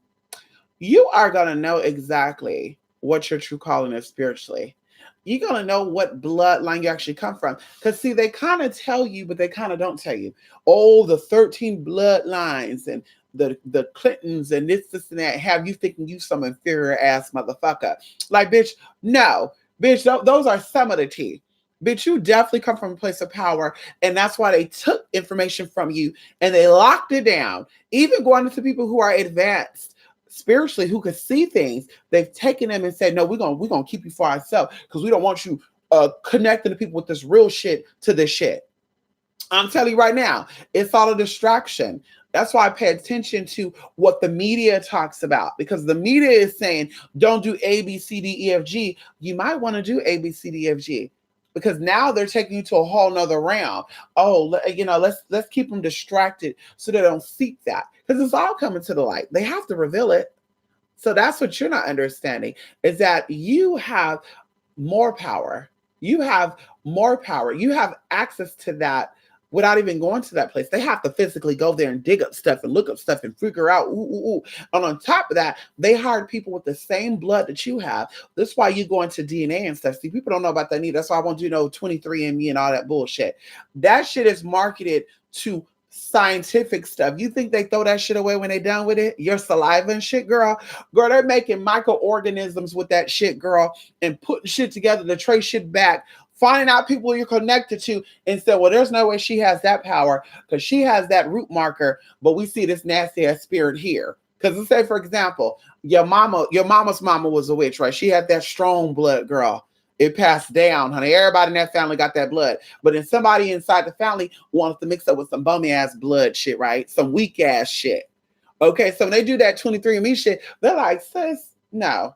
you are going to know exactly what your true calling is spiritually. You're going to know what bloodline you actually come from. Because, see, they kind of tell you, but they kind of don't tell you. Oh, the 13 bloodlines and the Clintons and this and that have you thinking you some inferior ass motherfucker. Like, bitch, no. Bitch, those are some of the tea. Bitch, you definitely come from a place of power, and that's why they took information from you and they locked it down. Even going into people who are advanced spiritually, who could see things, they've taken them and said, "No, we're gonna keep you for ourselves because we don't want you connecting to people with this real shit to this shit." I'm telling you right now, it's all a distraction. That's why I pay attention to what the media talks about, because the media is saying, don't do A, B, C, D, E, F, G. You might want to do A, B, C, D, E, F, G, because now they're taking you to a whole nother realm. Oh, let's keep them distracted so they don't seek that, because it's all coming to the light. They have to reveal it. So that's what you're not understanding, is that you have more power. You have more power. You have access to that without even going to that place. They have to physically go there and dig up stuff and look up stuff and figure out, ooh, ooh, ooh. And on top of that, they hired people with the same blood that you have. That's why you go into DNA and stuff. See, people don't know about that either. That's why I want you to know 23andMe and all that bullshit. That shit is marketed to scientific stuff. You think they throw that shit away when they done with it? Your saliva and shit, girl. Girl, they're making microorganisms with that shit, girl, and putting shit together to trace shit back, finding out people you're connected to, and say, well, there's no way she has that power because she has that root marker, but we see this nasty ass spirit here. Because let's say, for example, your mama's mama was a witch, right? She had that strong blood, girl. It passed down, honey. Everybody in that family got that blood. But then somebody inside the family wants to mix up with some bummy ass blood shit, right? Some weak ass shit. Okay, so when they do that 23andMe shit, they're like, sis, no.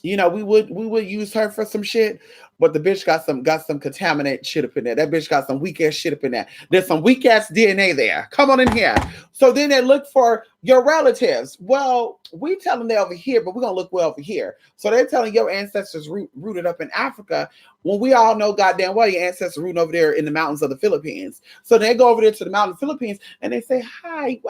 We would use her for some shit, but the bitch got some contaminated shit up in there. That bitch got some weak ass shit up in there. There's some weak ass DNA there. Come on in here. So then they look for your relatives. Well, we tell them they're over here, but we're gonna look well over here. So they're telling your ancestors rooted up in Africa, when we all know goddamn well your ancestors rooting over there in the mountains of the Philippines. So they go over there to the mountain of the Philippines and they say, hi,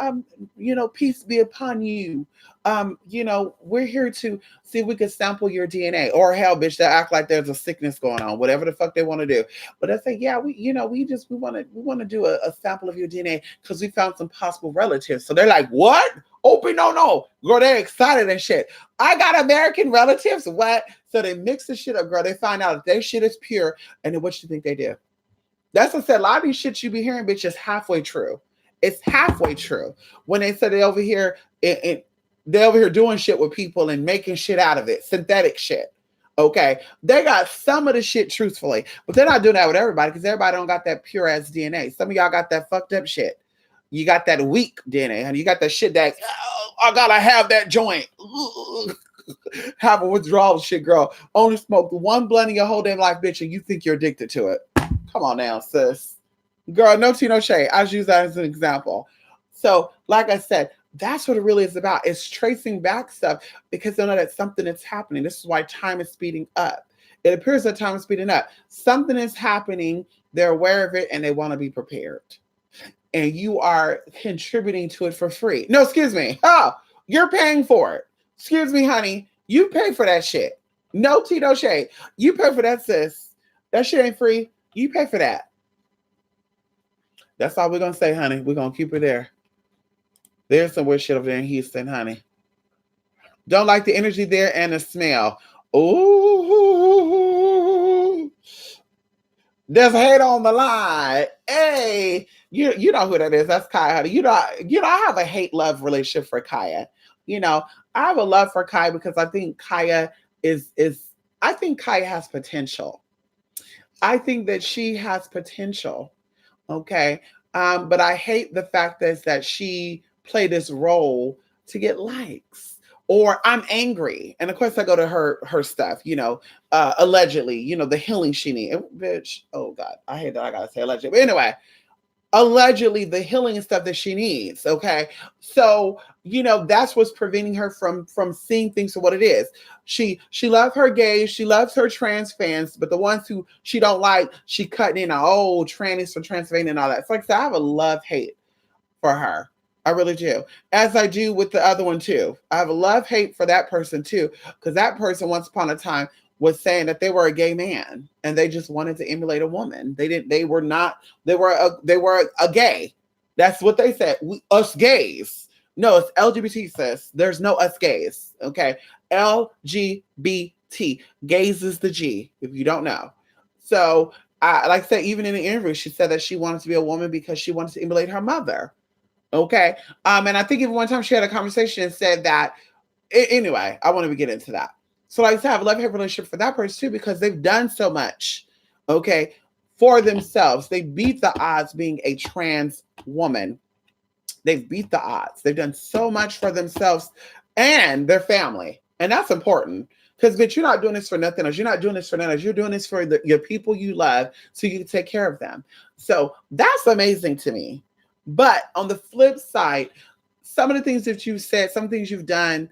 peace be upon you. We're here to see if we can sample your DNA, or hell, bitch, they act like there's a sickness going on, whatever the fuck they want to do. But they say, yeah, we want to do a sample of your DNA because we found some possible relatives. So they're like, what? Open, no. Girl, they're excited and shit. I got American relatives. What? So they mix the shit up, girl. They find out if their shit is pure, and then what you think they do? That's what I said. A lot of these shit you be hearing, bitch, is halfway true. It's halfway true. When they say they over here they're over here doing shit with people and making shit out of it, synthetic shit. Okay, they got some of the shit truthfully, but they're not doing that with everybody because everybody don't got that pure ass DNA. Some of y'all got that fucked up shit. You got that weak DNA, honey. You got that shit that I gotta have that joint. Have a withdrawal shit, girl. Only smoked one blunt in your whole damn life, bitch, and you think you're addicted to it. Come on now, sis. Girl, no tea, no shade. I just use that as an example. So, like I said, that's what it really is about. It's tracing back stuff because they know that something is happening. This is why time is speeding up. It appears that time is speeding up. Something is happening. They're aware of it and they want to be prepared. And you are contributing to it for free. No, excuse me. Oh, you're paying for it. Excuse me, honey. You pay for that shit. No tea, no shade. You pay for that, sis. That shit ain't free. You pay for that. That's all we're going to say, honey. We're going to keep it there. There's some weird shit over there in Houston, honey. Don't like the energy there and the smell. Ooh. There's hate on the line. Hey, you know who that is. That's Kaya, honey. I have a hate-love relationship for Kaya. I have a love for Kaya because I think Kaya I think Kaya has potential. I think that she has potential. Okay. But I hate the fact that she play this role to get likes, or I'm angry. And of course I go to her stuff, allegedly, the healing she needs. Bitch, oh God, I hate that I gotta say allegedly. But anyway, allegedly the healing and stuff that she needs. Okay. So, that's what's preventing her from seeing things for what it is. She loves her gays, she loves her trans fans, but the ones who she don't like, she cutting in trannies for Transylvania and all that. So like I said, I have a love-hate for her. I really do. As I do with the other one too. I have a love-hate for that person too, because that person once upon a time was saying that they were a gay man and they just wanted to emulate a woman. They were a gay. That's what they said. Us gays. No, it's LGBT, sis. There's no us gays. Okay. LGBT. Gays is the G, if you don't know. So, like I said, even in the interview, she said that she wanted to be a woman because she wanted to emulate her mother. Okay. And I think even one time she had a conversation and said that, anyway, I want to get into that. So, like I said, I have a love hate relationship for that person too because they've done so much, okay, for themselves. They beat the odds being a trans woman. They've beat the odds. They've done so much for themselves and their family. And that's important because, bitch, you're not doing this for nothing else. You're not doing this for nothing else. You're doing this for your people you love so you can take care of them. So that's amazing to me. But on the flip side, some of the things that you've said, some things you've done,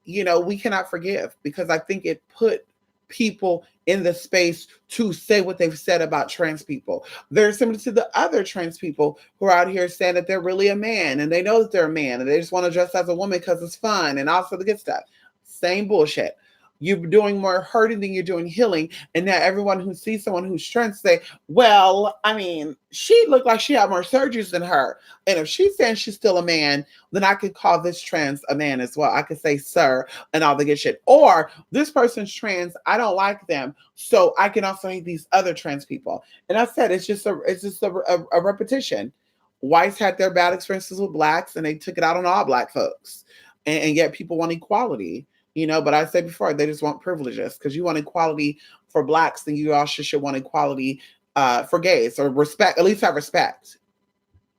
we cannot forgive because I think it put people in the space to say what they've said about trans people. They're similar to the other trans people who are out here saying that they're really a man and they know that they're a man and they just want to dress as a woman because it's fun and also the good stuff. Same bullshit. You're doing more hurting than you're doing healing. And now everyone who sees someone who's trans say, well, I mean, she looked like she had more surgeries than her. And if she's saying she's still a man, then I could call this trans a man as well. I could say sir and all the good shit. Or this person's trans, I don't like them. So I can also hate these other trans people. And I said, it's just a repetition. Whites had their bad experiences with blacks and they took it out on all black folks. And yet people want equality. But I said before, they just want privileges because you want equality for blacks, then you also should want equality for gays or respect, at least have respect.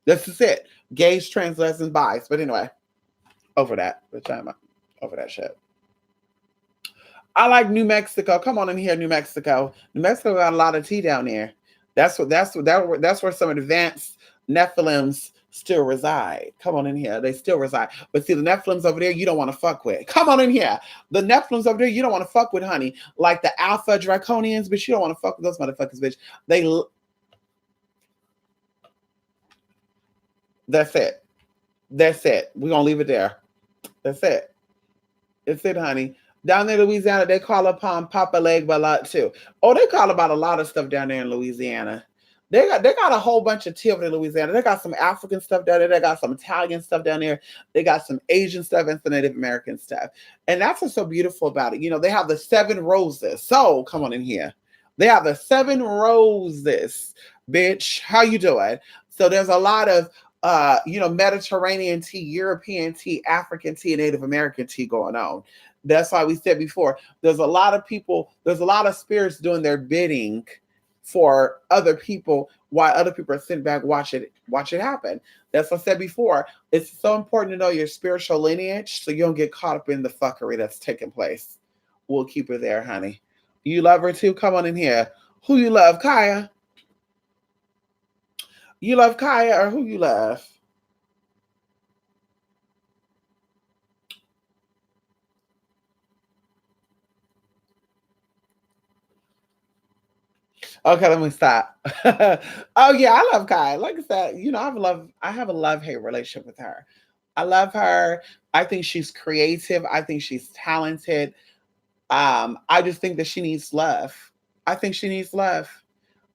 This is it. Gays, trans, lesbians, bis. But anyway, over that. Over that shit. I like New Mexico. Come on in here, New Mexico. New Mexico got a lot of tea down there. That's where some advanced Nephilims still reside. Come on in here. They still reside. But see, the Nephilims over there, you don't want to fuck with. Come on in here. The Nephilims over there, you don't want to fuck with, honey. Like the Alpha Draconians, but you don't want to fuck with those motherfuckers, bitch. That's it. That's it. We're going to leave it there. That's it. That's it, honey. Down there in Louisiana, they call upon Papa Legba a lot too. Oh, they call about a lot of stuff down there in Louisiana. They got a whole bunch of tea over in Louisiana. They got some African stuff down there. They got some Italian stuff down there. They got some Asian stuff and some Native American stuff. And that's what's so beautiful about it. They have the 7 roses. So come on in here. They have the 7 roses, bitch. How you doing? So there's a lot of Mediterranean tea, European tea, African tea, and Native American tea going on. That's why we said before, there's a lot of people, there's a lot of spirits doing their bidding for other people while other people are sitting back watch it happen. That's what I said before. It's so important to know your spiritual lineage so you don't get caught up in the fuckery that's taking place. We'll keep her there, honey. You love her too? Come on in here. Who you love, Kaya? You love Kaya or who you love? Okay, let me stop. Oh yeah, I love Kai. Like I said, I have a love-hate relationship with her. I love her. I think she's creative. I think she's talented. I just think that she needs love. I think she needs love.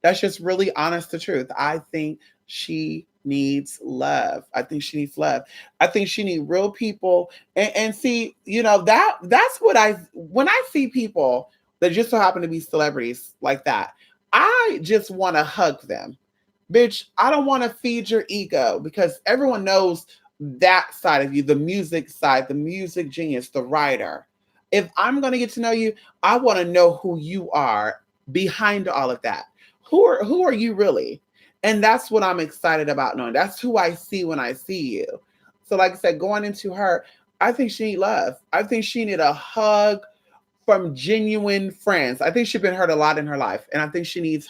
That's just really honest the truth. I think she needs love. I think she needs love. I think she needs real people. And see, that's what when I see people that just so happen to be celebrities like that, I just want to hug them. Bitch, I don't want to feed your ego because everyone knows that side of you, the music side, the music genius, the writer. If I'm going to get to know you, I want to know who you are behind all of that. Who are you really? And that's what I'm excited about knowing. That's who I see when I see you. So like I said, going into her, I think she need love. I think she need a hug from genuine friends. I think she's been hurt a lot in her life. And I think she needs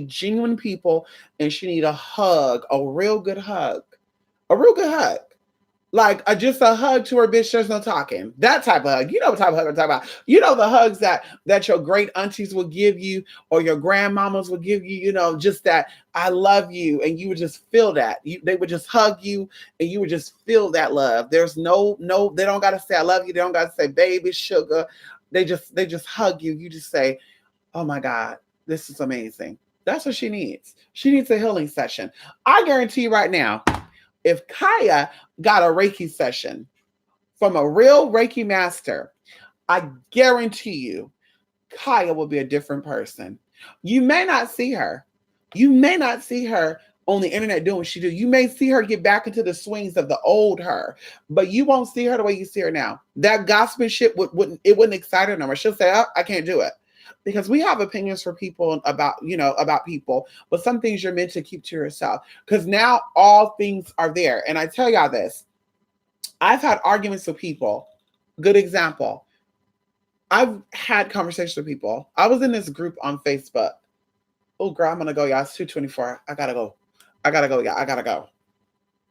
genuine people and she need a hug, a real good hug. A real good hug. Like just a hug to her, bitch, there's no talking. That type of hug. You know what type of hug I'm talking about. You know the hugs that your great aunties will give you or your grandmamas will give you, just that I love you. And you would just feel that. They would just hug you and you would just feel that love. There's no, they don't got to say I love you. They don't got to say baby, sugar. They just hug you. You just say, oh my God, this is amazing. That's what she needs. She needs a healing session. I guarantee you right now, if Kaya got a Reiki session from a real Reiki master, I guarantee you, Kaya will be a different person. You may not see her. You may not see her on the internet doing what she do. You may see her get back into the swings of the old her, but you won't see her the way you see her now. That gossiping shit wouldn't excite her no more. She'll say, "Oh, I can't do it." Because we have opinions for people about people, but some things you're meant to keep to yourself. Because now all things are there. And I tell y'all this, I've had arguments with people. Good example. I've had conversations with people. I was in this group on Facebook. Oh, girl, I'm gonna go, y'all. It's 2:24. I gotta go. Y'all. I gotta go.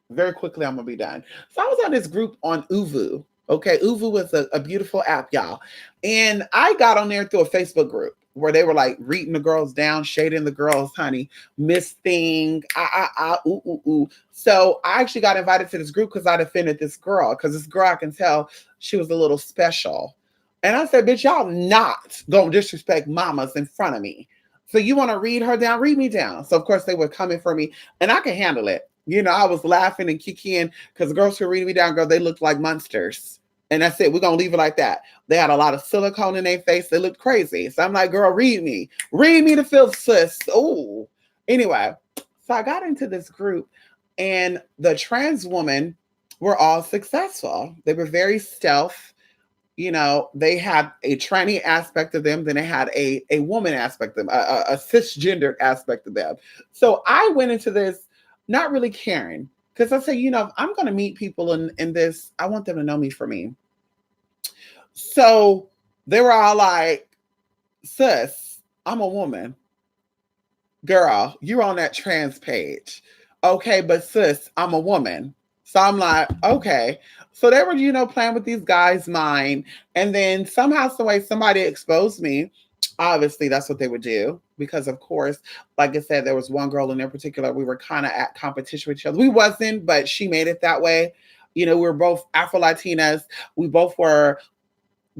Very quickly, I'm gonna be done. So I was on this group on Uvu. Okay, Uvu was a beautiful app, y'all. And I got on there through a Facebook group where they were like reading the girls down, shading the girls, honey, Miss Thing, ooh, ooh, ooh. So I actually got invited to this group because I defended this girl, because this girl, I can tell she was a little special. And I said, bitch, y'all not gonna disrespect mamas in front of me. So you want to read her down? Read me down. So of course they were coming for me, and I can handle it. You know, I was laughing and kicking because the girls who were reading me down, girl, they looked like monsters. And that's it. We're gonna leave it like that. They had a lot of silicone in their face. They looked crazy. So I'm like, girl, read me to feel sis. Oh, anyway. So I got into this group, and the trans women were all successful. They were very stealth. You know, they had a tranny aspect of them, then they had a woman aspect of them, a cisgendered aspect of them. So I went into this not really caring, because I said, you know, if I'm going to meet people in this, I want them to know me for me. So they were all like, sis, I'm a woman. Girl, you're on that trans page. Okay, but sis, I'm a woman. So I'm like, okay. So they were, you know, playing with these guys' mind. And then somehow, some way, somebody exposed me. Obviously, that's what they would do. Because, of course, like I said, there was one girl in particular, we were kind of at competition with each other. We wasn't, but she made it that way. You know, we were both Afro-Latinas. We both were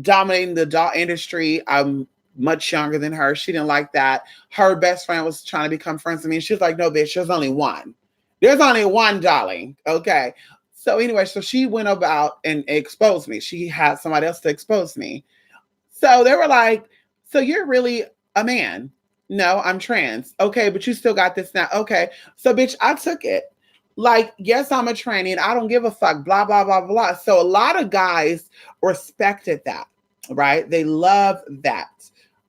dominating the doll industry. I'm much younger than her. She didn't like that. Her best friend was trying to become friends with me. And she was like, no, bitch, there's only one. There's only one, darling. Okay. So anyway, so she went about and exposed me. She had somebody else to expose me. So they were like, so you're really a man? No, I'm trans. Okay, but you still got this now. Okay. So bitch, I took it. Like, yes, I'm a tranny and I don't give a fuck, blah, blah, blah, blah. So a lot of guys respected that, right? They love that.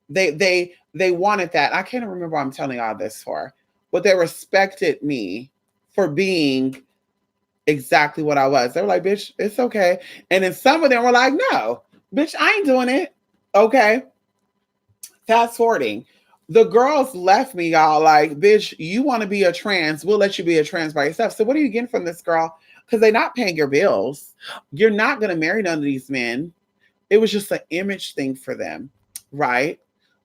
They wanted that. I can't remember what I'm telling all this for, but they respected me for being exactly what I was. They were like, bitch, it's okay. And then some of them were like, no, bitch, I ain't doing it. Okay. Fast forwarding. The girls left me, y'all, like, bitch, you want to be a trans, we'll let you be a trans by yourself. So what are you getting from this girl? Because they're not paying your bills. You're not going to marry none of these men. It was just an image thing for them, right?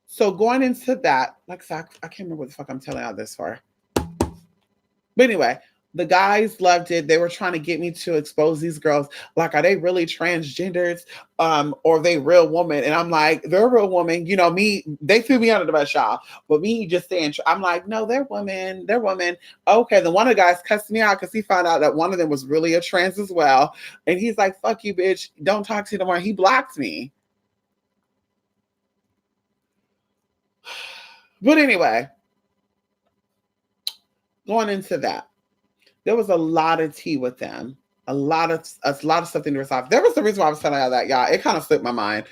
So going into that, like I can't remember what the fuck I'm telling all this for. But anyway, the guys loved it. They were trying to get me to expose these girls. Like, are they really transgenders? Or are they real women? And I'm like, they're a real woman. You know, me, they threw me under the bus, y'all. But me just saying, I'm like, no, they're women. They're women. Okay. Then one of the guys cussed me out because he found out that one of them was really a trans as well. And he's like, fuck you, bitch. Don't talk to you no more. He blocked me. But anyway, going into that, there was a lot of tea with them. A lot of stuff in their life. There was the reason why I was telling y'all that, y'all. It kind of slipped my mind.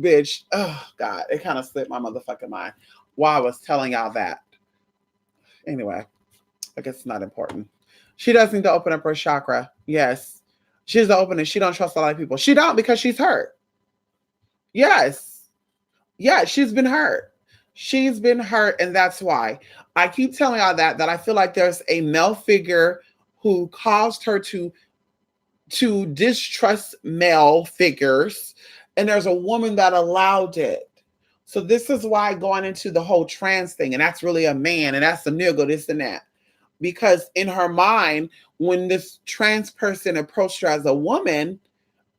Bitch, oh God, it kind of slipped my motherfucking mind while I was telling y'all that. Anyway, I guess it's not important. She does need to open up her chakra. Yes. She's open and she don't trust a lot of people. She don't, because she's hurt. Yes. Yeah, she's been hurt. She's been hurt, and that's why. I keep telling y'all that I feel like there's a male figure who caused her to distrust male figures, and there's a woman that allowed it. So this is why going into the whole trans thing, and that's really a man, and that's a nigga, this and that. Because in her mind, when this trans person approached her as a woman,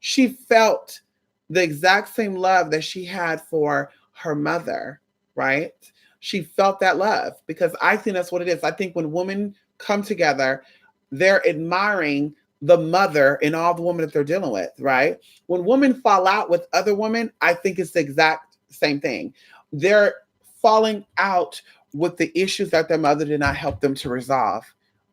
she felt the exact same love that she had for her mother, right? she felt that love, because I think that's what it is. I think when women come together, they're admiring the mother and all the women that they're dealing with, right? When women fall out with other women, I think it's the exact same thing. They're falling out with the issues that their mother did not help them to resolve.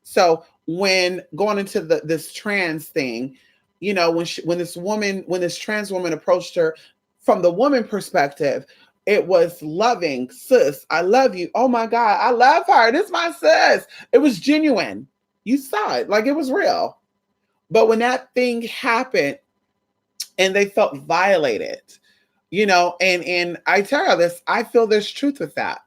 So when going into this trans thing, when this trans woman approached her from the woman perspective, it was loving. Sis, I love you. Oh my God, I love her. This is my sis. It was genuine. You saw it, like it was real. But when that thing happened and they felt violated, and I tell you this, I feel there's truth with that.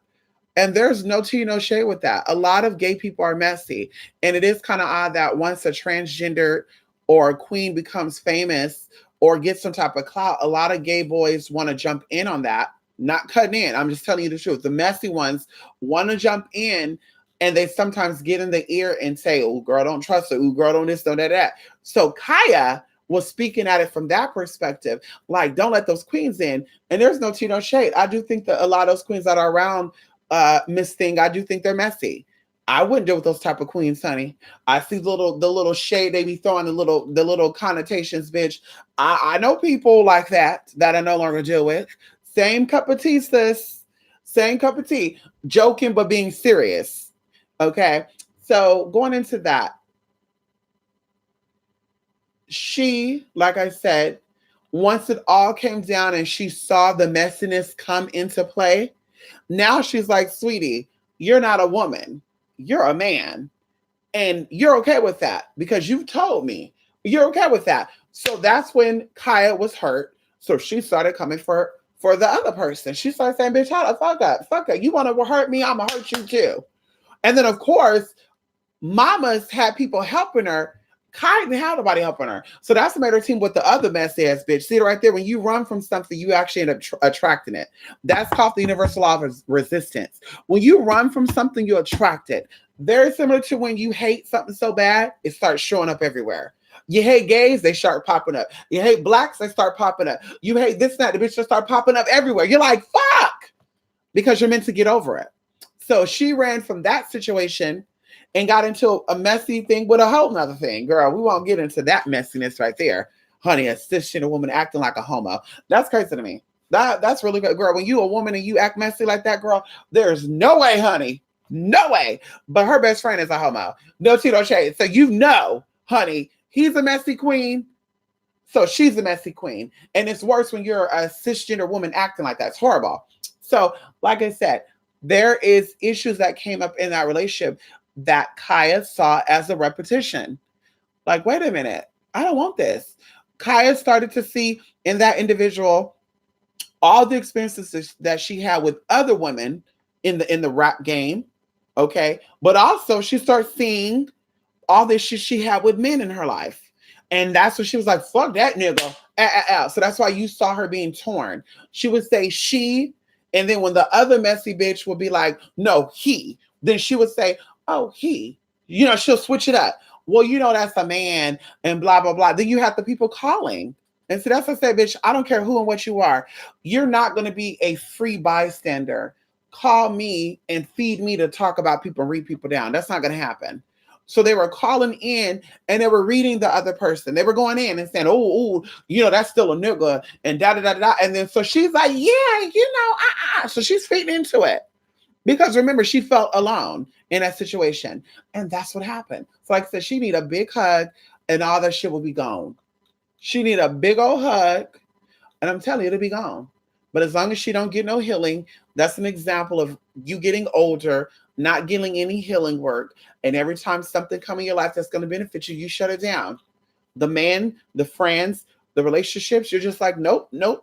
And there's no tea, no shade with that. A lot of gay people are messy. And it is kind of odd that once a transgender or a queen becomes famous or gets some type of clout, a lot of gay boys want to jump in on that. Not cutting in. I'm just telling you the truth. The messy ones want to jump in, and they sometimes get in the ear and say, oh, girl, don't trust her. Oh, girl, don't this, don't that. So Kaya was speaking at it from that perspective. Like, don't let those queens in. And there's no tea, no shade. I do think that a lot of those queens that are around Miss Thing, I do think they're messy. I wouldn't deal with those type of queens, honey. I see the little shade they be throwing, the little connotations, bitch. I know people like that I no longer deal with. Same cup of tea, sis. Same cup of tea. Joking, but being serious. Okay. So going into that, she, like I said, once it all came down and she saw the messiness come into play, now she's like, sweetie, you're not a woman. You're a man. And you're okay with that because you've told me you're okay with that. So that's when Kaya was hurt. So she started coming for the other person. She started saying, bitch, how the fuck up? Fuck up. You want to hurt me? I'm going to hurt you too. And then, of course, Mama's had people helping her. Kaya didn't have nobody helping her. So that's made her team with the other messy ass bitch. See it right there? When you run from something, you actually end up attracting it. That's called the universal law of resistance. When you run from something, you attract it. Very similar to when you hate something so bad, it starts showing up everywhere. You hate gays, they start popping up. You hate blacks, they start popping up. You hate this and that, the bitch just start popping up everywhere. You're like, fuck! Because you're meant to get over it. So she ran from that situation and got into a messy thing with a whole nother thing. Girl, we won't get into that messiness right there. Honey, a cisgender woman acting like a homo. That's crazy to me. That's really good. Girl, when you a woman and you act messy like that, girl, there's no way, honey. No way. But her best friend is a homo. No tea, no shade. So honey, he's a messy queen. So she's a messy queen. And it's worse when you're a cisgender woman acting like that. It's horrible. So, like I said, there is issues that came up in that relationship that Kaya saw as a repetition. Like, wait a minute, I don't want this. Kaya started to see in that individual all the experiences that she had with other women in the rap game, okay? But also she starts seeing all this shit she had with men in her life. And that's when she was like, fuck that nigga. So that's why you saw her being torn. She would say she, and then when the other messy bitch would be like, no, he, then she would say, oh, he. She'll switch it up. Well, that's a man and blah, blah, blah. Then you have the people calling. And so that's what I said, bitch, I don't care who and what you are. You're not going to be a free bystander. Call me and feed me to talk about people and read people down. That's not going to happen. So they were calling in and they were reading the other person. They were going in and saying, oh, that's still a nigga and da-da-da-da. And then so she's like, yeah, So she's feeding into it. Because remember, she felt alone in that situation. And that's what happened. So like I said, she need a big hug and all that shit will be gone. She need a big old hug. And I'm telling you, it'll be gone. But as long as she don't get no healing, that's an example of you getting older, not getting any healing work. And every time something comes in your life that's going to benefit you, you shut it down. The man, the friends, the relationships, you're just like, nope. Been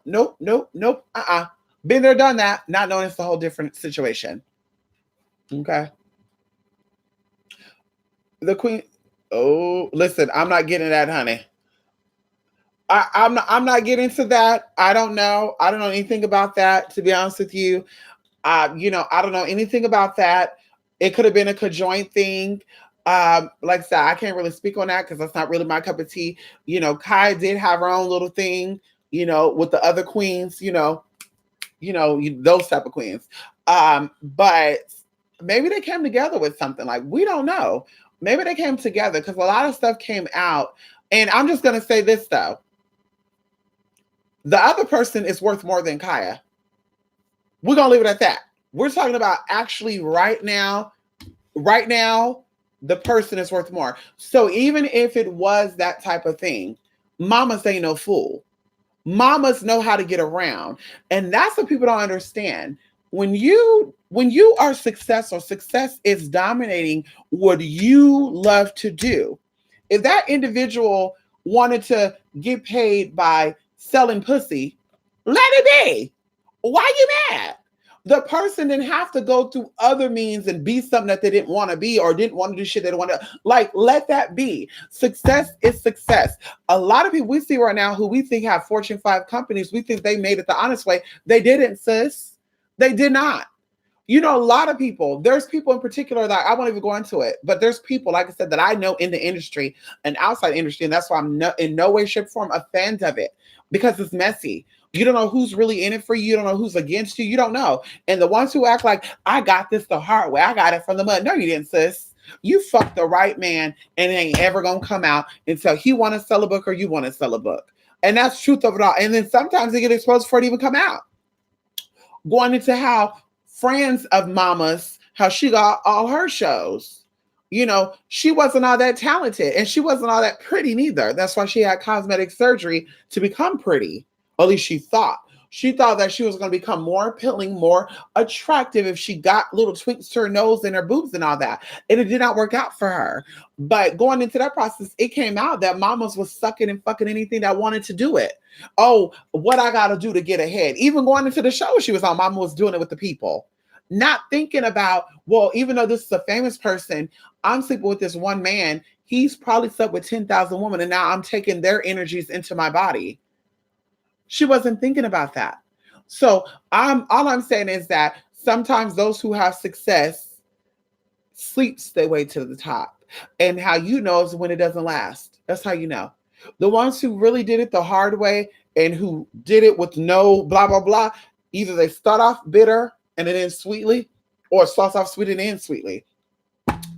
there, done that, not knowing it's a whole different situation. Okay. The queen. Oh, listen, I'm not getting that, honey. I'm not getting to that. I don't know anything about that, to be honest with you. I don't know anything about that. It could have been a conjoined thing. Like I said, I can't really speak on that because that's not really my cup of tea. Kai did have her own little thing, with the other queens, those type of queens. But maybe they came together with something. Like, we don't know. Maybe they came together because a lot of stuff came out. And I'm just going to say this, though. The other person is worth more than Kaya. We're going to leave it at that. We're talking about actually right now, the person is worth more. So even if it was that type of thing, mamas ain't no fool. Mamas know how to get around. And that's what people don't understand. When you are successful, success is dominating what you love to do. If that individual wanted to get paid by selling pussy, let it be. Why you mad? The person didn't have to go through other means and be something that they didn't want to be or didn't want to do shit they didn't want to. Like, let that be. Success is success. A lot of people we see right now who we think have Fortune 5 companies, we think they made it the honest way. They didn't, sis. They did not. You know, a lot of people, there's people in particular that I won't even go into it, but there's people, like I said, that I know in the industry and outside industry, and that's why I'm in no way, shape, form a fan of it, because it's messy. You don't know who's really in it for you. You don't know who's against you. You don't know. And the ones who act like, I got this the hard way, I got it from the mud. No, you didn't, sis. You fucked the right man, and it ain't ever going to come out until he want to sell a book or you want to sell a book. And that's the truth of it all. And then sometimes they get exposed before it even come out. Going into how friends of Mama's, how she got all her shows. You know, she wasn't all that talented and she wasn't all that pretty neither. That's why she had cosmetic surgery to become pretty. At least she thought. She thought that she was going to become more appealing, more attractive if she got little tweaks to her nose and her boobs and all that. And it did not work out for her. But going into that process, it came out that Mama's was sucking and fucking anything that wanted to do it. Oh, what I got to do to get ahead. Even going into the show she was on, Mama was doing it with the people. Not thinking about, well, even though this is a famous person, I'm sleeping with this one man. He's probably slept with 10,000 women, and now I'm taking their energies into my body. She wasn't thinking about that. So all I'm saying is that sometimes those who have success sleeps their way to the top. And how you know is when it doesn't last. That's how you know. The ones who really did it the hard way and who did it with no blah, blah, blah, either they start off bitter and it ends sweetly, or it starts off sweet and ends sweetly.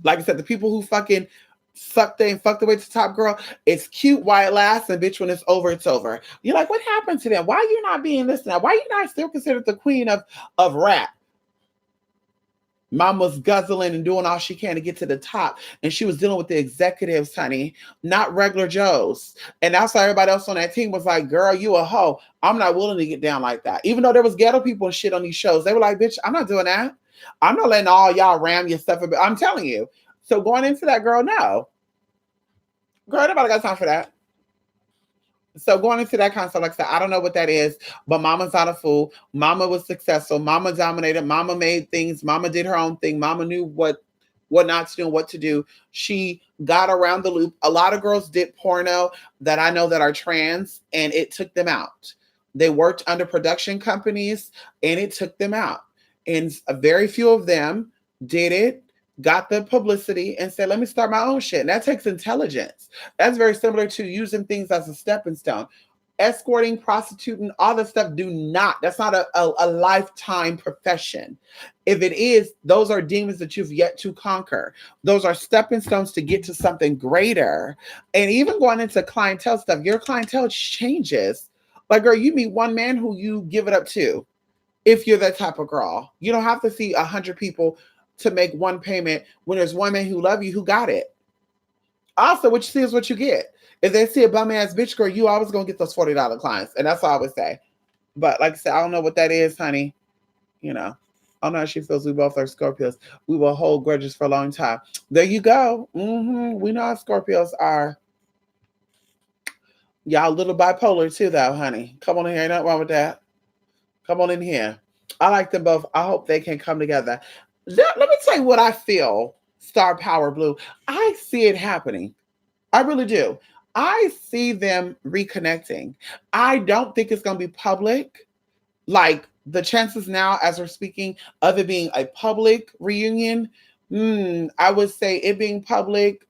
Like I said, the people who fucking sucked and fucked away to the top, girl, it's cute while it lasts, and bitch, when it's over, it's over. You're like, what happened to them? Why are you not being listened to? Why are you not still considered the queen of rap? Mama's guzzling and doing all she can to get to the top. And she was dealing with the executives, honey, not regular Joes. And that's why everybody else on that team was like, girl, you a hoe. I'm not willing to get down like that. Even though there was ghetto people and shit on these shows. They were like, bitch, I'm not doing that. I'm not letting all y'all ram your stuff. I'm telling you. So going into that, girl, no. Girl, nobody got time for that. So going into that kind of stuff, like I said, I don't know what that is, but Mama's not a fool. Mama was successful. Mama dominated. Mama made things. Mama did her own thing. Mama knew what not to do and what to do. She got around the loop. A lot of girls did porno that I know that are trans, and it took them out. They worked under production companies, and it took them out. And a very few of them did it, got the publicity, and said, let me start my own shit. And that takes intelligence. That's very similar to using things as a stepping stone. Escorting, prostituting, all that stuff that's not a lifetime profession. If it is, those are demons that you've yet to conquer. Those are stepping stones to get to something greater. And even going into clientele stuff, your clientele changes. Like, girl, you meet one man who you give it up to. If you're that type of girl, you don't have to see 100 people to make one payment when there's one man who love you, who got it. Also, what you see is what you get. If they see a bum ass bitch, girl, you always gonna get those $40 clients. And that's all I would say. But like I said, I don't know what that is, honey. You know, I don't know how she feels. We both are Scorpios. We will hold grudges for a long time. There you go. We know how Scorpios are. Y'all a little bipolar too, though, honey. Come on in here. Ain't nothing wrong with that. Come on in here. I like them both. I hope they can come together. Let me tell you what I feel, Star Power Blue. I see it happening. I really do. I see them reconnecting. I don't think it's going to be public. Like, the chances now, as we're speaking, of it being a public reunion, I would say it being public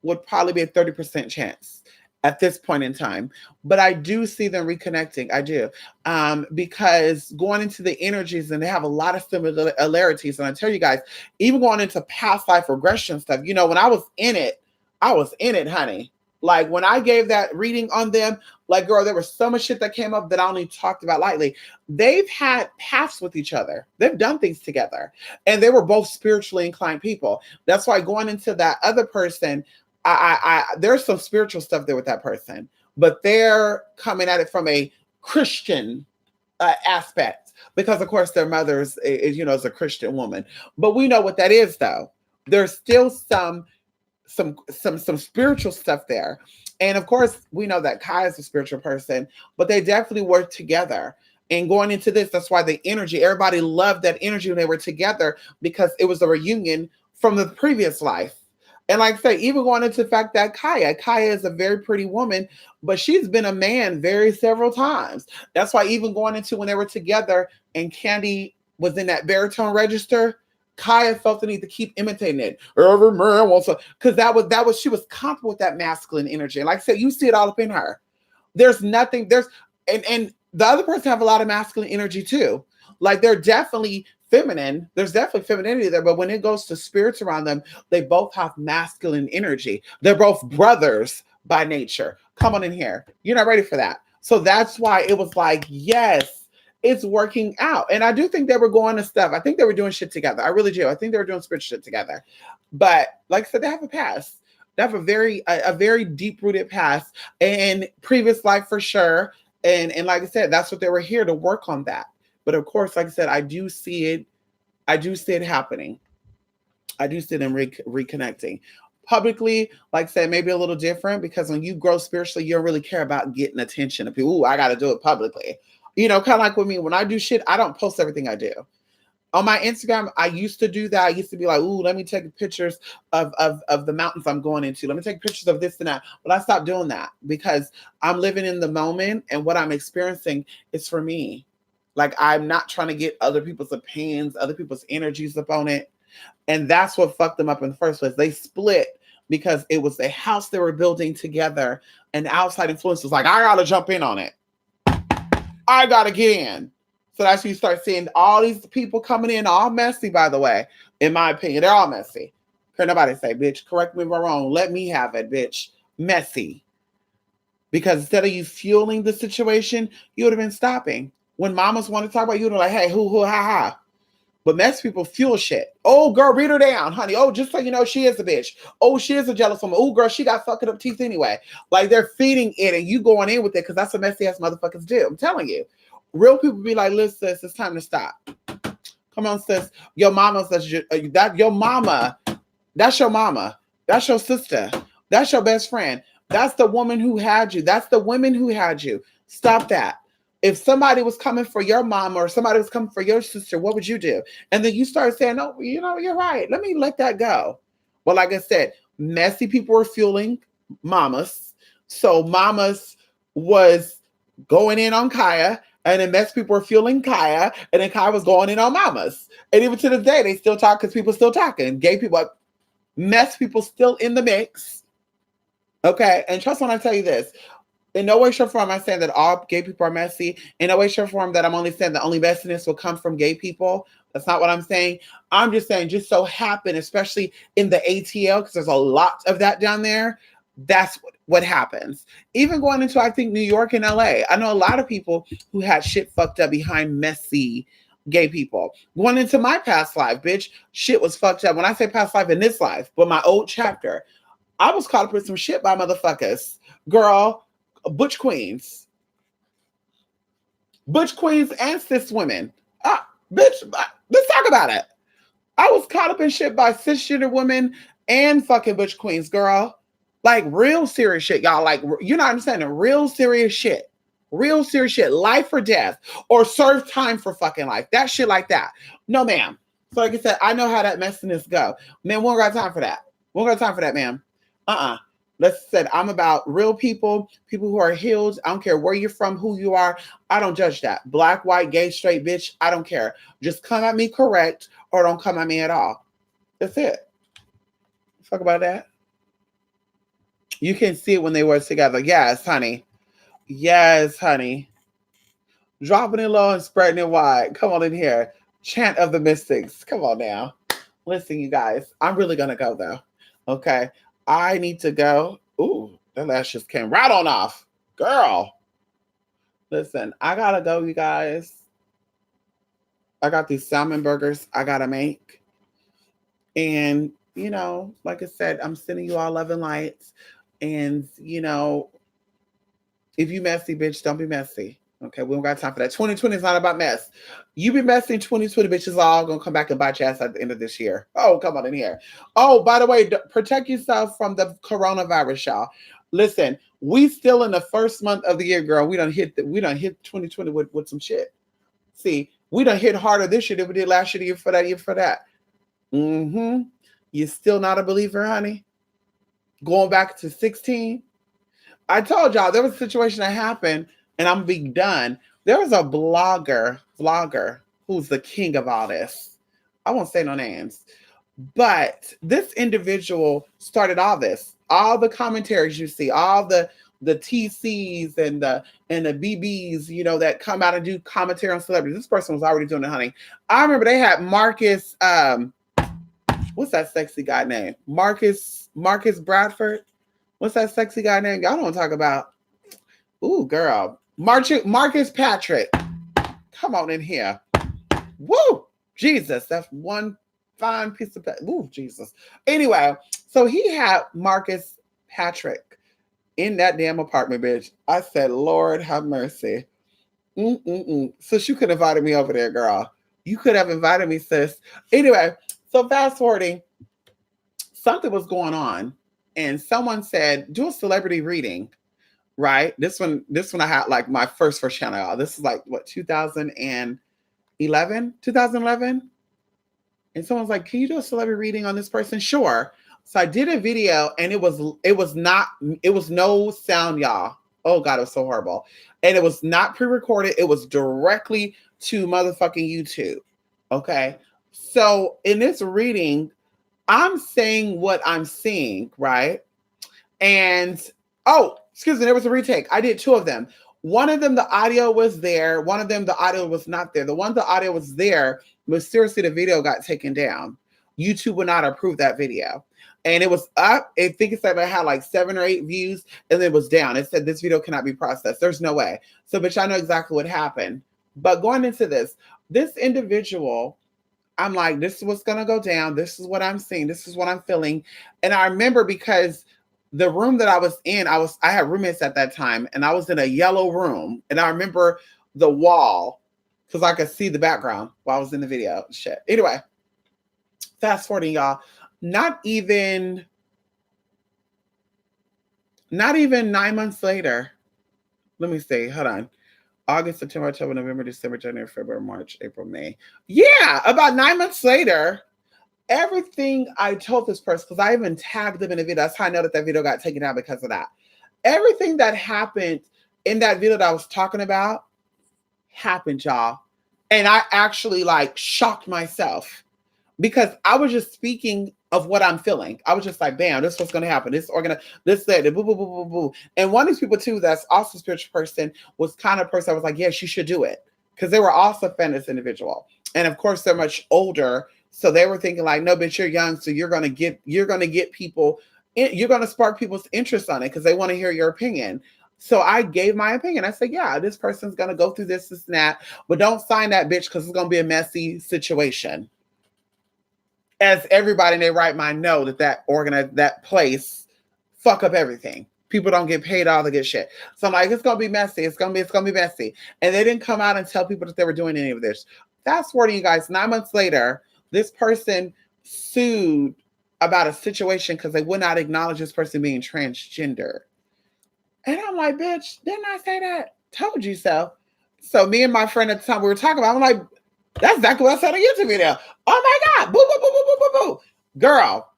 would probably be a 30% chance. at this point in time. But I do see them reconnecting. I do. Because going into the energies, and they have a lot of similarities. And I tell you guys, even going into past life regression stuff, you know, when I was in it, honey. Like when I gave that reading on them, like, girl, there was so much shit that came up that I only talked about lightly. They've had paths with each other. They've done things together. And they were both spiritually inclined people. That's why going into that other person, there's some spiritual stuff there with that person, but they're coming at it from a Christian aspect because, of course, their mother's is a Christian woman. But we know what that is, though. There's still some spiritual stuff there. And of course, we know that Kai is a spiritual person, but they definitely work together. And going into this, that's why the energy, everybody loved that energy when they were together because it was a reunion from the previous life. And like I say, even going into the fact that Kaya is a very pretty woman, but she's been a man several times. That's why even going into when they were together and Candy was in that baritone register, Kaya felt the need to keep imitating it. Every man wants to, because she was comfortable with that masculine energy. And like I said, you see it all up in her. There's nothing, and the other person have a lot of masculine energy too. Like they're definitely feminine. There's definitely femininity there, but when it goes to spirits around them, they both have masculine energy. They're both brothers by nature. Come on in here. You're not ready for that. So that's why it was like, yes, it's working out. And I do think they were going to stuff. I think they were doing shit together. I really do. I think they were doing spiritual shit together. But like I said, they have a past. They have a very deep rooted past and previous life for sure. And like I said, that's what they were here to work on that. But of course, like I said, I do see it happening. I do see them reconnecting. Publicly, like I said, maybe a little different because when you grow spiritually, you don't really care about getting attention of people. Ooh, I got to do it publicly. You know, kind of like with me, when I do shit, I don't post everything I do. On my Instagram, I used to do that. I used to be like, ooh, let me take pictures of the mountains I'm going into. Let me take pictures of this and that. But I stopped doing that because I'm living in the moment and what I'm experiencing is for me. Like I'm not trying to get other people's opinions, other people's energies upon it. And that's what fucked them up in the first place. They split because it was a house they were building together and outside influence was like, I got to jump in on it. I got to get in. So that's when you start seeing all these people coming in, all messy, by the way. In my opinion, they're all messy. Heard nobody say, bitch, correct me if I'm wrong. Let me have it, bitch. Messy. Because instead of you fueling the situation, you would have been stopping. When mamas want to talk about you, they're like, hey, hoo, ha, ha. But mess people fuel shit. Oh, girl, read her down, honey. Oh, just so you know, she is a bitch. Oh, she is a jealous woman. Oh, girl, she got fucking up teeth anyway. Like they're feeding it and you going in with it because that's what messy ass motherfuckers do. I'm telling you. Real people be like, listen, sis, it's time to stop. Come on, sis. Your mama says your mama. That's your mama. That's your sister. That's your best friend. That's the woman who had you. That's the women who had you. Stop that. If somebody was coming for your mom or somebody was coming for your sister, what would you do? And then you start saying, oh, you know, you're right. Let me let that go. Well, like I said, messy people were fueling mamas. So mamas was going in on Kaya, and then messy people were fueling Kaya, and then Kaya was going in on mamas. And even to this day, they still talk because people still talking. Gay people, mess people still in the mix. Okay, and trust when I tell you this. In no way, shape, or form, I'm saying that all gay people are messy. In no way, shape, or form, that I'm only saying the only messiness will come from gay people. That's not what I'm saying. I'm just saying, just so happen, especially in the ATL, because there's a lot of that down there. That's what happens. Even going into, I think, New York and LA. I know a lot of people who had shit fucked up behind messy gay people. Going into my past life, bitch, shit was fucked up. When I say past life, in this life, but my old chapter, I was caught up with some shit by motherfuckers. Girl, butch queens and cis women. Bitch, let's talk about it. I was caught up in shit by cisgender women and fucking butch queens, girl. Like real serious shit, y'all. Like, you're not understanding. Real serious shit. Real serious shit. Life or death. Or serve time for fucking life. That shit like that. No, ma'am. So like I said, I know how that messiness go. Man, we don't got time for that. We don't got time for that, ma'am. Let's say I'm about real people who are healed. I don't care where you're from, who you are. I don't judge that. Black, white, gay, straight, bitch. I don't care. Just come at me correct or don't come at me at all. That's it. Fuck about that. You can see it when they were together. Yes, honey. Yes, honey. Dropping it low and spreading it wide. Come on in here. Chant of the Mystics. Come on now. Listen, you guys. I'm really gonna go though. Okay. I need to go. Ooh, that lash just came right on off. Girl. Listen, I gotta go, you guys. I got these salmon burgers I gotta make. And, like I said, I'm sending you all love and lights. And, if you messy, bitch, don't be messy. Okay, we don't got time for that. 2020 is not about mess. You be messy in 2020, bitches all gonna come back and bite your ass at the end of this year. Oh, come on in here. Oh, by the way, protect yourself from the coronavirus, y'all. Listen, we still in the first month of the year, girl. We done hit 2020 with some shit. See, we done hit harder this year than we did last year, the year for that, year for that. Mm-hmm. You still not a believer, honey? Going back to 16. I told y'all there was a situation that happened, and I'm being done. There was a vlogger, who's the king of all this. I won't say no names, but this individual started all this. All the commentaries you see, all the TCs and the BBs, that come out and do commentary on celebrities. This person was already doing it, honey. I remember they had Marcus. What's that sexy guy name? Marcus Bradford. What's that sexy guy name? Y'all don't talk about. Ooh, girl. Marcus Patrick. Come on in here. Woo! Jesus, that's one fine piece of. Ooh, Jesus. Anyway, so he had Marcus Patrick in that damn apartment, bitch. I said, Lord have mercy. So you could have invited me over there, girl. You could have invited me, sis. Anyway, so fast forwarding, something was going on. And someone said, do a celebrity reading, right? This one I had like my first channel. This is like what, 2011? And someone's like, can you do a celebrity reading on this person? Sure. So I did a video and it was no sound, y'all. Oh God, it was so horrible. And it was not pre-recorded. It was directly to motherfucking YouTube. Okay. So in this reading, I'm saying what I'm seeing, right? And, excuse me, there was a retake. I did two of them. One of them, the audio was there. One of them, the audio was not there. The one, the audio was there, but seriously, the video got taken down. YouTube would not approve that video. And it was up. I think it said I had like 7 or 8 views, and then it was down. It said this video cannot be processed. There's no way. So, but I know exactly what happened. But going into this individual, I'm like, this is what's going to go down. This is what I'm seeing. This is what I'm feeling. And I remember because the room that I was in, I had roommates at that time, and I was in a yellow room. And I remember the wall because I could see the background while I was in the video. Shit. Anyway, fast forwarding, y'all. Not even 9 months later. Let me see. Hold on. August, September, October, November, December, January, February, March, April, May. Yeah, about 9 months later, everything I told this person, because I even tagged them in the video. That's how I know that video got taken down, because of that. Everything that happened in that video that I was talking about happened, y'all. And I actually like shocked myself because I was just speaking of what I'm feeling. I was just like, bam, this is what's going to happen. This, that, boo, boo, boo, boo, boo. And one of these people too, that's also a spiritual person, was kind of person I was like, yes, you should do it. Because they were also fan of this individual. And of course, they're much older. So they were thinking like, no, bitch, you're young. So you're going to get people, you're going to spark people's interest on it because they want to hear your opinion. So I gave my opinion. I said, yeah, this person's going to go through this and that, but don't sign that bitch because it's going to be a messy situation. As everybody in their right mind know that place fuck up everything. People don't get paid all the good shit. So I'm like, it's gonna be messy. It's gonna be messy. And they didn't come out and tell people that they were doing any of this. Fast forwarding, you guys, 9 months later, this person sued about a situation because they would not acknowledge this person being transgender. And I'm like, bitch, didn't I say that? Told you so. So me and my friend at the time we were talking about, I'm like, that's exactly what I said on YouTube video. Oh my God. Boo, boo, boo, boo, boo, boo, boo. Girl.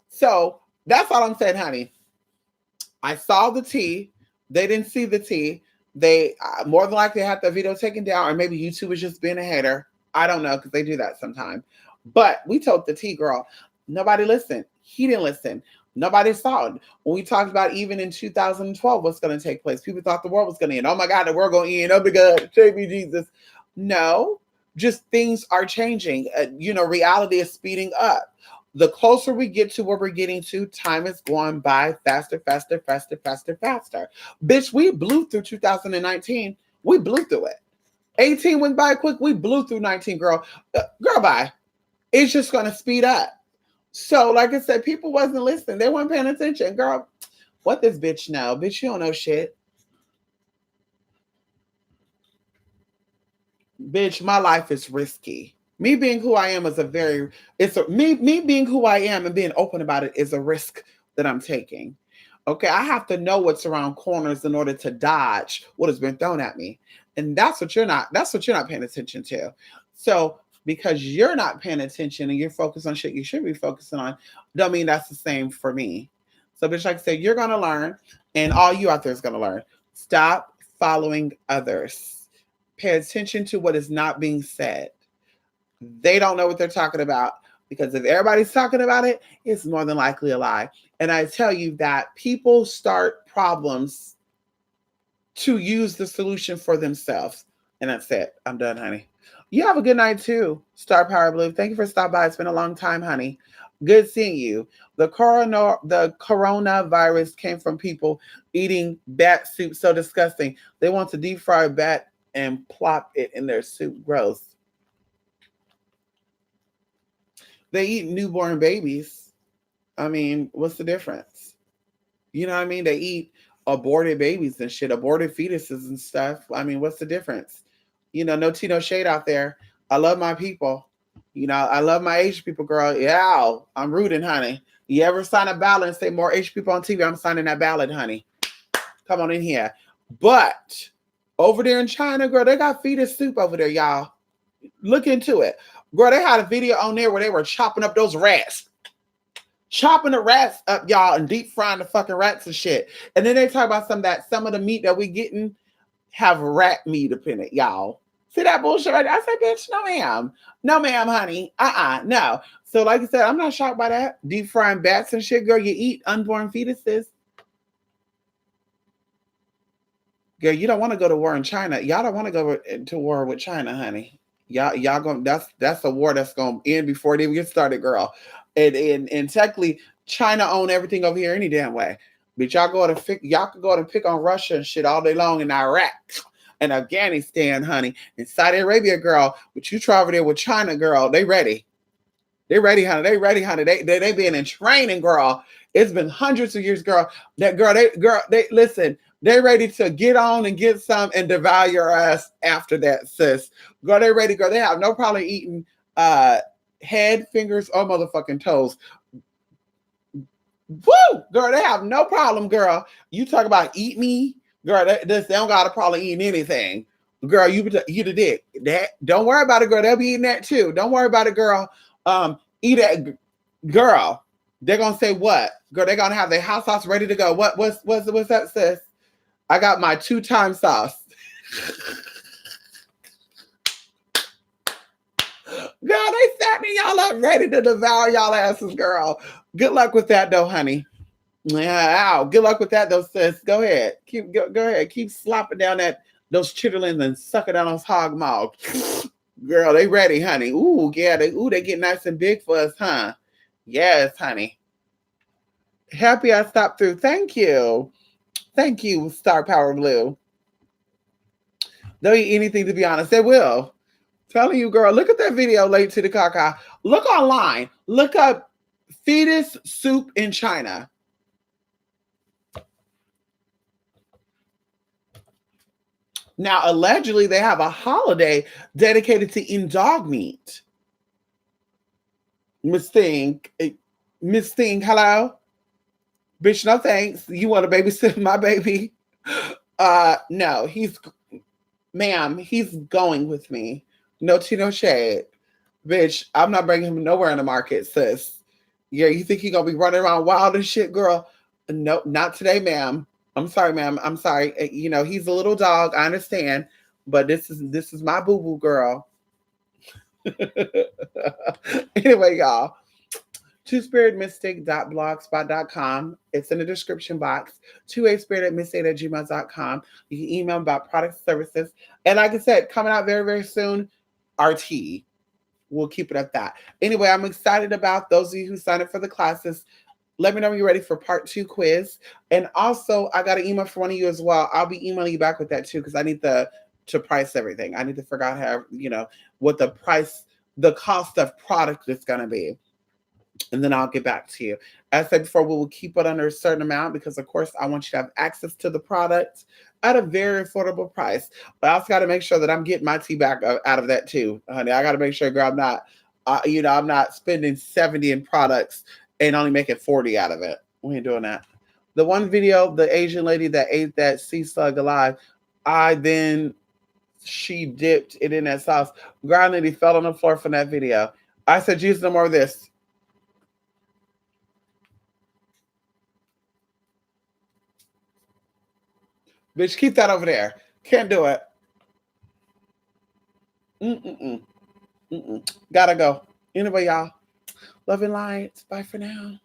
So that's all I'm saying, honey. I saw the tea. They didn't see the tea. They more than likely had the video taken down, or maybe YouTube was just being a hater. I don't know, because they do that sometimes. But we told the tea, girl. Nobody listened. He didn't listen. Nobody saw it. When we talked about even in 2012, what's going to take place, people thought the world was going to end. Oh my God, the world going to end. Oh my God, save me, Jesus. No, just things are changing. Reality is speeding up. The closer we get to where we're getting to, time is going by faster, faster, faster, faster, faster. Bitch, we blew through 2019. We blew through it. 18 went by quick. We blew through 19, girl. Girl, bye. It's just going to speed up. So, like I said, people wasn't listening. They weren't paying attention. Girl, what this bitch know? Bitch, you don't know shit. Bitch, my life is risky. Me being who I am is me being who I am and being open about it is a risk that I'm taking. Okay, I have to know what's around corners in order to dodge what has been thrown at me. And that's what you're not paying attention to. So because you're not paying attention and you're focused on shit you should be focusing on, don't mean that's the same for me. So bitch, like I said, you're gonna learn, and all you out there is gonna learn. Stop following others. Pay attention to what is not being said. They don't know what they're talking about, because if everybody's talking about it, it's more than likely a lie. And I tell you that people start problems to use the solution for themselves. And that's it. I'm done, honey. You have a good night too, Star Power Blue. Thank you for stopping by. It's been a long time, honey. Good seeing you. The coronavirus came from people eating bat soup. So disgusting. They want to deep fry a bat and plop it in their soup. Gross. They eat newborn babies. I mean, what's the difference? You know what I mean? They eat aborted babies and shit, aborted fetuses and stuff. I mean, what's the difference? No tea, no shade out there. I love my people. I love my Asian people, girl. Yeah, I'm rooting, honey. You ever sign a ballot and say more Asian people on TV? I'm signing that ballot, honey. Come on in here. But over there in China, girl, they got fetus soup over there, y'all. Look into it. Girl, they had a video on there where they were chopping up those rats. Chopping the rats up, y'all, and deep frying the fucking rats and shit. And then they talk about some of the meat that we getting have rat meat up in it, y'all. See that bullshit right there? I said, bitch, no ma'am. No ma'am, honey. No. So like I said, I'm not shocked by that. Deep frying bats and shit, girl, you eat unborn fetuses. Girl, you don't want to go to war in China. Y'all don't want to go to war with China, honey. Y'all going that's a war that's gonna end before it even gets started, girl. And technically, China own everything over here any damn way. But y'all could go and pick on Russia and shit all day long in Iraq and Afghanistan, honey, and Saudi Arabia, girl. But you try over there with China, girl. They ready. They ready, honey. They ready, honey. They been in training, girl. It's been hundreds of years, girl. They listen. They ready to get on and get some and devour your ass after that, sis. Girl, they ready, girl. They have no problem eating head, fingers, or motherfucking toes. Woo! Girl, they have no problem, girl. You talk about eat me, girl, they don't got a problem eating anything. Girl, you the dick. Don't worry about it, girl. They'll be eating that too. Don't worry about it, girl. Eat that, girl. They're gonna say what? Girl, they're gonna have their hot sauce ready to go. What's that, sis? I got my 2-time sauce. Girl, they set me y'all up ready to devour y'all asses, girl. Good luck with that, though, honey. Yeah, good luck with that, though, sis. Go ahead. Go ahead. Keep slopping down those chitterlings and sucking down those hog maw. Girl, they ready, honey. Ooh, yeah. They get nice and big for us, huh? Yes, honey. Happy I stopped through. Thank you. Thank you, Star Power Blue. They'll eat anything, to be honest. They will. Telling you, girl, look at that video, Late to the Caca. Look online. Look up fetus soup in China. Now, allegedly, they have a holiday dedicated to eating dog meat. Miss Thing, hello? Bitch, no thanks. You want to babysit my baby? No, ma'am, he's going with me. No tea, no shade. Bitch, I'm not bringing him nowhere in the market, sis. Yeah, you think he gonna be running around wild and shit, girl? No, not today, ma'am. I'm sorry, ma'am. I'm sorry. He's a little dog. I understand, but this is my boo-boo girl. Anyway, y'all. twospiritmystic.blogspot.com. It's in the description box. 2aspirit@mystic@gmail.com. You can email about products, services. And like I said, coming out very, very soon, our tea. We'll keep it at that. Anyway, I'm excited about those of you who signed up for the classes. Let me know when you're ready for part 2 quiz. And also, I got an email for one of you as well. I'll be emailing you back with that too, because I need to price everything. I need to figure out how, what the price, the cost of product is going to be. And then I'll get back to you. As I said before, we will keep it under a certain amount because, of course, I want you to have access to the product at a very affordable price. But I also got to make sure that I'm getting my tea back out of that too, honey. I got to make sure, girl, I'm not, I'm not spending 70 in products and only making 40 out of it. We ain't doing that. The one video, the Asian lady that ate that sea slug alive, she dipped it in that sauce. Ground lady fell on the floor from that video. I said, use no more of this. Bitch, keep that over there. Can't do it. Gotta go. Anyway, y'all. Love and light. Bye for now.